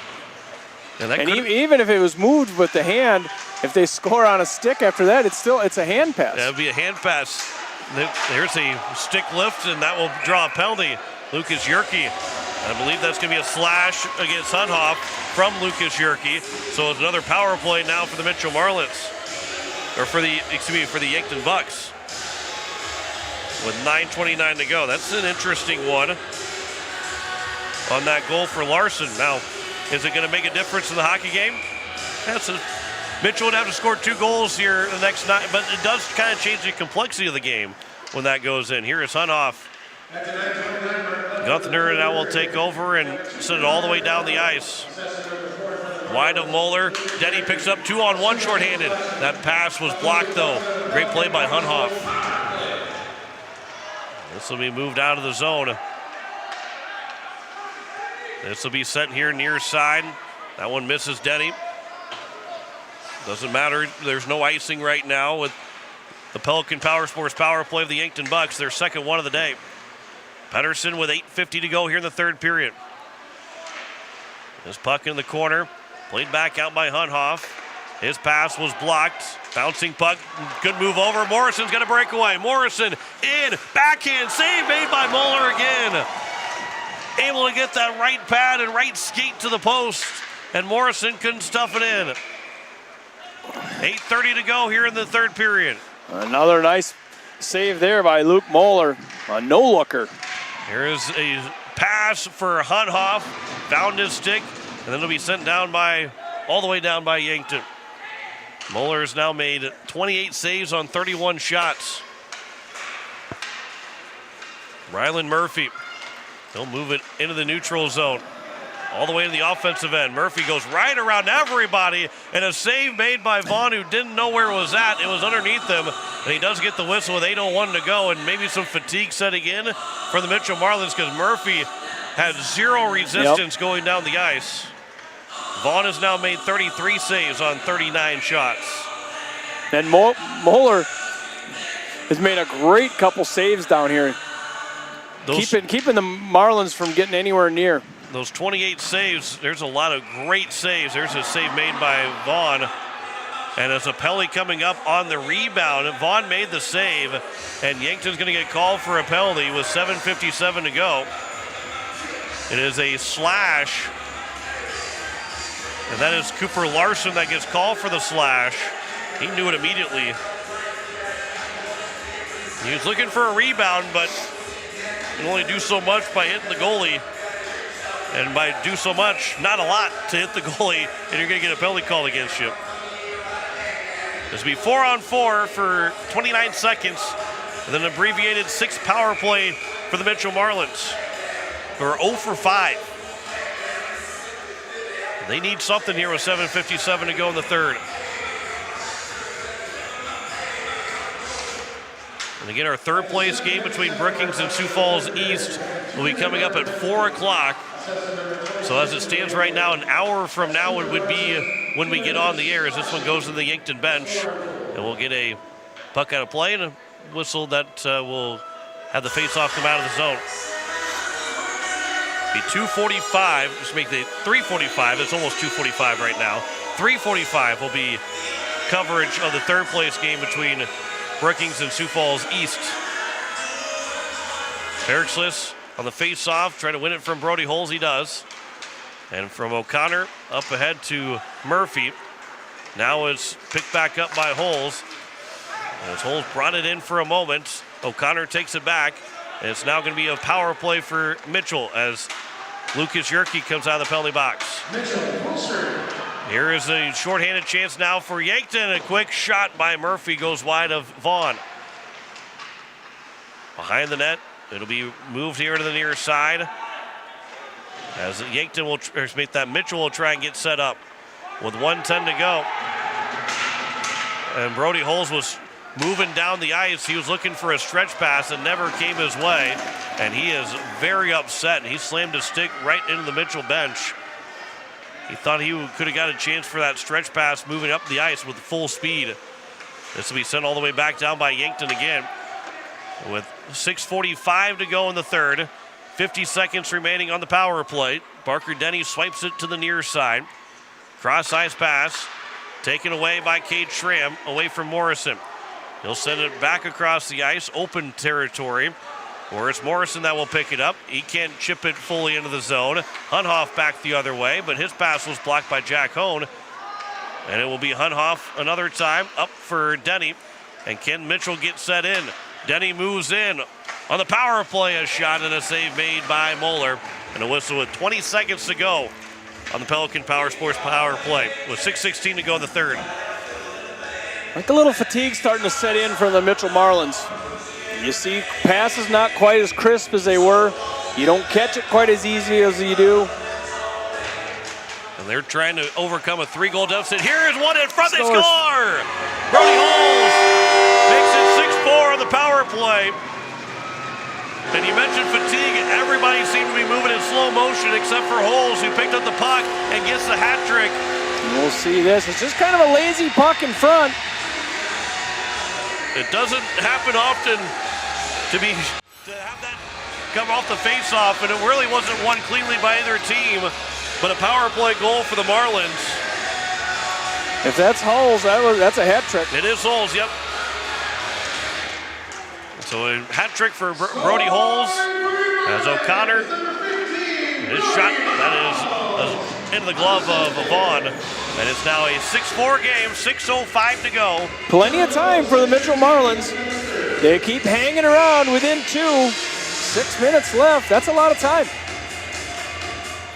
And even if it was moved with the hand, if they score on a stick after that, it's a hand pass. That would be a hand pass. There's a stick lift, and that will draw a penalty. Lucas Yerke. I believe that's going to be a slash against Hunhoff from Lucas Yerke. So it's another power play now for the Mitchell Marlins, or for the Yankton Bucks. With 9:29 to go, that's an interesting one on that goal for Larson. Now, is it going to make a difference in the hockey game? Mitchell would have to score 2 goals here the next night, but it does kind of change the complexity of the game when that goes in. Here is Hunhoff. Gunther now will take over and send it all the way down the ice. Wide of Moeller. Denny picks up 2-on-1 shorthanded. That pass was blocked, though. Great play by Hunhoff. This will be moved out of the zone. This will be sent here near side. That one misses Denny. Doesn't matter. There's no icing right now with the Pelican Power Sports power play of the Yankton Bucks, their second one of the day. Pedersen with 8:50 to go here in the third period. This puck in the corner, played back out by Hunhoff. His pass was blocked. Bouncing puck, good move over. Morrison's going to break away. Morrison in, backhand save made by Moeller again. Able to get that right pad and right skate to the post, and Morrison couldn't stuff it in. 8:30 to go here in the third period. Another nice save there by Luke Moeller, a no-looker. Here's a pass for Hunhoff, found his stick, and then it'll be sent down all the way down by Yankton. Moeller has now made 28 saves on 31 shots. Rylan Murphy, he'll move it into the neutral zone. All the way to the offensive end. Murphy goes right around everybody, and a save made by Vaughn, who didn't know where it was at. It was underneath him, and he does get the whistle with 8:01 to go, and maybe some fatigue setting in for the Mitchell Marlins because Murphy had zero resistance going down the ice. Vaughn has now made 33 saves on 39 shots. And Moeller has made a great couple saves down here, keeping the Marlins from getting anywhere near. Those 28 saves, there's a lot of great saves. There's a save made by Vaughn. And as a penalty coming up on the rebound, Vaughn made the save, and Yankton's going to get called for a penalty with 7:57 to go. It is a slash, and that is Cooper Larson that gets called for the slash. He knew it immediately. He was looking for a rebound, but can only do so much by hitting the goalie. And by do so much, not a lot to hit the goalie, and you're going to get a penalty called against you. This will be 4-on-4 for 29 seconds, and then an abbreviated 6 power play for the Mitchell Marlins, who are 0 for 5. They need something here with 7:57 to go in the third. And again, our third place game between Brookings and Sioux Falls East will be coming up at 4 o'clock. So as it stands right now, an hour from now it would be when we get on the air, as this one goes to the Yankton bench. And we'll get a puck out of play and a whistle that will have the face-off come out of the zone. Be 2:45, just make the 3:45, it's almost 2:45 right now. 3:45 will be coverage of the third place game between Brookings and Sioux Falls East. Perixlis on the face-off, trying to win it from Brody Holes, he does. And from O'Connor, up ahead to Murphy. Now it's picked back up by Holes. As Holes brought it in for a moment, O'Connor takes it back. And it's now going to be a power play for Mitchell as Lucas Yerke comes out of the penalty box. Here is a shorthanded chance now for Yankton. A quick shot by Murphy goes wide of Vaughn. Behind the net, it'll be moved here to the near side. As Yankton will make that, Mitchell will try and get set up with 1:10 to go. And Brody Holes was moving down the ice. He was looking for a stretch pass and never came his way. And he is very upset. And he slammed his stick right into the Mitchell bench. He thought he could have got a chance for that stretch pass moving up the ice with full speed. This will be sent all the way back down by Yankton again. With 6:45 to go in the third. 50 seconds remaining on the power play. Parker Denny swipes it to the near side. Cross-ice pass taken away by Cade Schramm away from Morrison. He'll send it back across the ice, open territory, where it's Morrison that will pick it up. He can't chip it fully into the zone. Hunhoff back the other way, but his pass was blocked by Jack Hone. And it will be Hunhoff another time up for Denny. And Ken Mitchell gets set in. Denny moves in. On the power play, a shot and a save made by Moeller. And a whistle with 20 seconds to go on the Pelican Power Sports power play with 6:16 to go in the third. Like a little fatigue starting to set in for the Mitchell Marlins. You see passes not quite as crisp as they were. You don't catch it quite as easy as you do. And they're trying to overcome a 3-goal deficit. Here is one in front, they score! Brody Holes makes it 6-4 on the power play. And you mentioned fatigue. Everybody seemed to be moving in slow motion except for Holes, who picked up the puck and gets the hat trick. We'll see this. It's just kind of a lazy puck in front. It doesn't happen often to have that come off the face-off, and it really wasn't won cleanly by either team, but a power play goal for the Marlins. If that's Holes, that's a hat trick. It is Holes, yep. So a hat trick for Brody Holes as O'Connor. His shot, that is into the glove of Vaughn. And it's now a 6-4 game, 6:05 to go. Plenty of time for the Mitchell Marlins. They keep hanging around within 2. 6 minutes left. That's a lot of time.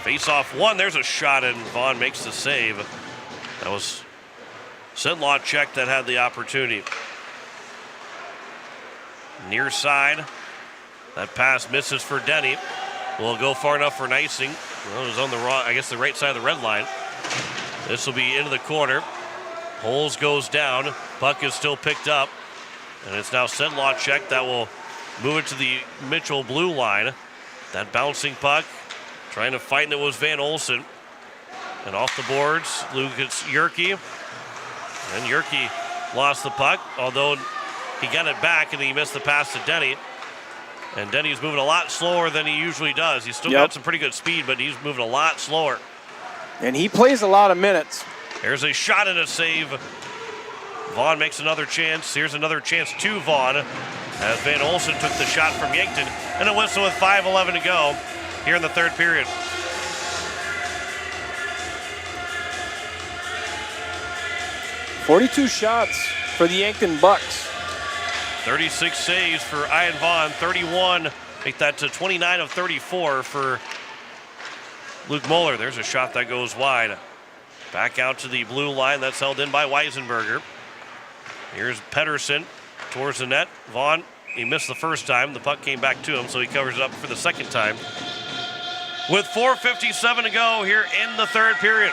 Face-off one. There's a shot, and Vaughn makes the save. That was Sedlacek that had the opportunity. Near side. That pass misses for Denny. Will go far enough for Neising. Well, it was on the wrong, I guess the right side of the red line. This will be into the corner. Holes goes down. Puck is still picked up. And it's now Sedlacek that will move it to the Mitchell blue line. That bouncing puck. Trying to fight, and it was Van Olsen. And off the boards, Lucas Yerke. And Yerke lost the puck, although he got it back and he missed the pass to Denny. And Denny's moving a lot slower than he usually does. He's still got some pretty good speed, but he's moving a lot slower. And he plays a lot of minutes. There's a shot and a save. Vaughn makes another chance. Here's another chance to Vaughn as Van Olsen took the shot from Yankton. And a whistle with 5:11 to go here in the third period. .42 shots for the Yankton Bucks. 36 saves for Ian Vaughn, 31. Make that to 29 of 34 for Luke Moeller. There's a shot that goes wide. Back out to the blue line. That's held in by Weisenberger. Here's Pedersen towards the net. Vaughn, he missed the first time. The puck came back to him, so he covers it up for the second time. With 4:57 to go here in the third period.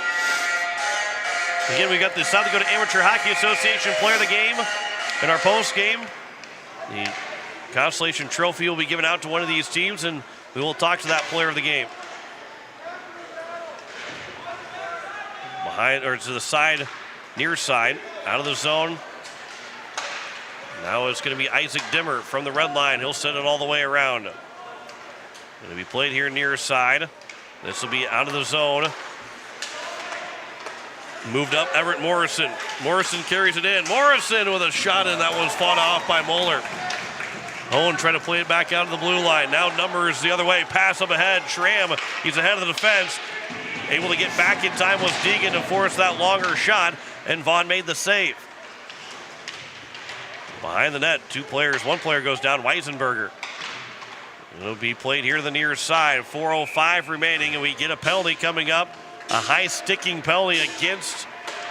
Again, we got the South Dakota Amateur Hockey Association Player of the Game in our post game. The Consolation Trophy will be given out to one of these teams, and we will talk to that Player of the Game. behind, or to the side, near side, out of the zone. Now it's going to be Isaac Dimmer from the red line. He'll send it all the way around. Going to be played here near side. This will be out of the zone. Moved up, Everett Morrison. Morrison carries it in. Morrison with a shot, and that was fought off by Moeller. Owen trying to play it back out of the blue line. Now numbers the other way. Pass up ahead. Schramm, he's ahead of the defense. Able to get back in time was Deegan to force that longer shot, and Vaughn made the save. Behind the net, two players. One player goes down, Weisenberger. It'll be played here to the near side. 4:05 remaining, and we get a penalty coming up. A high sticking penalty against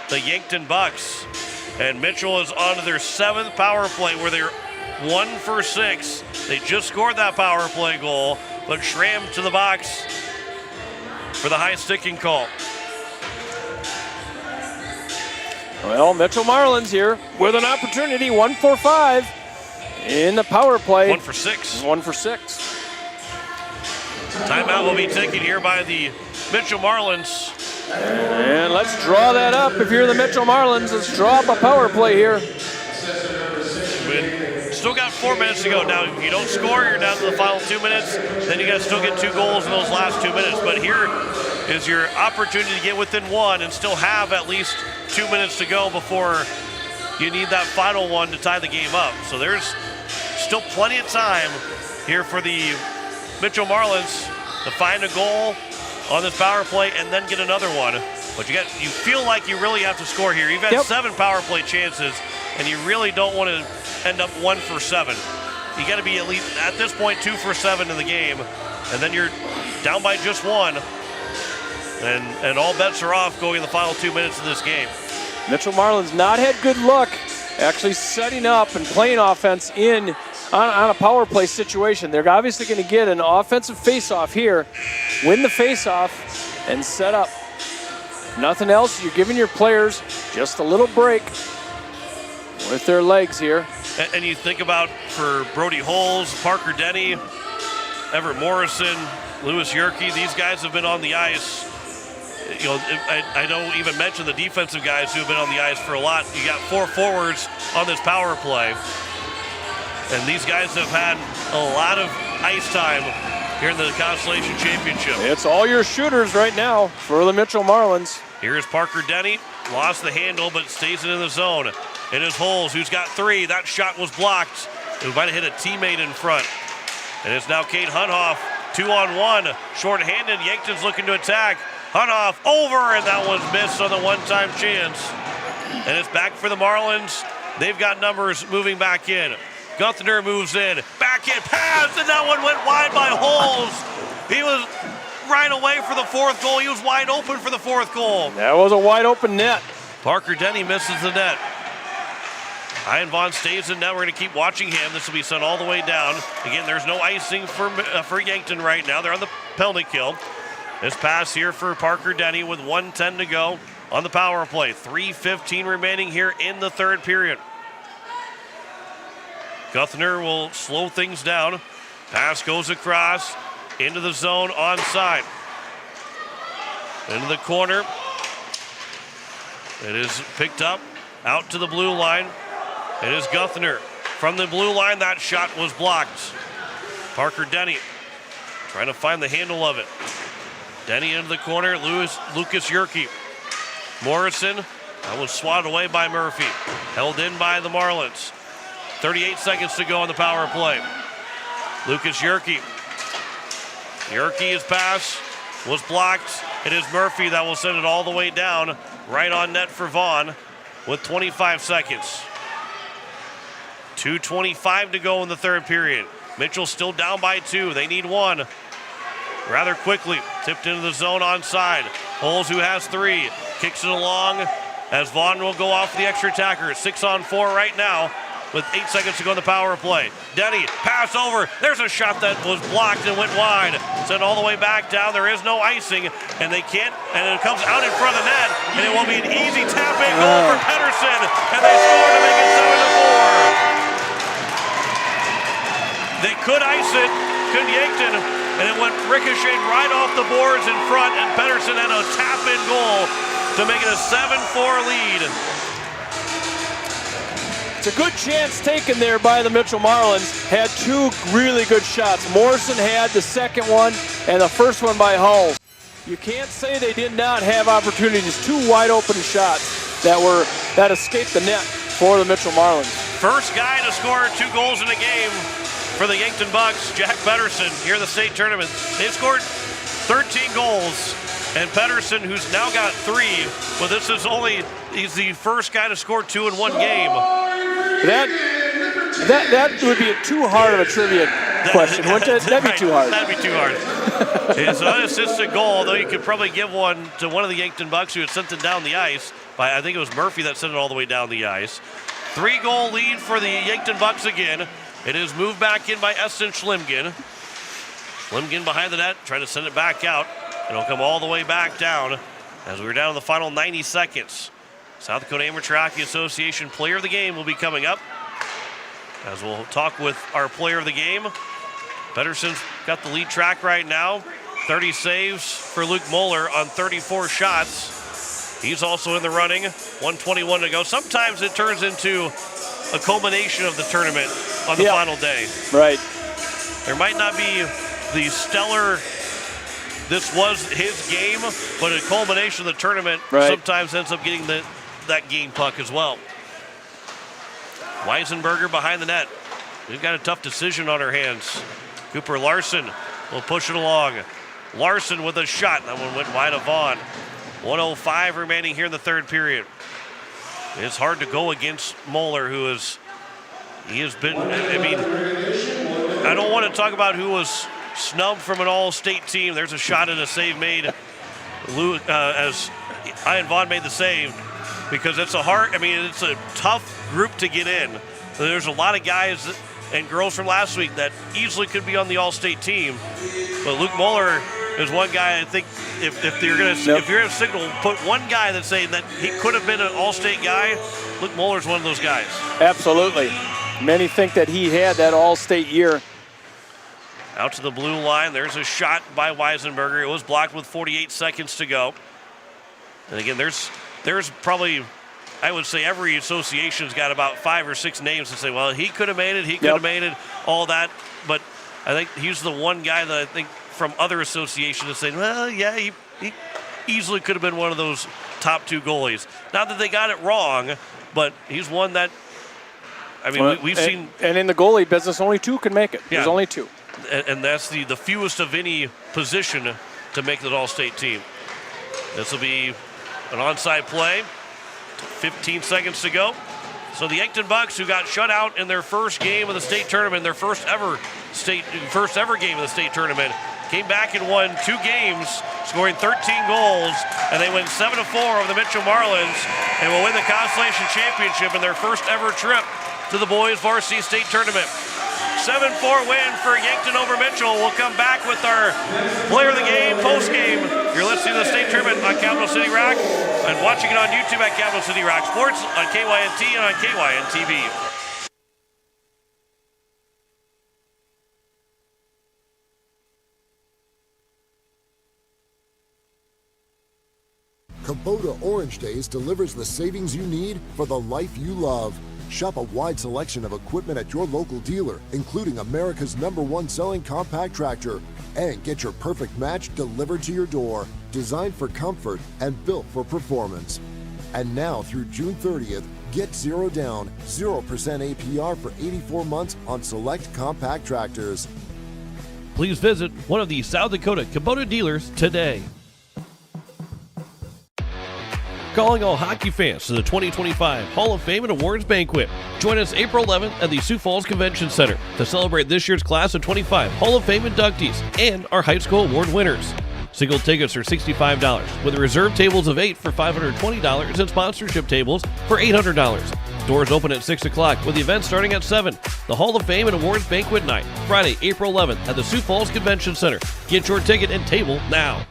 the Yankton Bucks. And Mitchell is on to their 7th power play where they're 1 for 6. They just scored that power play goal, but Schramm to the box for the high sticking call. Well, Mitchell Marlins here with an opportunity. 1 for 5 in the power play. 1 for 6. 1 for 6. Timeout will be taken here by the Mitchell Marlins. And let's draw that up. If you're the Mitchell Marlins, let's draw up a power play here. Still got 4 minutes to go. Now, if you don't score, you're down to the final 2 minutes. Then you got to still get 2 goals in those last 2 minutes. But here is your opportunity to get within 1 and still have at least 2 minutes to go before you need that final one to tie the game up. So there's still plenty of time here for the Mitchell Marlins to find a goal on this power play and then get another one. But you feel like you really have to score here. You've had 7 power play chances, and you really don't want to end up 1 for 7. You got to be at least, at this point, 2 for 7 in the game, and then you're down by just 1. And all bets are off going in the final 2 minutes of this game. Mitchell Marlins not had good luck actually setting up and playing offense on a power play situation. They're obviously going to get an offensive face-off here, win the face-off, and set up. Nothing else. You're giving your players just a little break with their legs here. And you think about for Brody Holes, Parker Denny, Everett Morrison, Lewis Yerke, these guys have been on the ice. You know, I don't even mention the defensive guys who have been on the ice for a lot. You got 4 forwards on this power play. And these guys have had a lot of ice time here in the Consolation Championship. It's all your shooters right now for the Mitchell Marlins. Here's Parker Denny. Lost the handle, but stays it in the zone. It is Holes, who's got 3. That shot was blocked. It might have hit a teammate in front. And it's now Kate Hunhoff, 2-on-1. Short-handed, Yankton's looking to attack. Hunhoff over, and that was missed on the one-time chance. And it's back for the Marlins. They've got numbers moving back in. Guthner moves in, back in, pass, and that one went wide by Holes. He was right away for the 4th goal. He was wide open for the 4th goal. That was a wide open net. Parker Denny misses the net. Ian Vaughn stays in net. We're going to keep watching him. This will be sent all the way down. Again, there's no icing for Yankton right now. They're on the penalty kill. This pass here for Parker Denny with 1:10 to go on the power play. 3:15 remaining here in the 3rd period. Guthner will slow things down. Pass goes across into the zone onside. Into the corner. It is picked up out to the blue line. It is Guthner. From the blue line, that shot was blocked. Parker Denny trying to find the handle of it. Denny into the corner, Lucas Yerke. Morrison, that was swatted away by Murphy. Held in by the Marlins. 38 seconds to go on the power play. Lucas Yerke. Yerke's pass was blocked. It is Murphy that will send it all the way down, right on net for Vaughn with 25 seconds. 2:25 to go in the 3rd period. Mitchell still down by 2. They need 1. Rather quickly, tipped into the zone onside. Holes, who has 3, kicks it along as Vaughn will go off the extra attacker. 6-on-4 right now with 8 seconds to go in the power play. Denny, pass over. There's a shot that was blocked and went wide. Sent all the way back down. There is no icing, and they can't, and it comes out in front of the net, and it will be an easy tap-in goal for Pedersen, and they score to make it 7-4. They could ice it, could Yankton, and it went ricocheted right off the boards in front, and Pedersen had a tap-in goal to make it a 7-4 lead. It's a good chance taken there by the Mitchell Marlins. Had two really good shots. Morrison had the second one and the first one by Hull. You can't say they did not have opportunities. Two wide open shots that escaped the net for the Mitchell Marlins. First guy to score 2 goals in a game for the Yankton Bucks, Jack Pedersen, here in the state tournament. They've scored 13 goals, and Pedersen, who's now got 3, but he's the first guy to score 2 in one game. That would be too hard of a trivia question, wouldn't it? That'd be too hard. That'd be too hard. It's an unassisted goal, though you could probably give one to one of the Yankton Bucks who had sent it down the ice. I think it was Murphy that sent it all the way down the ice. 3-goal lead for the Yankton Bucks again. It is moved back in by Eston Schlimgen. Schlimgen behind the net, trying to send it back out. It'll come all the way back down as we're down to the final 90 seconds. South Dakota Amateur Hockey Association Player of the Game will be coming up, as we'll talk with our Player of the Game. Pedersen's got the lead track right now. 30 saves for Luke Moeller on 34 shots. He's also in the running. 1:21 to go. Sometimes it turns into a culmination of the tournament on the final day. Right. There might not be the stellar, this was his game, but a culmination of the tournament sometimes ends up getting that game puck as well. Weisenberger behind the net. We've got a tough decision on our hands. Cooper Larson will push it along. Larson with a shot. That one went wide of Vaughn. 1:05 remaining here in the third period. It's hard to go against Moeller, he has been, I mean, I don't want to talk about who was snubbed from an all-state team. There's a shot and a save made as Ian Vaughn made the save, because it's a tough group to get in. There's a lot of guys and girls from last week that easily could be on the all-state team, but Luke Moeller is one guy. I think if you're going to signal, put one guy that's saying that he could have been an all-state guy, Luke Moeller's one of those guys. Absolutely. Many think that he had that all-state year. Out to the blue line. There's a shot by Weisenberger. It was blocked with 48 seconds to go. And again, there's probably, I would say every association's got about 5 or 6 names to say, well, he could have made it, he could have made it, all that. But I think he's the one guy that I think from other associations is saying, well, yeah, he easily could have been one of those top 2 goalies. Not that they got it wrong, but he's one that, I mean, we've seen. And in the goalie business, only 2 can make it. Yeah. There's only 2. And that's the fewest of any position to make the all-state team. This will be an onside play. 15 seconds to go. So the Yankton Bucks, who got shut out in their first game of the state tournament, their first ever game of the state tournament, came back and won 2 games, scoring 13 goals, and they win 7-4 over the Mitchell Marlins and will win the Consolation Championship in their first ever trip to the boys varsity state tournament. 7-4 win for Yankton over Mitchell. We'll come back with our Player of the Game post-game. You're listening to the state tournament on Capital City Rock and watching it on YouTube at Capital City Rock Sports, on KYNT and on KYN TV. Kubota Orange Days delivers the savings you need for the life you love. Shop a wide selection of equipment at your local dealer, including America's #1 selling compact tractor. And get your perfect match delivered to your door. Designed for comfort and built for performance. And now through June 30th, get 0 down, 0% APR for 84 months on select compact tractors. Please visit one of the South Dakota Kubota dealers today. Calling all hockey fans to the 2025 Hall of Fame and Awards Banquet. Join us April 11th at the Sioux Falls Convention Center to celebrate this year's class of 25 Hall of Fame inductees and our high school award winners. Single tickets are $65, with reserved tables of 8 for $520 and sponsorship tables for $800. Doors open at 6 o'clock, with the event starting at 7. The Hall of Fame and Awards Banquet Night, Friday, April 11th at the Sioux Falls Convention Center. Get your ticket and table now.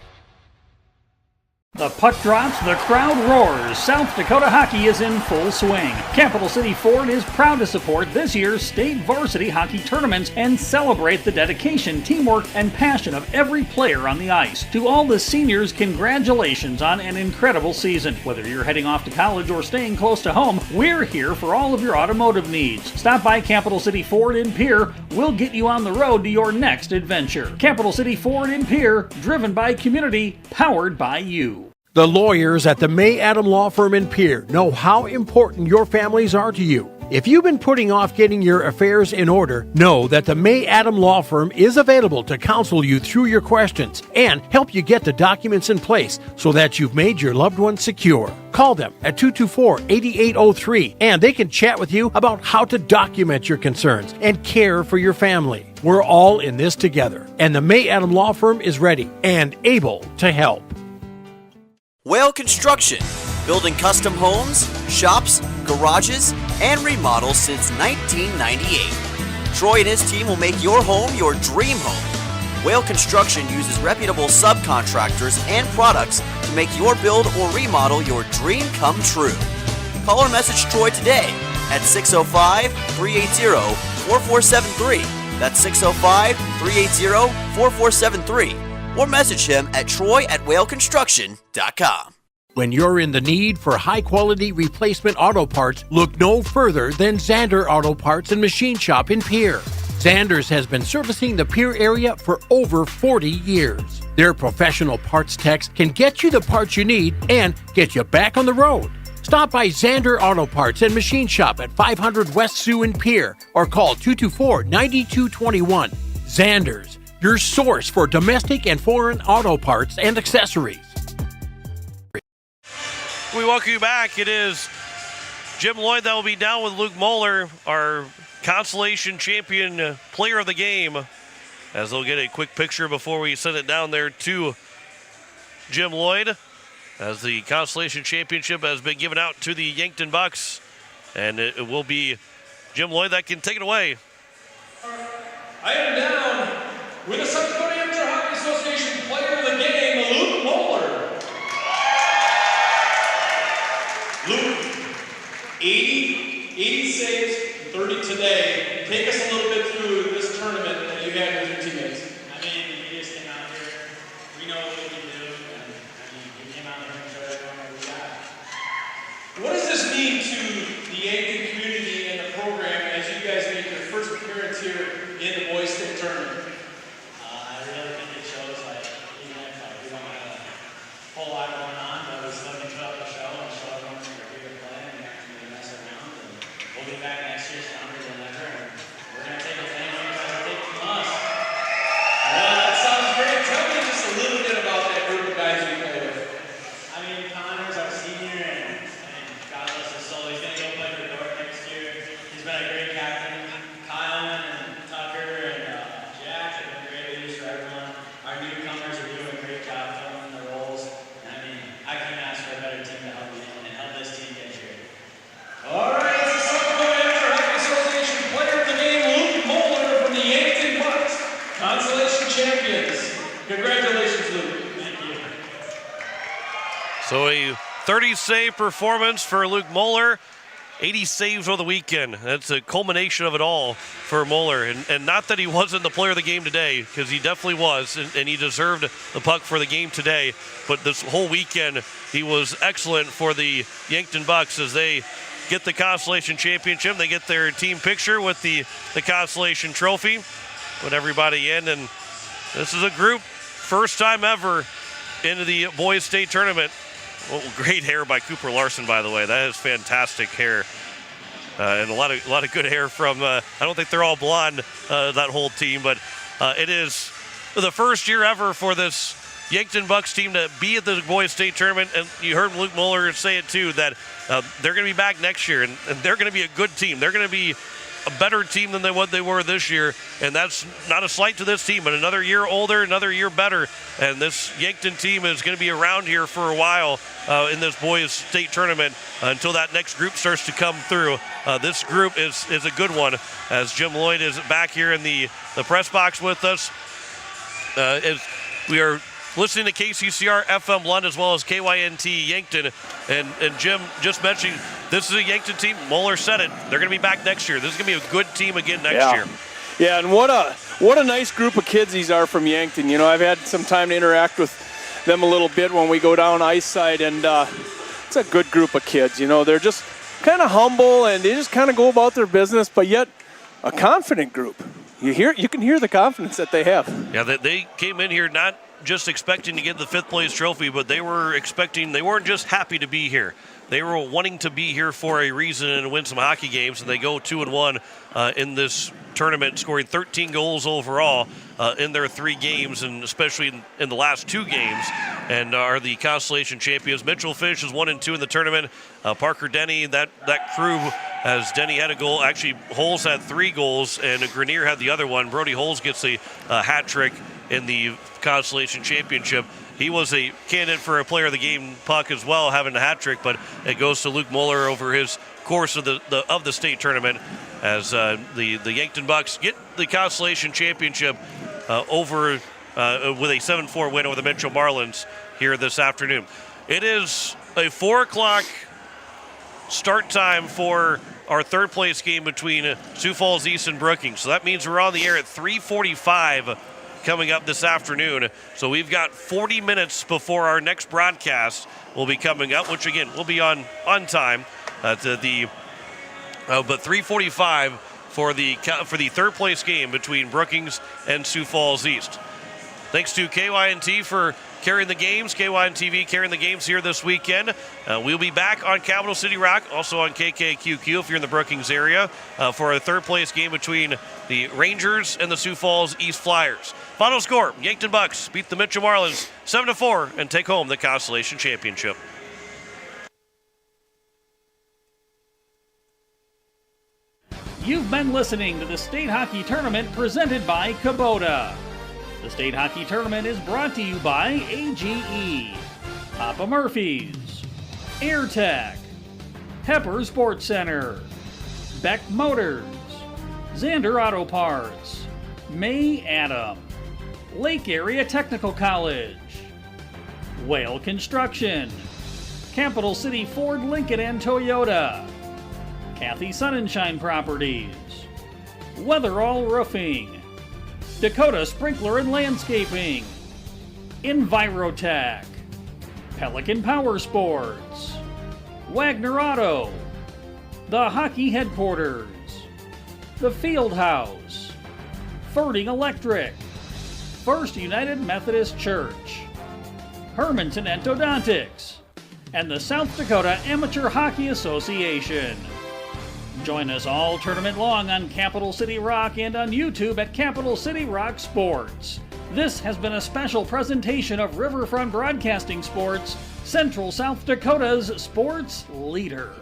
The puck drops, the crowd roars. South Dakota hockey is in full swing. Capital City Ford is proud to support this year's state varsity hockey tournaments and celebrate the dedication, teamwork, and passion of every player on the ice. To all the seniors, congratulations on an incredible season. Whether you're heading off to college or staying close to home, we're here for all of your automotive needs. Stop by Capital City Ford in Pierre. We'll get you on the road to your next adventure. Capital City Ford in Pierre, driven by community, powered by you. The lawyers at the May Adam Law Firm in Pierre know how important your families are to you. If you've been putting off getting your affairs in order, know that the May Adam Law Firm is available to counsel you through your questions and help you get the documents in place so that you've made your loved ones secure. Call them at 224-8803 and they can chat with you about how to document your concerns and care for your family. We're all in this together, and the May Adam Law Firm is ready and able to help. Whale Construction, building custom homes, shops, garages, and remodels since 1998. Troy and his team will make your home your dream home. Whale Construction uses reputable subcontractors and products to make your build or remodel your dream come true. Call or message Troy today at 605-380-4473. That's 605-380-4473. Or message him at troy@whaleconstruction.com. When you're in the need for high-quality replacement auto parts, look no further than Zander Auto Parts and Machine Shop in Pierre. Zander's has been servicing the Pierre area for over 40 years. Their professional parts techs can get you the parts you need and get you back on the road. Stop by Zander Auto Parts and Machine Shop at 500 West Sioux in Pierre or call 224-9221. Zander's, your source for domestic and foreign auto parts and accessories. We welcome you back. It is Jim Lloyd that will be down with Luke Moeller, our Consolation champion player of the game, as they'll get a quick picture before we send it down there to Jim Lloyd, as the Consolation championship has been given out to the Yankton Bucks, and it will be Jim Lloyd that can take it away. I am down with the South Dakota Amateur Hockey Association player of the game, Luke Moeller. Luke, 80 saves, 30 today. Take us a little bit through this tournament that you had with your teammates. I mean, we just came out here. We know what we can do, and we came out here and showed everyone what we got. What does this mean to the Yankton community and the program as you guys make your first appearance here in the boys' state tournament? I really think it shows, even if we don't have a whole lot going on, but we still can put up a show and show everyone that we're here to play and we mess around. And we'll be back next year stronger than ever, and we're going to take what anyone tries to take from us. Well, that sounds great. Tell me just a little bit about that group of guys you play with. I mean, Connor's our senior, and God bless his soul, he's going to go play for Dordt next year. He's been a great captain. Kyle and Tucker and Jack have been great leaders for everyone. Our newcomers are doing a great job filling the roles. And I mean, I couldn't ask for a better team to help me and help this team get here. All right, it's the South Dakota Amateur Hockey Association player of the game, Luke Moeller from the Yankton Bucks, Consolation champions. Congratulations, Luke. Thank you. So a 30-save performance for Luke Moeller. 80 saves over the weekend. That's a culmination of it all for Moeller. And not that he wasn't the player of the game today, because he definitely was, and he deserved the puck for the game today. But this whole weekend, he was excellent for the Yankton Bucks as they get the Consolation Championship. They get their team picture with the Consolation Trophy. Put everybody in, and this is a group, first time ever into the boys' state tournament. Well, great hair by Cooper Larson, by the way. That is fantastic hair, and a lot of good hair from. I don't think they're all blonde, that whole team, but it is the first year ever for this Yankton Bucks team to be at the boys' state tournament. And you heard Luke Moeller say it too, that they're going to be back next year, and they're going to be a good team. They're going to be a better team than what they were this year, and that's not a slight to this team, but another year older, another year better, and this Yankton team is going to be around here for a while in this boys' state tournament until that next group starts to come through. This group is a good one, as Jim Lloyd is back here in the press box with us. As we are listening to KCCR FM Lund as well as KYNT Yankton. And Jim just mentioning this is a Yankton team. Moeller said it. They're going to be back next year. This is going to be a good team again next year. Yeah, and what a nice group of kids these are from Yankton. You know, I've had some time to interact with them a little bit when we go down ice side, and it's a good group of kids. You know, they're just kind of humble, and they just kind of go about their business, but yet a confident group. You can hear the confidence that they have. Yeah, they came in here not just expecting to get the 5th place trophy, but they weren't just happy to be here. They were wanting to be here for a reason and win some hockey games, and they go 2-1 in this tournament, scoring 13 goals overall in their 3 games, and especially in the last 2 games, and are the Consolation champions. Mitchell finishes 1-2 in the tournament. Parker Denny, that crew, as Denny had a goal. Actually, Holes had 3 goals, and Grenier had the other one. Brody Holes gets a hat trick in the Consolation championship. He was a candidate for a player of the game puck as well, having a hat trick, but it goes to Luke Moeller over his course of the state tournament, as the Yankton Bucks get the Consolation championship over with a 7-4 win over the Mitchell Marlins here this afternoon. It is a 4 o'clock start time for our 3rd place game between Sioux Falls East and Brookings. So that means we're on the air at 3:45 coming up this afternoon. So we've got 40 minutes before our next broadcast will be coming up, which again will be on time but 3:45 for the 3rd place game between Brookings and Sioux Falls East. Thanks to KYNT for carrying the games, KYN-TV carrying the games here this weekend. We'll be back on Capital City Rock, also on KKQQ if you're in the Brookings area, for a 3rd place game between the Rangers and the Sioux Falls East Flyers. Final score, Yankton Bucks beat the Mitchell Marlins 7-4 and take home the Consolation Championship. You've been listening to the State Hockey Tournament presented by Kubota. The State Hockey Tournament is brought to you by AGE, Papa Murphy's, AirTech, Pepper Sports Center, Beck Motors, Xander Auto Parts, May Adam, Lake Area Technical College, Whale Construction, Capital City Ford, Lincoln and Toyota, Kathy Sunshine Properties, Weatherall Roofing, Dakota Sprinkler and Landscaping, Envirotech, Pelican Power Sports, Wagner Auto, The Hockey Headquarters, The Field House, Ferding Electric, First United Methodist Church, Hermanson Endodontics, and the South Dakota Amateur Hockey Association. Join us all tournament long on Capital City Rock and on YouTube at Capital City Rock Sports. This has been a special presentation of Riverfront Broadcasting Sports, Central South Dakota's sports leader.